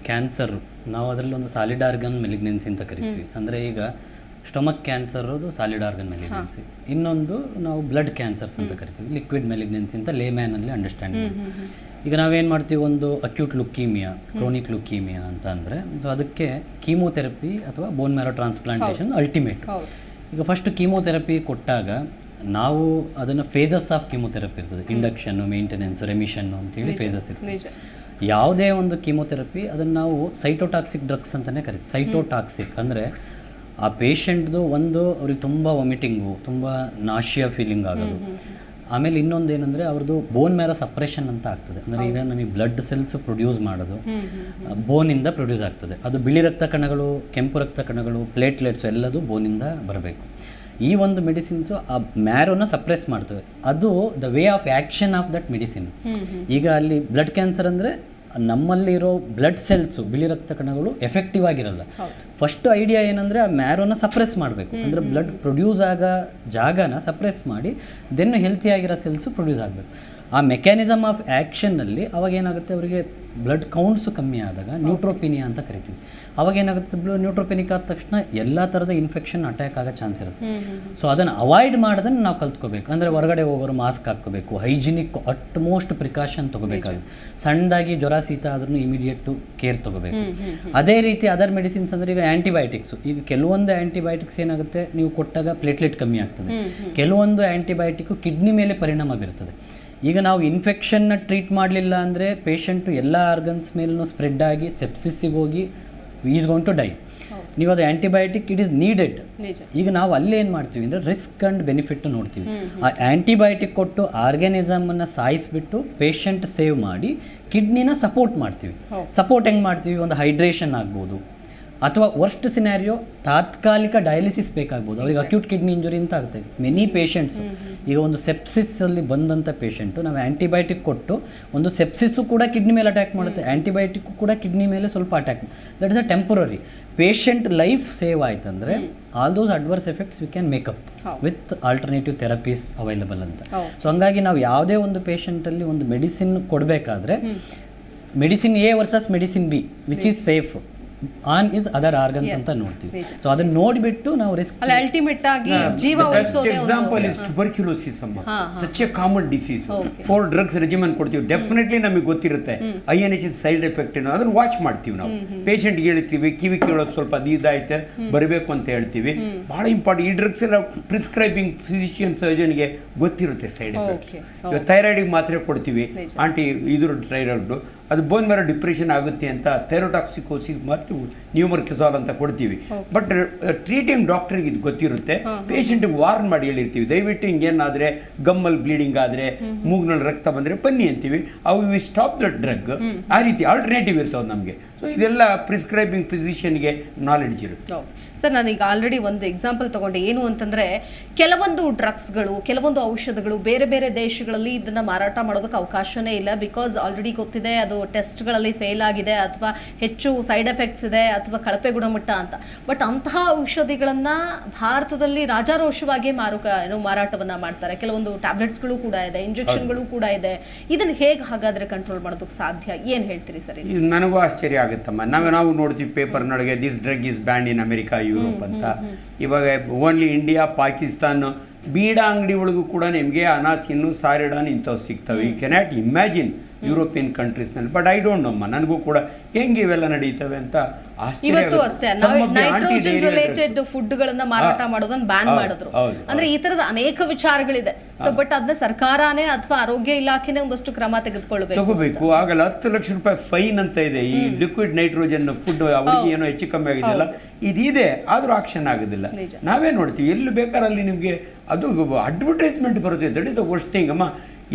ಕ್ಯಾನ್ಸರ್ ನಾವು ಅದರಲ್ಲಿ ಒಂದು ಸಾಲಿಡ್ ಆರ್ಗನ್ ಮೆಲಿಗ್ನೆನ್ಸಿ ಅಂತ ಕರಿತೀವಿ. ಅಂದರೆ ಈಗ ಸ್ಟೊಮಕ್ ಕ್ಯಾನ್ಸರ್ ಅದು ಸಾಲಿಡ್ ಆರ್ಗನ್ ಮೆಲಿಗ್ನೆನ್ಸಿ, ಇನ್ನೊಂದು ನಾವು ಬ್ಲಡ್ ಕ್ಯಾನ್ಸರ್ಸ್ ಅಂತ ಕರಿತೀವಿ, ಲಿಕ್ವಿಡ್ ಮೆಲಿಗ್ನೆನ್ಸಿ ಅಂತ ಲೇಮ್ಯಾನಲ್ಲಿ ಅಂಡರ್ಸ್ಟ್ಯಾಂಡ್ ಮಾಡ್ತೀವಿ. ಈಗ ನಾವೇನು ಮಾಡ್ತೀವಿ, ಒಂದು ಅಕ್ಯೂಟ್ ಲುಕೀಮಿಯಾ, ಕ್ರೋನಿಕ್ ಲುಕೀಮಿಯಾ ಅಂತ ಅಂದರೆ, ಸೊ ಅದಕ್ಕೆ ಕೀಮೋಥೆರಪಿ ಅಥವಾ ಬೋನ್ ಮ್ಯಾರೋ ಟ್ರಾನ್ಸ್ಪ್ಲಾಂಟೇಷನ್ ಅಲ್ಟಿಮೇಟ್. ಈಗ ಫಸ್ಟ್ ಕೀಮೋಥೆರಪಿ ಕೊಟ್ಟಾಗ ನಾವು ಅದನ್ನು ಫೇಸಸ್ ಆಫ್ ಕೀಮೋಥೆರಪಿ ಇರ್ತದೆ, ಇಂಡಕ್ಷನ್ನು, ಮೇಂಟೆನೆನ್ಸ್, ರೆಮಿಷನ್ನು ಅಂತೇಳಿ ಫೇಸಸ್ ಇರ್ತದೆ. ಯಾವುದೇ ಒಂದು ಕೀಮೋಥೆರಪಿ ಅದನ್ನು ನಾವು ಸೈಟೋಟಾಕ್ಸಿಕ್ ಡ್ರಗ್ಸ್ ಅಂತಲೇ ಕರಿತೀವಿ. ಸೈಟೋಟಾಕ್ಸಿಕ್ ಅಂದರೆ ಆ ಪೇಷಂಟ್ದು ಒಂದು ಅವ್ರಿಗೆ ತುಂಬ ವಾಮಿಟಿಂಗು, ತುಂಬ ನಾಶಿಯಾ ಫೀಲಿಂಗ್ ಆಗೋದು. ಆಮೇಲೆ ಇನ್ನೊಂದು ಏನಂದರೆ ಅವ್ರದ್ದು ಬೋನ್ ಮ್ಯಾರೋ ಸಪ್ರೆಷನ್ ಅಂತ ಆಗ್ತದೆ. ಅಂದರೆ ಈಗ ನಮಗೆ ಬ್ಲಡ್ ಸೆಲ್ಸ್ ಪ್ರೊಡ್ಯೂಸ್ ಮಾಡೋದು ಬೋನಿಂದ ಪ್ರೊಡ್ಯೂಸ್ ಆಗ್ತದೆ. ಅದು ಬಿಳಿ ರಕ್ತ ಕಣಗಳು, ಕೆಂಪು ರಕ್ತ ಕಣಗಳು, ಪ್ಲೇಟ್ಲೆಟ್ಸು ಎಲ್ಲದು ಬೋನಿಂದ ಬರಬೇಕು. ಈ ಒಂದು ಮೆಡಿಸಿನ್ಸು ಆ ಮ್ಯಾರೋನ ಸಪ್ರೆಸ್ ಮಾಡ್ತವೆ. ಅದು the way of action of that medicine. ಈಗ ಅಲ್ಲಿ ಬ್ಲಡ್ ಕ್ಯಾನ್ಸರ್ ಅಂದರೆ ನಮ್ಮಲ್ಲಿರೋ ಬ್ಲಡ್ ಸೆಲ್ಸು, ಬಿಳಿ ರಕ್ತ ಕಣಗಳು ಎಫೆಕ್ಟಿವ್ ಆಗಿರಲ್ಲ. ಫಸ್ಟ್ ಐಡಿಯಾ ಏನಂದರೆ ಆ ಮ್ಯಾರೋನ ಸಪ್ರೆಸ್ ಮಾಡಬೇಕು. ಅಂದರೆ ಬ್ಲಡ್ ಪ್ರೊಡ್ಯೂಸ್ ಆಗೋ ಜಾಗನ ಸಪ್ರೆಸ್ ಮಾಡಿ ದೆನ್ ಹೆಲ್ತಿಯಾಗಿರೋ ಸೆಲ್ಸು ಪ್ರೊಡ್ಯೂಸ್ ಆಗಬೇಕು. ಆ ಮೆಕ್ಯಾನಿಸಮ್ ಆಫ್ ಆ್ಯಕ್ಷನ್ನಲ್ಲಿ ಅವಾಗೇನಾಗುತ್ತೆ, ಅವರಿಗೆ ಬ್ಲಡ್ ಕೌಂಟ್ಸು ಕಮ್ಮಿ ಆದಾಗ ನ್ಯೂಟ್ರೋಪಿನಿಯಾ ಅಂತ ಕರಿತೀವಿ. ಅವಾಗೇನಾಗುತ್ತೆ, ನ್ಯೂಟ್ರೋಪೆನಿಕ್ ಆದ ತಕ್ಷಣ ಎಲ್ಲ ಥರದ ಇನ್ಫೆಕ್ಷನ್ ಅಟ್ಯಾಕ್ ಆಗೋ ಚಾನ್ಸ್ ಇರುತ್ತೆ. ಸೊ ಅದನ್ನು ಅವಾಯ್ಡ್ ಮಾಡೋದನ್ನು ನಾವು ಕಲ್ತ್ಕೋಬೇಕು. ಅಂದರೆ ಹೊರಗಡೆ ಹೋಗೋರು ಮಾಸ್ಕ್ ಹಾಕ್ಕೋಬೇಕು, ಹೈಜಿನಿಕ್ ಅಟ್ ಮೋಸ್ಟ್ ಪ್ರಿಕಾಷನ್ ತೊಗೋಬೇಕಾಗುತ್ತೆ. ಸಣ್ಣದಾಗಿ ಜ್ವರ ಶೀತ ಆದ್ರೂ ಇಮಿಡಿಯೇಟು ಕೇರ್ ತೊಗೋಬೇಕು. ಅದೇ ರೀತಿ ಅದರ್ ಮೆಡಿಸಿನ್ಸ್ ಅಂದರೆ ಈಗ ಆ್ಯಂಟಿಬಯೋಟಿಕ್ಸು. ಈಗ ಕೆಲವೊಂದು ಆ್ಯಂಟಿಬಯೋಟಿಕ್ಸ್ ಏನಾಗುತ್ತೆ, ನೀವು ಕೊಟ್ಟಾಗ ಪ್ಲೇಟ್ಲೆಟ್ ಕಮ್ಮಿ ಆಗ್ತದೆ. ಕೆಲವೊಂದು ಆ್ಯಂಟಿಬಯೋಟಿಕ್ಕು ಕಿಡ್ನಿ ಮೇಲೆ ಪರಿಣಾಮ ಬೀರ್ತದೆ. ಈಗ ನಾವು ಇನ್ಫೆಕ್ಷನ್ನ ಟ್ರೀಟ್ ಮಾಡಲಿಲ್ಲ ಅಂದರೆ ಪೇಷಂಟು ಎಲ್ಲ ಆರ್ಗನ್ಸ್ ಮೇಲೂ ಸ್ಪ್ರೆಡ್ ಆಗಿ ಸೆಪ್ಸಿಸ್ಸಿಗೆ ಹೋಗಿ ಈಸ್ ಗೋಯಿಂಗ್ ಟು ಡೈ. ನೀವು ಅದು ಆ್ಯಂಟಿಬಯೋಟಿಕ್ ಇಟ್ ಈಸ್ ನೀಡೆಡ್. ಈಗ ನಾವು ಅಲ್ಲೇನು ಮಾಡ್ತೀವಿ ಅಂದರೆ ರಿಸ್ಕ್ ಆ್ಯಂಡ್ ಬೆನಿಫಿಟ್ ನೋಡ್ತೀವಿ. ಆ ಆ್ಯಂಟಿಬಯೋಟಿಕ್ ಕೊಟ್ಟು ಆರ್ಗ್ಯಾನಿಸಮನ್ನು ಸಾಯಿಸಿಬಿಟ್ಟು ಪೇಷಂಟ್ ಸೇವ್ ಮಾಡಿ ಕಿಡ್ನಿನ ಸಪೋರ್ಟ್ ಮಾಡ್ತೀವಿ. ಸಪೋರ್ಟ್ ಹೆಂಗೆ ಮಾಡ್ತೀವಿ, ಒಂದು ಹೈಡ್ರೇಷನ್ ಆಗ್ಬೋದು, ಅಥವಾ ವರ್ಸ್ಟ್ ಸಿನಾರಿಯೋ ತಾತ್ಕಾಲಿಕ ಡಯಾಲಿಸಿಸ್ ಬೇಕಾಗ್ಬೋದು. ಅವ್ರಿಗೆ ಅಕ್ಯೂಟ್ ಕಿಡ್ನಿ ಇಂಜುರಿ ಅಂತ ಆಗುತ್ತೆ. ಮೆನಿ ಪೇಷಂಟ್ಸ್ ಈಗ ಒಂದು ಸೆಪ್ಸಿಸಲ್ಲಿ ಬಂದಂಥ ಪೇಷಂಟು ನಾವು ಆ್ಯಂಟಿಬಯೋಟಿಕ್ ಕೊಟ್ಟು, ಒಂದು ಸೆಪ್ಸಿಸ್ಸು ಕೂಡ ಕಿಡ್ನಿ ಮೇಲೆ ಅಟ್ಯಾಕ್ ಮಾಡುತ್ತೆ, ಆ್ಯಂಟಿಬಯೋಟಿಕ್ಕು ಕೂಡ ಕಿಡ್ನಿ ಮೇಲೆ ಸ್ವಲ್ಪ attack. That is a temporary. Patient life save ಆಯ್ತಂದರೆ all those adverse effects we can make up with alternative therapies available ಅಂತ. ಸೊ ಹಂಗಾಗಿ ನಾವು ಯಾವುದೇ ಒಂದು ಪೇಷಂಟಲ್ಲಿ ಒಂದು ಮೆಡಿಸಿನ್ ಕೊಡಬೇಕಾದ್ರೆ medicine A versus medicine B which is safe on is other organs ಅಂತ ನೋಡ್ತೀವಿ. ಸೊ ಅದನ್ನ ನೋಡಿಬಿಟ್ಟು ನಾವು ರಿಸ್ಕ್ ಅಲ್ಟಿಮೇಟ್ ಆಗಿ ಜೀವ ಉಳಿಸೋದೇ. ಎಕ್ಸಾಂಪಲ್ ಇಸ್ ಟ್ಯುಬರ್ಕ್ಯುಲೋಸಿಸ್ ಅಮ್ಮ, such a common disease. 4 drugs regimen ಕೊಡ್ತೀವಿ, ಡೆಫಿನೆಟ್ಲಿ ನಮಗೆ ಗೊತ್ತಿರುತ್ತೆ INH ಸೈಡ್ ಎಫೆಕ್ಟ್ ಏನೋ ಅದನ್ನು ವಾಚ್ ಮಾಡ್ತೀವಿ. ನಾವು ಪೇಷಂಟ್ಗೆ ಹೇಳ್ತೀವಿ, ಕಿವಿ ಕೇಳೋದು ಸ್ವಲ್ಪ ಅದು ಇದಾಯ್ತೆ ಬರಬೇಕು ಅಂತ ಹೇಳ್ತೀವಿ. ಭಾಳ ಇಂಪಾರ್ಟೆಂಟ್. ಈ ಡ್ರಗ್ಸ್ ಎಲ್ಲ ಪ್ರಿಸ್ಕ್ರೈಬಿಂಗ್ ಫಿಸಿಷಿಯನ್ ಸರ್ಜನ್ಗೆ ಗೊತ್ತಿರುತ್ತೆ ಸೈಡ್ ಎಫೆಕ್ಟ್ಸ್. ಇವಾಗ ಥೈರಾಯ್ಡಿಗೆ ಮಾತ್ರೆ ಕೊಡ್ತೀವಿ, ಇದ್ರ ಥೈರಾಯ್ಡು ಅದು ಬೋನ್ ಮ್ಯಾರೋ ಡಿಪ್ರೆಷನ್ ಆಗುತ್ತೆ ಅಂತ ಥೈರೋಟಾಕ್ಸಿಕೋಸಿಸ್ ಮತ್ತು ನ್ಯೂಮರ್ಕಿಸಾಲ್ ಅಂತ ಕೊಡ್ತೀವಿ. ಬಟ್ ಟ್ರೀಟಿಂಗ್ ಡಾಕ್ಟ್ರಿಗೆ ಇದು ಗೊತ್ತಿರುತ್ತೆ, ಪೇಷಂಟಿಗೆ ವಾರ್ನ್ ಮಾಡಿ ಹೇಳಿರ್ತೀವಿ, ದಯವಿಟ್ಟು ಹಿಂಗೇನಾದರೆ ಗಮ್ಮಲ್ಲಿ ಬ್ಲೀಡಿಂಗ್ ಆದರೆ, ಮೂಗ್ನಲ್ಲಿ ರಕ್ತ ಬಂದರೆ ಬನ್ನಿ ಅಂತೀವಿ. ಅವು ವಿ ಸ್ಟಾಪ್ ದ ಡ್ರಗ್. ಆ ರೀತಿ ಆಲ್ಟರ್ನೇಟಿವ್ ಇರ್ತಾವೆ ನಮಗೆ. ಸೊ ಇದೆಲ್ಲ ಪ್ರಿಸ್ಕ್ರೈಬಿಂಗ್ ಫಿಸಿಷಿಯನ್ಗೆ ನಾಲೆಡ್ಜ್ ಇರುತ್ತೆ. ಸರ್ ನಾನೀಗ ಆಲ್ರೆಡಿ ಒಂದು ಎಕ್ಸಾಂಪಲ್ ತಗೊಂಡೆ. ಏನು ಅಂತಂದರೆ ಕೆಲವೊಂದು ಡ್ರಗ್ಸ್ಗಳು, ಕೆಲವೊಂದು ಔಷಧಗಳು ಬೇರೆ ಬೇರೆ ದೇಶಗಳಲ್ಲಿ ಇದನ್ನು ಮಾರಾಟ ಮಾಡೋದಕ್ಕೆ ಅವಕಾಶನೇ ಇಲ್ಲ. ಬಿಕಾಸ್ ಆಲ್ರೆಡಿ ಗೊತ್ತಿದೆ ಅದು ಟೆಸ್ಟ್ಗಳಲ್ಲಿ ಫೇಲ್ ಆಗಿದೆ, ಅಥವಾ ಹೆಚ್ಚು ಸೈಡ್ ಎಫೆಕ್ಟ್ಸ್ ಇದೆ, ಅಥವಾ ಕಳಪೆ ಗುಣಮಟ್ಟ ಅಂತ. ಬಟ್ ಅಂತಹ ಔಷಧಿಗಳನ್ನು ಭಾರತದಲ್ಲಿ ರಾಜಾರೋಷವಾಗಿ ಮಾರಾಟವನ್ನು ಮಾಡ್ತಾರೆ. ಕೆಲವೊಂದು ಟ್ಯಾಬ್ಲೆಟ್ಸ್ಗಳು ಕೂಡ ಇದೆ, ಇಂಜೆಕ್ಷನ್ಗಳು ಕೂಡ ಇದೆ. ಇದನ್ನು ಹೇಗೆ ಹಾಗಾದರೆ ಕಂಟ್ರೋಲ್ ಮಾಡೋದಕ್ಕೆ ಸಾಧ್ಯ? ಏನು ಹೇಳ್ತೀರಿ ಸರ್? ಇದು ನನಗೂ ಆಶ್ಚರ್ಯ ಆಗುತ್ತಮ್ಮ. ನಾವು ನೋಡ್ತೀವಿ ಪೇಪರ್ನೊಳಗೆ this drug is banned in America, Europe ಅಂತ. ಇವಾಗ ಓನ್ಲಿ ಇಂಡಿಯಾ, ಪಾಕಿಸ್ತಾನ ಬೀಡ ಅಂಗಡಿ ಒಳಗೂ ಕೂಡ ನಿಮಗೆ ಅನಾಸಿನ್ನು, ಸಾರಿಡಾನ್ ಇಂಥವು ಸಿಗ್ತವೆ. ಯು ಕೆನಾಟ್ ಇಮ್ಯಾಜಿನ್ ಯುರೋಪಿಯನ್ ಕಂಟ್ರೀಸ್ನಲ್ಲಿ. ಬಟ್ ಐ ಡೋಂಟ್ ನೋ ನನಗೂ ಕೂಡ ಹೆಂಗೆ ಇವೆಲ್ಲ ನಡೀತವೆ ಅಂತ ಇವತ್ತು ಅಷ್ಟೇ ನೈಟ್ರೋಜನ್ ರಿಲೇಟೆಡ್ ಫುಡ್ಗಳನ್ನ ಮಾರಾಟ ಮಾಡೋದನ್ನ ಬ್ಯಾನ್ ಮಾಡಿದ್ರು. ಅಂದ್ರೆ ಈ ತರದ ಅನೇಕ ವಿಚಾರಗಳಿದೆ. ಸೊ ಬಟ್ ಅದನ್ನ ಸರ್ಕಾರನೇ ಅಥವಾ ಆರೋಗ್ಯ ಇಲಾಖೆನೇ ಒಂದಷ್ಟು ಕ್ರಮ ತಗೋಬೇಕು. ಆಗಲ್ಲ 10 ಲಕ್ಷ ರೂಪಾಯಿ ಫೈನ್ ಅಂತ ಇದೆ ಈ ಲಿಕ್ವಿಡ್ ನೈಟ್ರೋಜನ್ ಫುಡ್. ಅವರಿಗೆ ಏನೋ ಹೆಚ್ಚು ಕಮ್ಮಿ ಆಗಿದೆಯಲ್ಲ, ಇದಿದೆ, ಆದ್ರೂ ಆಕ್ಷನ್ ಆಗೋದಿಲ್ಲ. ನಾವೇ ನೋಡ್ತೀವಿ ಎಲ್ಲಿ ಬೇಕಾರಲ್ಲಿ ನಿಮಗೆ ಅದು ಅಡ್ವರ್ಟೈಸ್ಮೆಂಟ್ ಬರುತ್ತೆ. That is the worst thing ಅಮ್ಮ.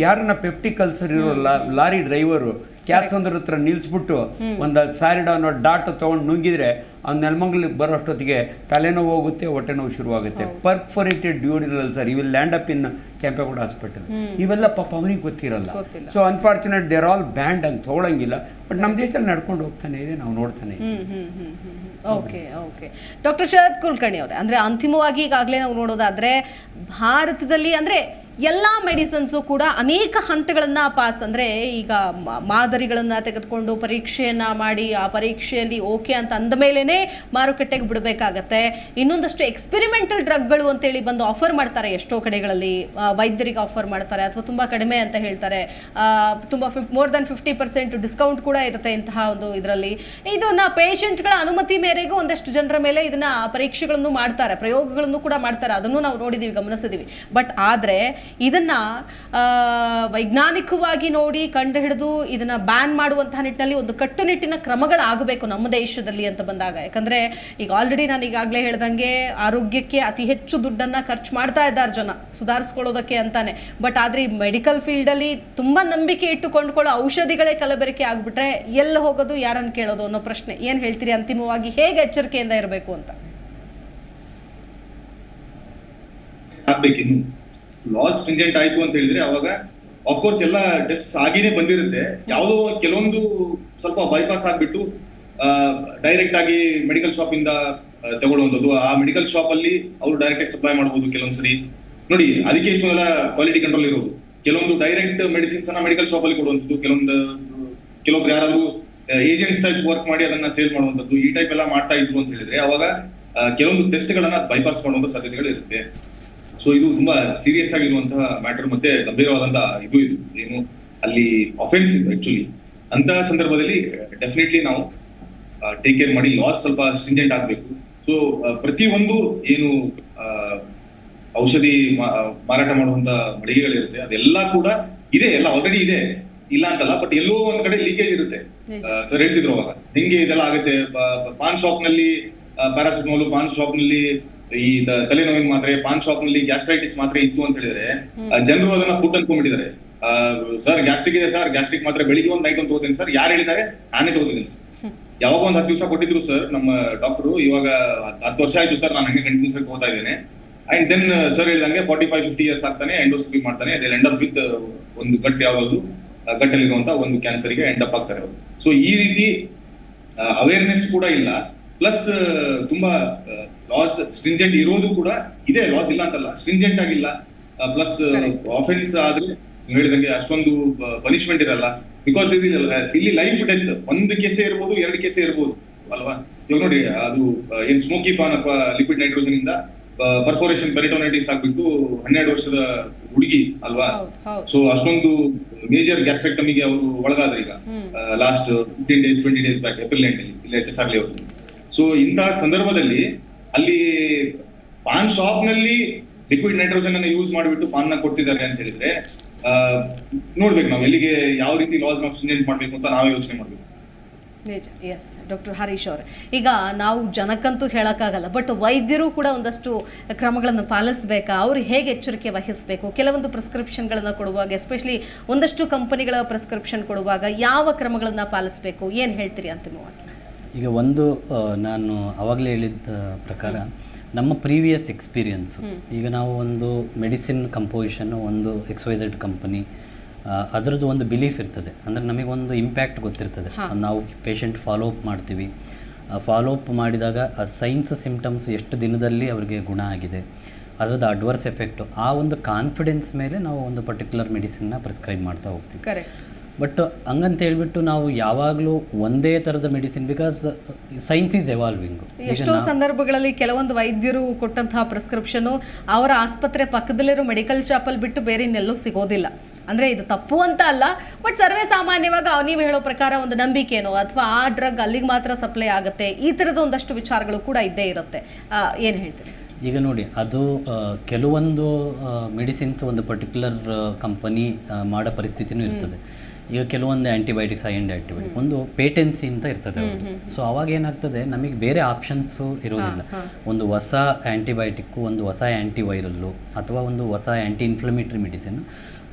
ಯಾರನ್ನ ಪೆಪ್ಟಿಕ್ ಅಲ್ಸರ್ ಇರೋ ಲಾರಿ ಡ್ರೈವರು ಕ್ಯಾತ್ಸಂದ್ರ ಹತ್ರ ನಿಲ್ಲಿಸ್ಬಿಟ್ಟು ಒಂದು ಸಾರಿಡಾನೋ ಡಾಟ್ ತೊಗೊಂಡು ನುಂಗಿದ್ರೆ ಅವ್ನು ನೆಲಮಂಗಲಿಗೆ ಬರೋಷ್ಟೊತ್ತಿಗೆ ತಲೆನೋವು ಹೋಗುತ್ತೆ, ಹೊಟ್ಟೆ ನೋವು ಶುರುವಾಗುತ್ತೆ. Perforated duodenal ulcer, you will land up in Kempegowda hospital. ಇವೆಲ್ಲ ಪಾಪ ಅವನಿಗೆ ಗೊತ್ತಿರಲ್ಲ. So unfortunate they're all banned ಅಂತ ತೊಗೊಳಂಗಿಲ್ಲ. ಬಟ್ ನಮ್ಮ ದೇಶದಲ್ಲಿ ನಡ್ಕೊಂಡು ಹೋಗ್ತಾನೆ ಇದೆ, ನಾವು ನೋಡ್ತಾನೆ. ಓಕೆ ಓಕೆ ಡಾಕ್ಟರ್ ಶರತ್ ಕುಲಕರ್ಣಿ ಅವರೇ, ಅಂದರೆ ಅಂತಿಮವಾಗಿ ಈಗಾಗಲೇ ನಾವು ನೋಡೋದಾದರೆ ಭಾರತದಲ್ಲಿ ಅಂದರೆ ಎಲ್ಲ ಮೆಡಿಸಿನ್ಸು ಕೂಡ ಅನೇಕ ಹಂತಗಳನ್ನು ಪಾಸ್, ಅಂದರೆ ಈಗ ಮಾದರಿಗಳನ್ನು ತೆಗೆದುಕೊಂಡು ಪರೀಕ್ಷೆಯನ್ನು ಮಾಡಿ ಆ ಪರೀಕ್ಷೆಯಲ್ಲಿ ಓಕೆ ಅಂತ ಅಂದ ಮೇಲೇ ಮಾರುಕಟ್ಟೆಗೆ ಬಿಡಬೇಕಾಗತ್ತೆ. ಇನ್ನೊಂದಷ್ಟು ಎಕ್ಸ್ಪೆರಿಮೆಂಟಲ್ ಡ್ರಗ್ಗಳು ಅಂತೇಳಿ ಬಂದು ಆಫರ್ ಮಾಡ್ತಾರೆ ಎಷ್ಟೋ ಕಡೆಗಳಲ್ಲಿ. ವೈದ್ಯರಿಗೆ ಆಫರ್ ಮಾಡ್ತಾರೆ, ಅಥವಾ ತುಂಬ ಕಡಿಮೆ ಅಂತ ಹೇಳ್ತಾರೆ, ತುಂಬ ಮೋರ್ ದೆನ್ 50% ಡಿಸ್ಕೌಂಟ್ ಕೂಡ ಇರುತ್ತೆ ಇಂತಹ ಒಂದು ಇದರಲ್ಲಿ. ಇದನ್ನು ಪೇಷಂಟ್ಗಳ ಅನುಮತಿ ಮೇರೆಗೂ ಒಂದಷ್ಟು ಜನರ ಮೇಲೆ ಇದನ್ನು ಪರೀಕ್ಷೆಗಳನ್ನು ಮಾಡ್ತಾರೆ, ಪ್ರಯೋಗಗಳನ್ನು ಕೂಡ ಮಾಡ್ತಾರೆ. ಅದನ್ನು ನಾವು ನೋಡಿದ್ದೀವಿ, ಗಮನಿಸಿದ್ದೀವಿ. ಬಟ್ ಆದರೆ ಇದನ್ನ ವೈಜ್ಞಾನಿಕವಾಗಿ ನೋಡಿ ಕಂಡು ಹಿಡಿದು ಇದನ್ನ ಬ್ಯಾನ್ ಮಾಡುವಂತಹ ನಿಟ್ಟಿನಲ್ಲಿ ಒಂದು ಕಟ್ಟುನಿಟ್ಟಿನ ಕ್ರಮಗಳಾಗಬೇಕು ನಮ್ಮ ದೇಶದಲ್ಲಿ ಅಂತ ಬಂದಾಗ. ಯಾಕಂದ್ರೆ ಈಗ ಆಲ್ರೆಡಿ ನಾನು ಈಗಾಗಲೇ ಹೇಳ್ದಂಗೆ ಆರೋಗ್ಯಕ್ಕೆ ಅತಿ ಹೆಚ್ಚು ದುಡ್ಡನ್ನ ಖರ್ಚು ಮಾಡ್ತಾ ಇದ್ದಾರೆ ಜನ ಸುಧಾರಿಸ್ಕೊಳ್ಳೋದಕ್ಕೆ ಅಂತಾನೆ. ಬಟ್ ಆದ್ರೆ ಈ ಮೆಡಿಕಲ್ ಫೀಲ್ಡಲ್ಲಿ ತುಂಬಾ ನಂಬಿಕೆ ಇಟ್ಟು ಕೊಂಡ್ಕೊಳ್ಳೋ ಔಷಧಿಗಳೇ ಕಲಬೆರಕೆ ಆಗ್ಬಿಟ್ರೆ ಎಲ್ಲಿ ಹೋಗೋದು, ಯಾರನ್ನು ಕೇಳೋದು ಅನ್ನೋ ಪ್ರಶ್ನೆ. ಏನು ಹೇಳ್ತೀರಿ ಅಂತಿಮವಾಗಿ, ಹೇಗೆ ಎಚ್ಚರಿಕೆಯಿಂದ ಇರಬೇಕು ಅಂತ? ಲಾಸ್ ಸ್ಟ್ರಿಂಜೆಂಟ್ ಆಯ್ತು ಅಂತ ಹೇಳಿದ್ರೆ ಅವಾಗ ಆಫ್ಕೋರ್ಸ್ ಎಲ್ಲ ಟೆಸ್ಟ್ ಆಗಿನೇ ಬಂದಿರುತ್ತೆ. ಯಾವುದೋ ಕೆಲವೊಂದು ಸ್ವಲ್ಪ ಬೈಪಾಸ್ ಆಗ್ಬಿಟ್ಟು ಡೈರೆಕ್ಟ್ ಆಗಿ ಮೆಡಿಕಲ್ ಶಾಪ್ ಇಂದ ತಗೊಳ್ಳುವಂಥದ್ದು. ಆ ಮೆಡಿಕಲ್ ಶಾಪ್ ಅಲ್ಲಿ ಅವರು ಡೈರೆಕ್ಟ್ ಆಗಿ ಸಪ್ಲೈ ಮಾಡಬಹುದು ಕೆಲವೊಂದ್ಸರಿ. ನೋಡಿ, ಅದಕ್ಕೆ ಇಷ್ಟೊಂದೆಲ್ಲ ಕ್ವಾಲಿಟಿ ಕಂಟ್ರೋಲ್ ಇರೋದು. ಕೆಲವೊಂದು ಡೈರೆಕ್ಟ್ ಮೆಡಿಸಿನ್ಸ್ ಅನ್ನ ಮೆಡಿಕಲ್ ಶಾಪ್ ಅಲ್ಲಿ ಕೊಡುವಂಥದ್ದು, ಕೆಲವೊಬ್ರು ಯಾರಾದ್ರೂ ಏಜೆಂಟ್ಸ್ ಟೈಪ್ ವರ್ಕ್ ಮಾಡಿ ಅದನ್ನ ಸೇಲ್ ಮಾಡುವಂಥದ್ದು, ಈ ಟೈಪ್ ಎಲ್ಲ ಮಾಡ್ತಾ ಇದ್ರು ಅಂತ ಹೇಳಿದ್ರೆ ಅವಾಗ ಕೆಲವೊಂದು ಟೆಸ್ಟ್ ಗಳನ್ನ ಬೈಪಾಸ್ ಮಾಡುವಂತ ಸಾಧ್ಯತೆಗಳು ಇರುತ್ತೆ. ಸೊ ಇದು ತುಂಬಾ ಸೀರಿಯಸ್ ಆಗಿರುವಂತಹ ಮ್ಯಾಟರ್, ಮತ್ತೆ ಗಂಭೀರವಾದಂತಹ ಇದು ಏನು ಅಲ್ಲಿ ಅಫೆನ್ಸ್ ಇದು ಆಕ್ಚುಲಿ. ಅಂತ ಸಂದರ್ಭದಲ್ಲಿ ಡೆಫಿನೆಟ್ಲಿ ನಾವು ಟೇಕ್ ಕೇರ್ ಮಾಡಿ ಲಾಸ್ ಸ್ವಲ್ಪ ಸ್ಟ್ರಿಂಜೆಂಟ್ ಆಗ್ಬೇಕು. ಸೊ ಪ್ರತಿಯೊಂದು ಏನು ಔಷಧಿ ಮಾರಾಟ ಮಾಡುವಂತ ಮಳಿಗೆಗಳಿರುತ್ತೆ ಅದೆಲ್ಲ ಕೂಡ ಇದೆ, ಎಲ್ಲ ಆಲ್ರೆಡಿ ಇದೆ, ಇಲ್ಲ ಅಂತಲ್ಲ. ಬಟ್ ಎಲ್ಲೋ ಒಂದ್ ಕಡೆ ಲೀಕೇಜ್ ಇರುತ್ತೆ. ಸರ್ ಹೇಳ್ತಿದ್ರು ಅವಾಗ ಹೆಂಗೆ ಇದೆಲ್ಲ ಆಗುತ್ತೆ. ಪಾನ್ ಶಾಪ್ ನಲ್ಲಿ ಪ್ಯಾರಾಸಿಟಮಾಲ್, ಪಾನ್ ಶಾಪ್ ನಲ್ಲಿ ಈ ತಲೆನೋವಿನ ಮಾತ್ರೆ, ಪಾನ್ ಶಾಪ್ ನಲ್ಲಿ ಗ್ಯಾಸ್ಟ್ರೈಟಿಸ್ ಮಾತ್ರೆ ಇತ್ತು ಅಂತ ಹೇಳಿದ್ರೆ ಜನರು ಅದನ್ನ ಫುಡ್ ಅನ್ಕೊಂಡ್ಬಿಟ್ಟಿದ್ದಾರೆ. ಸರ್ ಗ್ಯಾಸ್ಟ್ರಿಕ್ ಇದೆ ಸರ್, ಗ್ಯಾಸ್ಟ್ರಿಕ್ ಮಾತ್ರೆ ಬೆಳಿಗ್ಗೆ ಒಂದ್ ನೈಟ್ ಒಂದು ತಗೋತೀನಿ ಸರ್. ಯಾರು ಹೇಳಿದ್ದಾರೆ? ನಾನೇ ತಗೋತಿದ್ದೀನಿ ಸರ್. ಯಾವಾಗ ಒಂದ್ 10 ದಿವಸ ಕೊಟ್ಟಿದ್ರು ಸರ್ ನಮ್ಮ ಡಾಕ್ಟರು, ಇವಾಗ 10 ವರ್ಷ ಆಯ್ತು ಸರ್ ನಾನು ಹಂಗೆ ಕಂಟಿನ್ಯೂಸ್ ಆಗಿ ತಗೋತಾ ಇದ್ದೇನೆ. ಅಂಡ್ ದೆನ್ ಸರ್ ಹೇಳಿದಂಗೆ 45-50 ಇಯರ್ಸ್ ಆಗ್ತಾನೆ, ಎಂಡೋಸ್ಕೋಪಿ ಮಾಡ್ತಾನೆ, ಅದೇ ಎಂಡ್ ಅಪ್ ವಿತ್ ಒಂದು ಗಟ್ ಯಾವಾಗಲೂ ಗಟ್ಟಲ್ಲಿರುವಂತ ಒಂದು ಕ್ಯಾನ್ಸರ್ಗೆ ಎಂಡ್ ಅಪ್ ಆಗ್ತಾರೆ ಅವರು. ಸೊ ಈ ರೀತಿ ಅವೇರ್ನೆಸ್ ಕೂಡ ಇಲ್ಲ. ಪ್ಲಸ್ ತುಂಬಾ ಲಾಸ್ ಸ್ಟ್ರಿಂಜೆಂಟ್ ಇರೋದು ಕೂಡ ಇದೆ, ಲಾಸ್ ಇಲ್ಲ ಅಂತಲ್ಲ, ಸ್ಟ್ರಿಂಜೆಂಟ್ ಆಗಿಲ್ಲ. ಪ್ಲಸ್ ಆಫೆನ್ಸ್ ಆದ್ರೆ ನೀವು ಹೇಳಿದಂಗೆ ಅಷ್ಟೊಂದು ಪನಿಷ್ಮೆಂಟ್ ಇರಲ್ಲ. ಬಿಕಾಸ್ ಇಲ್ಲಿ ಲೈಫ್ ಡೆತ್ ಒಂದು ಕೇಸೇ ಇರ್ಬೋದು, 2 ಕೇಸೇ ಇರ್ಬೋದು ಅಲ್ವಾ. ಇವಾಗ ನೋಡಿ, ಅದು ಏನ್ ಸ್ಮೋಕಿ ಪಾನ್ ಅಥವಾ ಲಿಕ್ವಿಡ್ ನೈಟ್ರೋಜನ್ ಇಂದ ಪರ್ಫೋರೇಷನ್ ಪೆರಿಟೋನೈಟಿಸ್ ಆಗ್ಬಿಟ್ಟು 12 ವರ್ಷದ ಹುಡುಗಿ ಅಲ್ವಾ. ಸೊ ಅಷ್ಟೊಂದು ಮೇಜರ್ ಗ್ಯಾಸ್ಟ್ರೆಕ್ಟಮಿಗೆ ಅವರು ಒಳಗಾದ್ರೆ ಈಗ last 15 days 20 days back, April end ಇಲ್ಲಿ HSR ಅವರು. ಸೊ ಇಂತಹ ಸಂದರ್ಭದಲ್ಲಿ ಅಲ್ಲಿ ಪಾನ್ ಶಾಪ್ ನಲ್ಲಿ ಲಿಕ್ವಿಡ್ ನೈಟ್ರೋಜನ್ ಅನ್ನು ಯೂಸ್ ಮಾಡಿಬಿಟ್ಟು ಪಾನ್ ನ ಕೊಡ್ತಿದ್ದಾರೆ ಅಂತ ಹೇಳಿದ್ರೆ ನೋಡ್ಬೇಕು ನಾವು ಎಲ್ಲಿಗೆ ಯಾವ ರೀತಿ ಲಾಸ್ ನಾವು ಸ್ಟ್ರಿಂಜೆಂಟ್ ಮಾಡ್ಬೇಕು ಅಂತ ನಾವೇ ಯೋಚನೆ ಮಾಡ್ಬೇಕು. ನಿಜ. ಎಸ್ ಡಾಕ್ಟರ್ ಹರೀಶ್ ಅವರೇ, ಈಗ ನಾವು ಜನಕ್ಕಂತೂ ಹೇಳೋಕ್ಕಾಗಲ್ಲ, ಬಟ್ ವೈದ್ಯರು ಕೂಡ ಒಂದಷ್ಟು ಕ್ರಮಗಳನ್ನು ಪಾಲಿಸಬೇಕಾ? ಅವ್ರು ಹೇಗೆ ಎಚ್ಚರಿಕೆ ವಹಿಸಬೇಕು? ಕೆಲವೊಂದು ಪ್ರಿಸ್ಕ್ರಿಪ್ಷನ್ಗಳನ್ನು ಕೊಡುವಾಗ, ಎಸ್ಪೆಷಲಿ ಒಂದಷ್ಟು ಕಂಪನಿಗಳ ಪ್ರಿಸ್ಕ್ರಿಪ್ಷನ್ ಕೊಡುವಾಗ ಯಾವ ಕ್ರಮಗಳನ್ನು ಪಾಲಿಸಬೇಕು? ಏನು ಹೇಳ್ತೀರಿ ಅಂತಿಮವಾಗಿ? ಈಗ ಒಂದು ನಾನು ಆವಾಗಲೇ ಹೇಳಿದ ಪ್ರಕಾರ ನಮ್ಮ ಪ್ರೀವಿಯಸ್ ಎಕ್ಸ್ಪೀರಿಯನ್ಸು, ಈಗ ನಾವು ಒಂದು ಮೆಡಿಸಿನ್ ಕಂಪೋಸಿಷನ್ನು ಒಂದು XYZ ಕಂಪನಿ, ಅದರದ್ದು ಒಂದು ಬಿಲೀಫ್ ಇರ್ತದೆ. ಅಂದರೆ ನಮಗೊಂದು ಇಂಪ್ಯಾಕ್ಟ್ ಗೊತ್ತಿರ್ತದೆ. ನಾವು ಪೇಷಂಟ್ ಫಾಲೋ ಅಪ್ ಮಾಡ್ತೀವಿ, ಫಾಲೋ ಅಪ್ ಮಾಡಿದಾಗ ಆ ಸೈನ್ಸ್ ಸಿಂಪ್ಟಮ್ಸ್ ಎಷ್ಟು ದಿನದಲ್ಲಿ ಅವರಿಗೆ ಗುಣ ಆಗಿದೆ, ಅದರದ್ದು ಅಡ್ವರ್ಸ್ ಎಫೆಕ್ಟು, ಆ ಒಂದು ಕಾನ್ಫಿಡೆನ್ಸ್ ಮೇಲೆ ನಾವು ಒಂದು ಪರ್ಟಿಕ್ಯುಲರ್ ಮೆಡಿಸಿನ್ನ ಪ್ರಿಸ್ಕ್ರೈಬ್ ಮಾಡ್ತಾ ಹೋಗ್ತೀವಿ. ಕರೆಕ್ಟ್. ಬಟ್ ಹಂಗಂತ ಹೇಳ್ಬಿಟ್ಟು ನಾವು ಯಾವಾಗಲೂ ಒಂದೇ ಥರದ medicine, because science is evolving. ಎಷ್ಟೋ ಸಂದರ್ಭಗಳಲ್ಲಿ ಕೆಲವೊಂದು ವೈದ್ಯರು ಕೊಟ್ಟಂತಹ ಪ್ರಿಸ್ಕ್ರಿಪ್ಷನು ಅವರ ಆಸ್ಪತ್ರೆ ಪಕ್ಕದಲ್ಲಿರೋ ಮೆಡಿಕಲ್ ಶಾಪಲ್ಲಿ ಬಿಟ್ಟು ಬೇರೆ ಇನ್ನೆಲ್ಲೂ ಸಿಗೋದಿಲ್ಲ. ಅಂದರೆ ಇದು ತಪ್ಪು ಅಂತ ಅಲ್ಲ, ಬಟ್ ಸರ್ವೇ ಸಾಮಾನ್ಯವಾಗಿ ನೀವು ಹೇಳೋ ಪ್ರಕಾರ ಒಂದು ನಂಬಿಕೆನೋ ಅಥವಾ ಆ ಡ್ರಗ್ ಅಲ್ಲಿಗೆ ಮಾತ್ರ ಸಪ್ಲೈ ಆಗುತ್ತೆ, ಈ ಥರದ ಒಂದಷ್ಟು ವಿಚಾರಗಳು ಕೂಡ ಇದ್ದೇ ಇರುತ್ತೆ. ಏನು ಹೇಳ್ತೀರಿ? ಈಗ ನೋಡಿ, ಅದು ಕೆಲವೊಂದು ಮೆಡಿಸಿನ್ಸ್ ಒಂದು ಪರ್ಟಿಕ್ಯುಲರ್ ಕಂಪನಿ ಮಾಡೋ ಪರಿಸ್ಥಿತಿನೂ ಇರ್ತದೆ. ಈಗ ಕೆಲವೊಂದು ಆ್ಯಂಟಿಬಯೋಟಿಕ್ಸ್, ಹೈ ಎಂಡ್ ಆ್ಯಂಟಿಬಯೋಟಿಕ್ ಒಂದು ಪೇಟೆನ್ಸಿ ಅಂತ ಇರ್ತದೆ ಅವ್ರದ್ದು. ಸೊ ಅವಾಗ ಏನಾಗ್ತದೆ, ನಮಗೆ ಬೇರೆ ಆಪ್ಷನ್ಸು ಇರೋದಿಲ್ಲ. ಒಂದು ಹೊಸ ಆ್ಯಂಟಿಬಯೋಟಿಕ್ಕು, ಒಂದು ಹೊಸ ಆ್ಯಂಟಿವೈರಲ್ಲು ಅಥವಾ ಒಂದು ಹೊಸ ಆ್ಯಂಟಿ ಇನ್ಫ್ಲಮೇಟ್ರಿ ಮೆಡಿಸಿನ್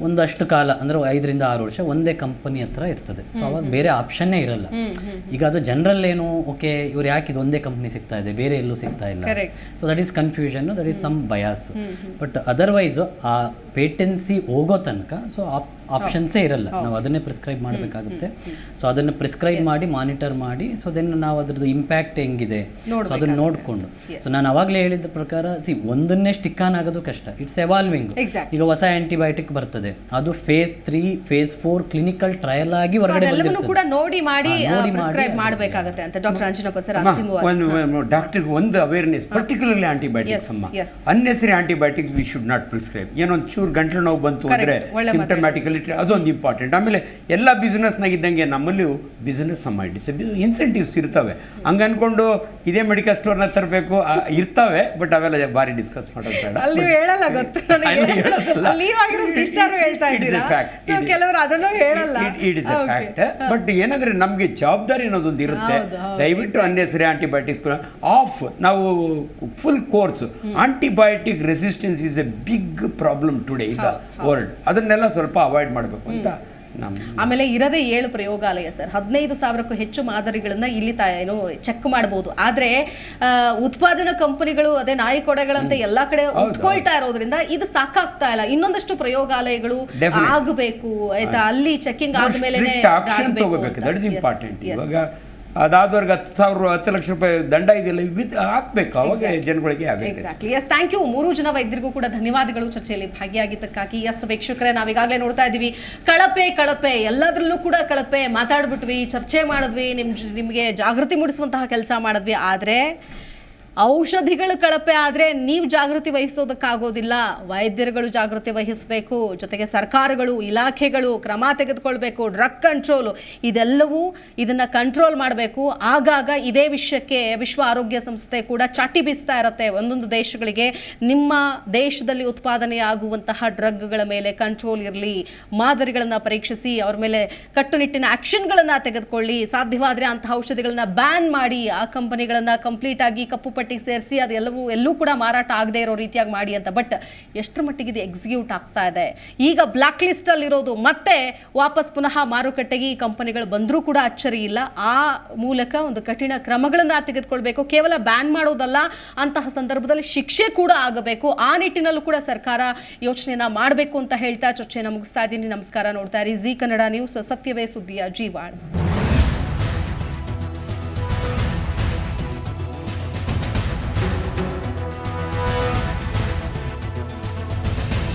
ಒಂದಷ್ಟು ಕಾಲ ಅಂದರೆ 5 ರಿಂದ 6 ವರ್ಷ ಒಂದೇ ಕಂಪನಿ ಹತ್ರ ಇರ್ತದೆ. ಸೊ ಅವಾಗ ಬೇರೆ ಆಪ್ಷನ್ನೇ ಇರಲ್ಲ. ಈಗ ಅದು ಜನರಲ್ ಏನು, ಓಕೆ ಇವ್ರು ಯಾಕೆ ಇದು ಒಂದೇ ಕಂಪ್ನಿ ಸಿಗ್ತಾ ಇದೆ, ಬೇರೆ ಎಲ್ಲೂ ಸಿಗ್ತಾ ಇಲ್ಲ, so that is confusion, that is some bias. But otherwise ಆ ಪೇಟೆನ್ಸಿ ಹೋಗೋ ತನಕ ಸೊ ಆಪ್ಷನ್ಸೇ ಇರಲ್ಲ, ನಾವು ಅದನ್ನೇ ಪ್ರಿಸ್ಕ್ರೈಬ್ ಮಾಡಬೇಕಾಗುತ್ತೆ. ಸೊ ಅದನ್ನು ಪ್ರಿಸ್ಕ್ರೈಬ್ ಮಾಡಿ ಮಾನಿಟರ್ ಮಾಡಿ, ಸೊ ದೆನ್ ನಾವು ಅದ್ರದ್ದು ಇಂಪ್ಯಾಕ್ಟ್ ಹೆಂಗಿದೆ ಸೊ ಅದನ್ನು ನೋಡಿಕೊಂಡು. ಸೊ ನಾನು ಅವಾಗಲೇ ಹೇಳಿದ ಪ್ರಕಾರ ಒಂದನ್ನೇ ಸ್ಟಿಕ್ ಆನ್ ಆಗೋದು ಕಷ್ಟ, ಇಟ್ಸ್ ಎವಾಲ್ವಿಂಗ್. ಈಗ ಹೊಸ ಆ್ಯಂಟಿಬಯೋಟಿಕ್ ಬರ್ತದೆ, ಅದು ಫೇಸ್ 3 ಫೇಸ್ 4 ಕ್ಲಿನಿಕಲ್ ಟ್ರಯಲ್ ಆಗಿ ಹೊರಗಡೆ ಕೂಡ ನೋಡಿ ಮಾಡಿ ಪ್ರಿಸ್ಕ್ರೈಬ್ ಮಾಡಬೇಕಾಗುತ್ತೆ ಅಂತ ಡಾಕ್ಟರ್ ಅಂಜನಪ್ಪ ಸರ್. ಡಾಕ್ಟರ್ಗೆ ಒಂದು ಅವೇರ್ನೆಸ್, ಪರ್ಟಿಕ್ಯುಲರ್ಲಿ ಆಂಟಿಬಯೋಟಿಕ್ಸ್ ಅಮ್ಮ, unnecessary antibiotics we should not prescribe. ಏನೊಂದು ಚೂರು ಗಂಟಲು ನೋವು ಬಂತು ಅಂದರೆ ಸಿಂಪ್ಟಮ್ಯಾಟಿಕಲಿ ಅದೊಂದು ಇಂಪಾರ್ಟೆಂಟ್. ಆಮೇಲೆ ಎಲ್ಲ ಬಿಸ್ನೆಸ್ನಾಗಿದ್ದಂಗೆ ನಮ್ಮಲ್ಲಿಯೂ ಬಿಸ್ನೆಸ್ ಅಮ್ಮ ಇನ್ಸೆಂಟಿವ್ಸ್ ಇರ್ತವೆ. ಹಂಗೆ ಅಂದ್ಕೊಂಡು ಇದೇ ಮೆಡಿಕಲ್ ಸ್ಟೋರ್ನ ತರಬೇಕು ಇರ್ತವೆ, ಬಟ್ ಅವೆಲ್ಲ ಭಾರಿ ಡಿಸ್ಕಸ್ ಮಾಡೋದು ಬೇಡ. ಬಟ್ ಏನಂದ್ರೆ ನಮಗೆ ಜವಾಬ್ದಾರಿ ಅನ್ನೋದೊಂದು ಇರುತ್ತೆ. ದಯವಿಟ್ಟು ಅನ್ನೆಸರಿ ಆಂಟಿಬಯೋಟಿಕ್ಸ್ ಆಫ್, ನಾವು full course antibiotic resistance is a big problem today ಈಗ ವರ್ಲ್ಡ್. ಅದನ್ನೆಲ್ಲ ಸ್ವಲ್ಪ ಅವಾಯ್ಡ್ ಮಾಡಬೇಕು ಅಂತ. ಆಮೇಲೆ ಇರದೇ 7 ಪ್ರಯೋಗಾಲಯ ಸರ್, 15,000ಕ್ಕೂ ಹೆಚ್ಚು ಮಾದರಿಗಳನ್ನ ಇಲ್ಲಿ ಏನು ಚೆಕ್ ಮಾಡಬಹುದು. ಆದ್ರೆ ಉತ್ಪಾದನಾ ಕಂಪನಿಗಳು ಅದೇ ನಾಯಿ ಕೊಡೆಗಳಂತೆ ಎಲ್ಲಾ ಕಡೆ ಉತ್ಕೊಳ್ತಾ ಇರೋದ್ರಿಂದ ಇದು ಸಾಕಾಗ್ತಾ ಇಲ್ಲ. ಇನ್ನೊಂದಷ್ಟು ಪ್ರಯೋಗಾಲಯಗಳು ಆಗಬೇಕು ಆಯ್ತಾ, ಅಲ್ಲಿ ಚೆಕಿಂಗ್ ಆದ್ಮೇಲೆ ಇವಾಗ ಅದಾದವ್ರಿಗೆ 10 ಲಕ್ಷ ರೂಪಾಯಿ ದಂಡ ಇದೆಯಲ್ಲ ಹಾಕ್ಬೇಕು, ಅವಾಗ ಜನಗಳಿಗೆ ಆಗುತ್ತೆ. ಎಸ್, ಥ್ಯಾಂಕ್ ಯು 3 ಜನ ವೈದ್ಯರಿಗೂ ಕೂಡ ಧನ್ಯವಾದಗಳು ಚರ್ಚೆಯಲ್ಲಿ ಭಾಗಿಯಾಗಿದ್ದಕ್ಕಾಗಿ. ಎಸ್ ವೀಕ್ಷಕರೇ, ನಾವೀಗಾಗಲೇ ನೋಡ್ತಾ ಇದ್ದೀವಿ ಕಳಪೆ ಎಲ್ಲದರಲ್ಲೂ ಕೂಡ ಕಳಪೆ ಮಾತಾಡ್ಬಿಟ್ವಿ, ಚರ್ಚೆ ಮಾಡಿದ್ವಿ, ನಿಮಗೆ ಜಾಗೃತಿ ಮೂಡಿಸುವಂತಹ ಕೆಲಸ ಮಾಡಿದ್ವಿ. ಆದರೆ ಔಷಧಿಗಳು ಕಳಪೆ ಆದರೆ ನೀವು ಜಾಗೃತಿ ವಹಿಸೋದಕ್ಕಾಗೋದಿಲ್ಲ. ವೈದ್ಯರುಗಳು ಜಾಗೃತಿ ವಹಿಸಬೇಕು, ಜೊತೆಗೆ ಸರ್ಕಾರಗಳು, ಇಲಾಖೆಗಳು ಕ್ರಮ ತೆಗೆದುಕೊಳ್ಬೇಕು. ಡ್ರಗ್ ಕಂಟ್ರೋಲು ಇದೆಲ್ಲವೂ ಇದನ್ನು ಕಂಟ್ರೋಲ್ ಮಾಡಬೇಕು. ಆಗಾಗ ಇದೇ ವಿಷಯಕ್ಕೆ ವಿಶ್ವ ಆರೋಗ್ಯ ಸಂಸ್ಥೆ ಕೂಡ ಚಾಟಿ ಬೀಸ್ತಾ ಇರುತ್ತೆ. ಒಂದೊಂದು ದೇಶಗಳಿಗೆ ನಿಮ್ಮ ದೇಶದಲ್ಲಿ ಉತ್ಪಾದನೆಯಾಗುವಂತಹ ಡ್ರಗ್ಗಳ ಮೇಲೆ ಕಂಟ್ರೋಲ್ ಇರಲಿ, ಮಾದರಿಗಳನ್ನು ಪರೀಕ್ಷಿಸಿ ಅವ್ರ ಮೇಲೆ ಕಟ್ಟುನಿಟ್ಟಿನ ಆ್ಯಕ್ಷನ್ಗಳನ್ನು ತೆಗೆದುಕೊಳ್ಳಿ, ಸಾಧ್ಯವಾದರೆ ಅಂತಹ ಔಷಧಿಗಳನ್ನು ಬ್ಯಾನ್ ಮಾಡಿ, ಆ ಕಂಪನಿಗಳನ್ನು ಕಂಪ್ಲೀಟ್ ಆಗಿ ಕಪ್ಪು ಪಟ್ಟಿಗೆ ಸೇರಿಸಿ ಎಲ್ಲೂ ಕೂಡ ಮಾರಾಟ ಆಗದೆ ಇರೋ ರೀತಿಯಾಗಿ ಮಾಡಿ ಅಂತ. ಬಟ್ ಎಷ್ಟರ ಮಟ್ಟಿಗೆ ಇದು ಎಕ್ಸಿಕ್ಯೂಟ್ ಆಗ್ತಾ ಇದೆ? ಈಗ ಬ್ಲ್ಯಾಕ್ ಲಿಸ್ಟ್ ಅಲ್ಲಿ ಇರೋದು ಮತ್ತೆ ವಾಪಸ್ ಪುನಃ ಮಾರುಕಟ್ಟೆಗೆ ಈ ಕಂಪನಿಗಳು ಬಂದರೂ ಕೂಡ ಅಚ್ಚರಿ ಇಲ್ಲ. ಆ ಮೂಲಕ ಒಂದು ಕಠಿಣ ಕ್ರಮಗಳನ್ನು ತೆಗೆದುಕೊಳ್ಬೇಕು. ಕೇವಲ ಬ್ಯಾನ್ ಮಾಡೋದಲ್ಲ, ಅಂತಹ ಸಂದರ್ಭದಲ್ಲಿ ಶಿಕ್ಷೆ ಕೂಡ ಆಗಬೇಕು. ಆ ನಿಟ್ಟಿನಲ್ಲೂ ಕೂಡ ಸರ್ಕಾರ ಯೋಚನೆಯನ್ನ ಮಾಡಬೇಕು ಅಂತ ಹೇಳ್ತಾ ಚರ್ಚೆಯನ್ನು ಮುಗಿಸ್ತಾ ಇದ್ದೀನಿ. ನಮಸ್ಕಾರ. ನೋಡ್ತಾ ಇರಿ ಜಿ ಕನ್ನಡ ನ್ಯೂಸ್, ಸತ್ಯವೇ ಸುದ್ದಿಯ ಜೀವಾಳ.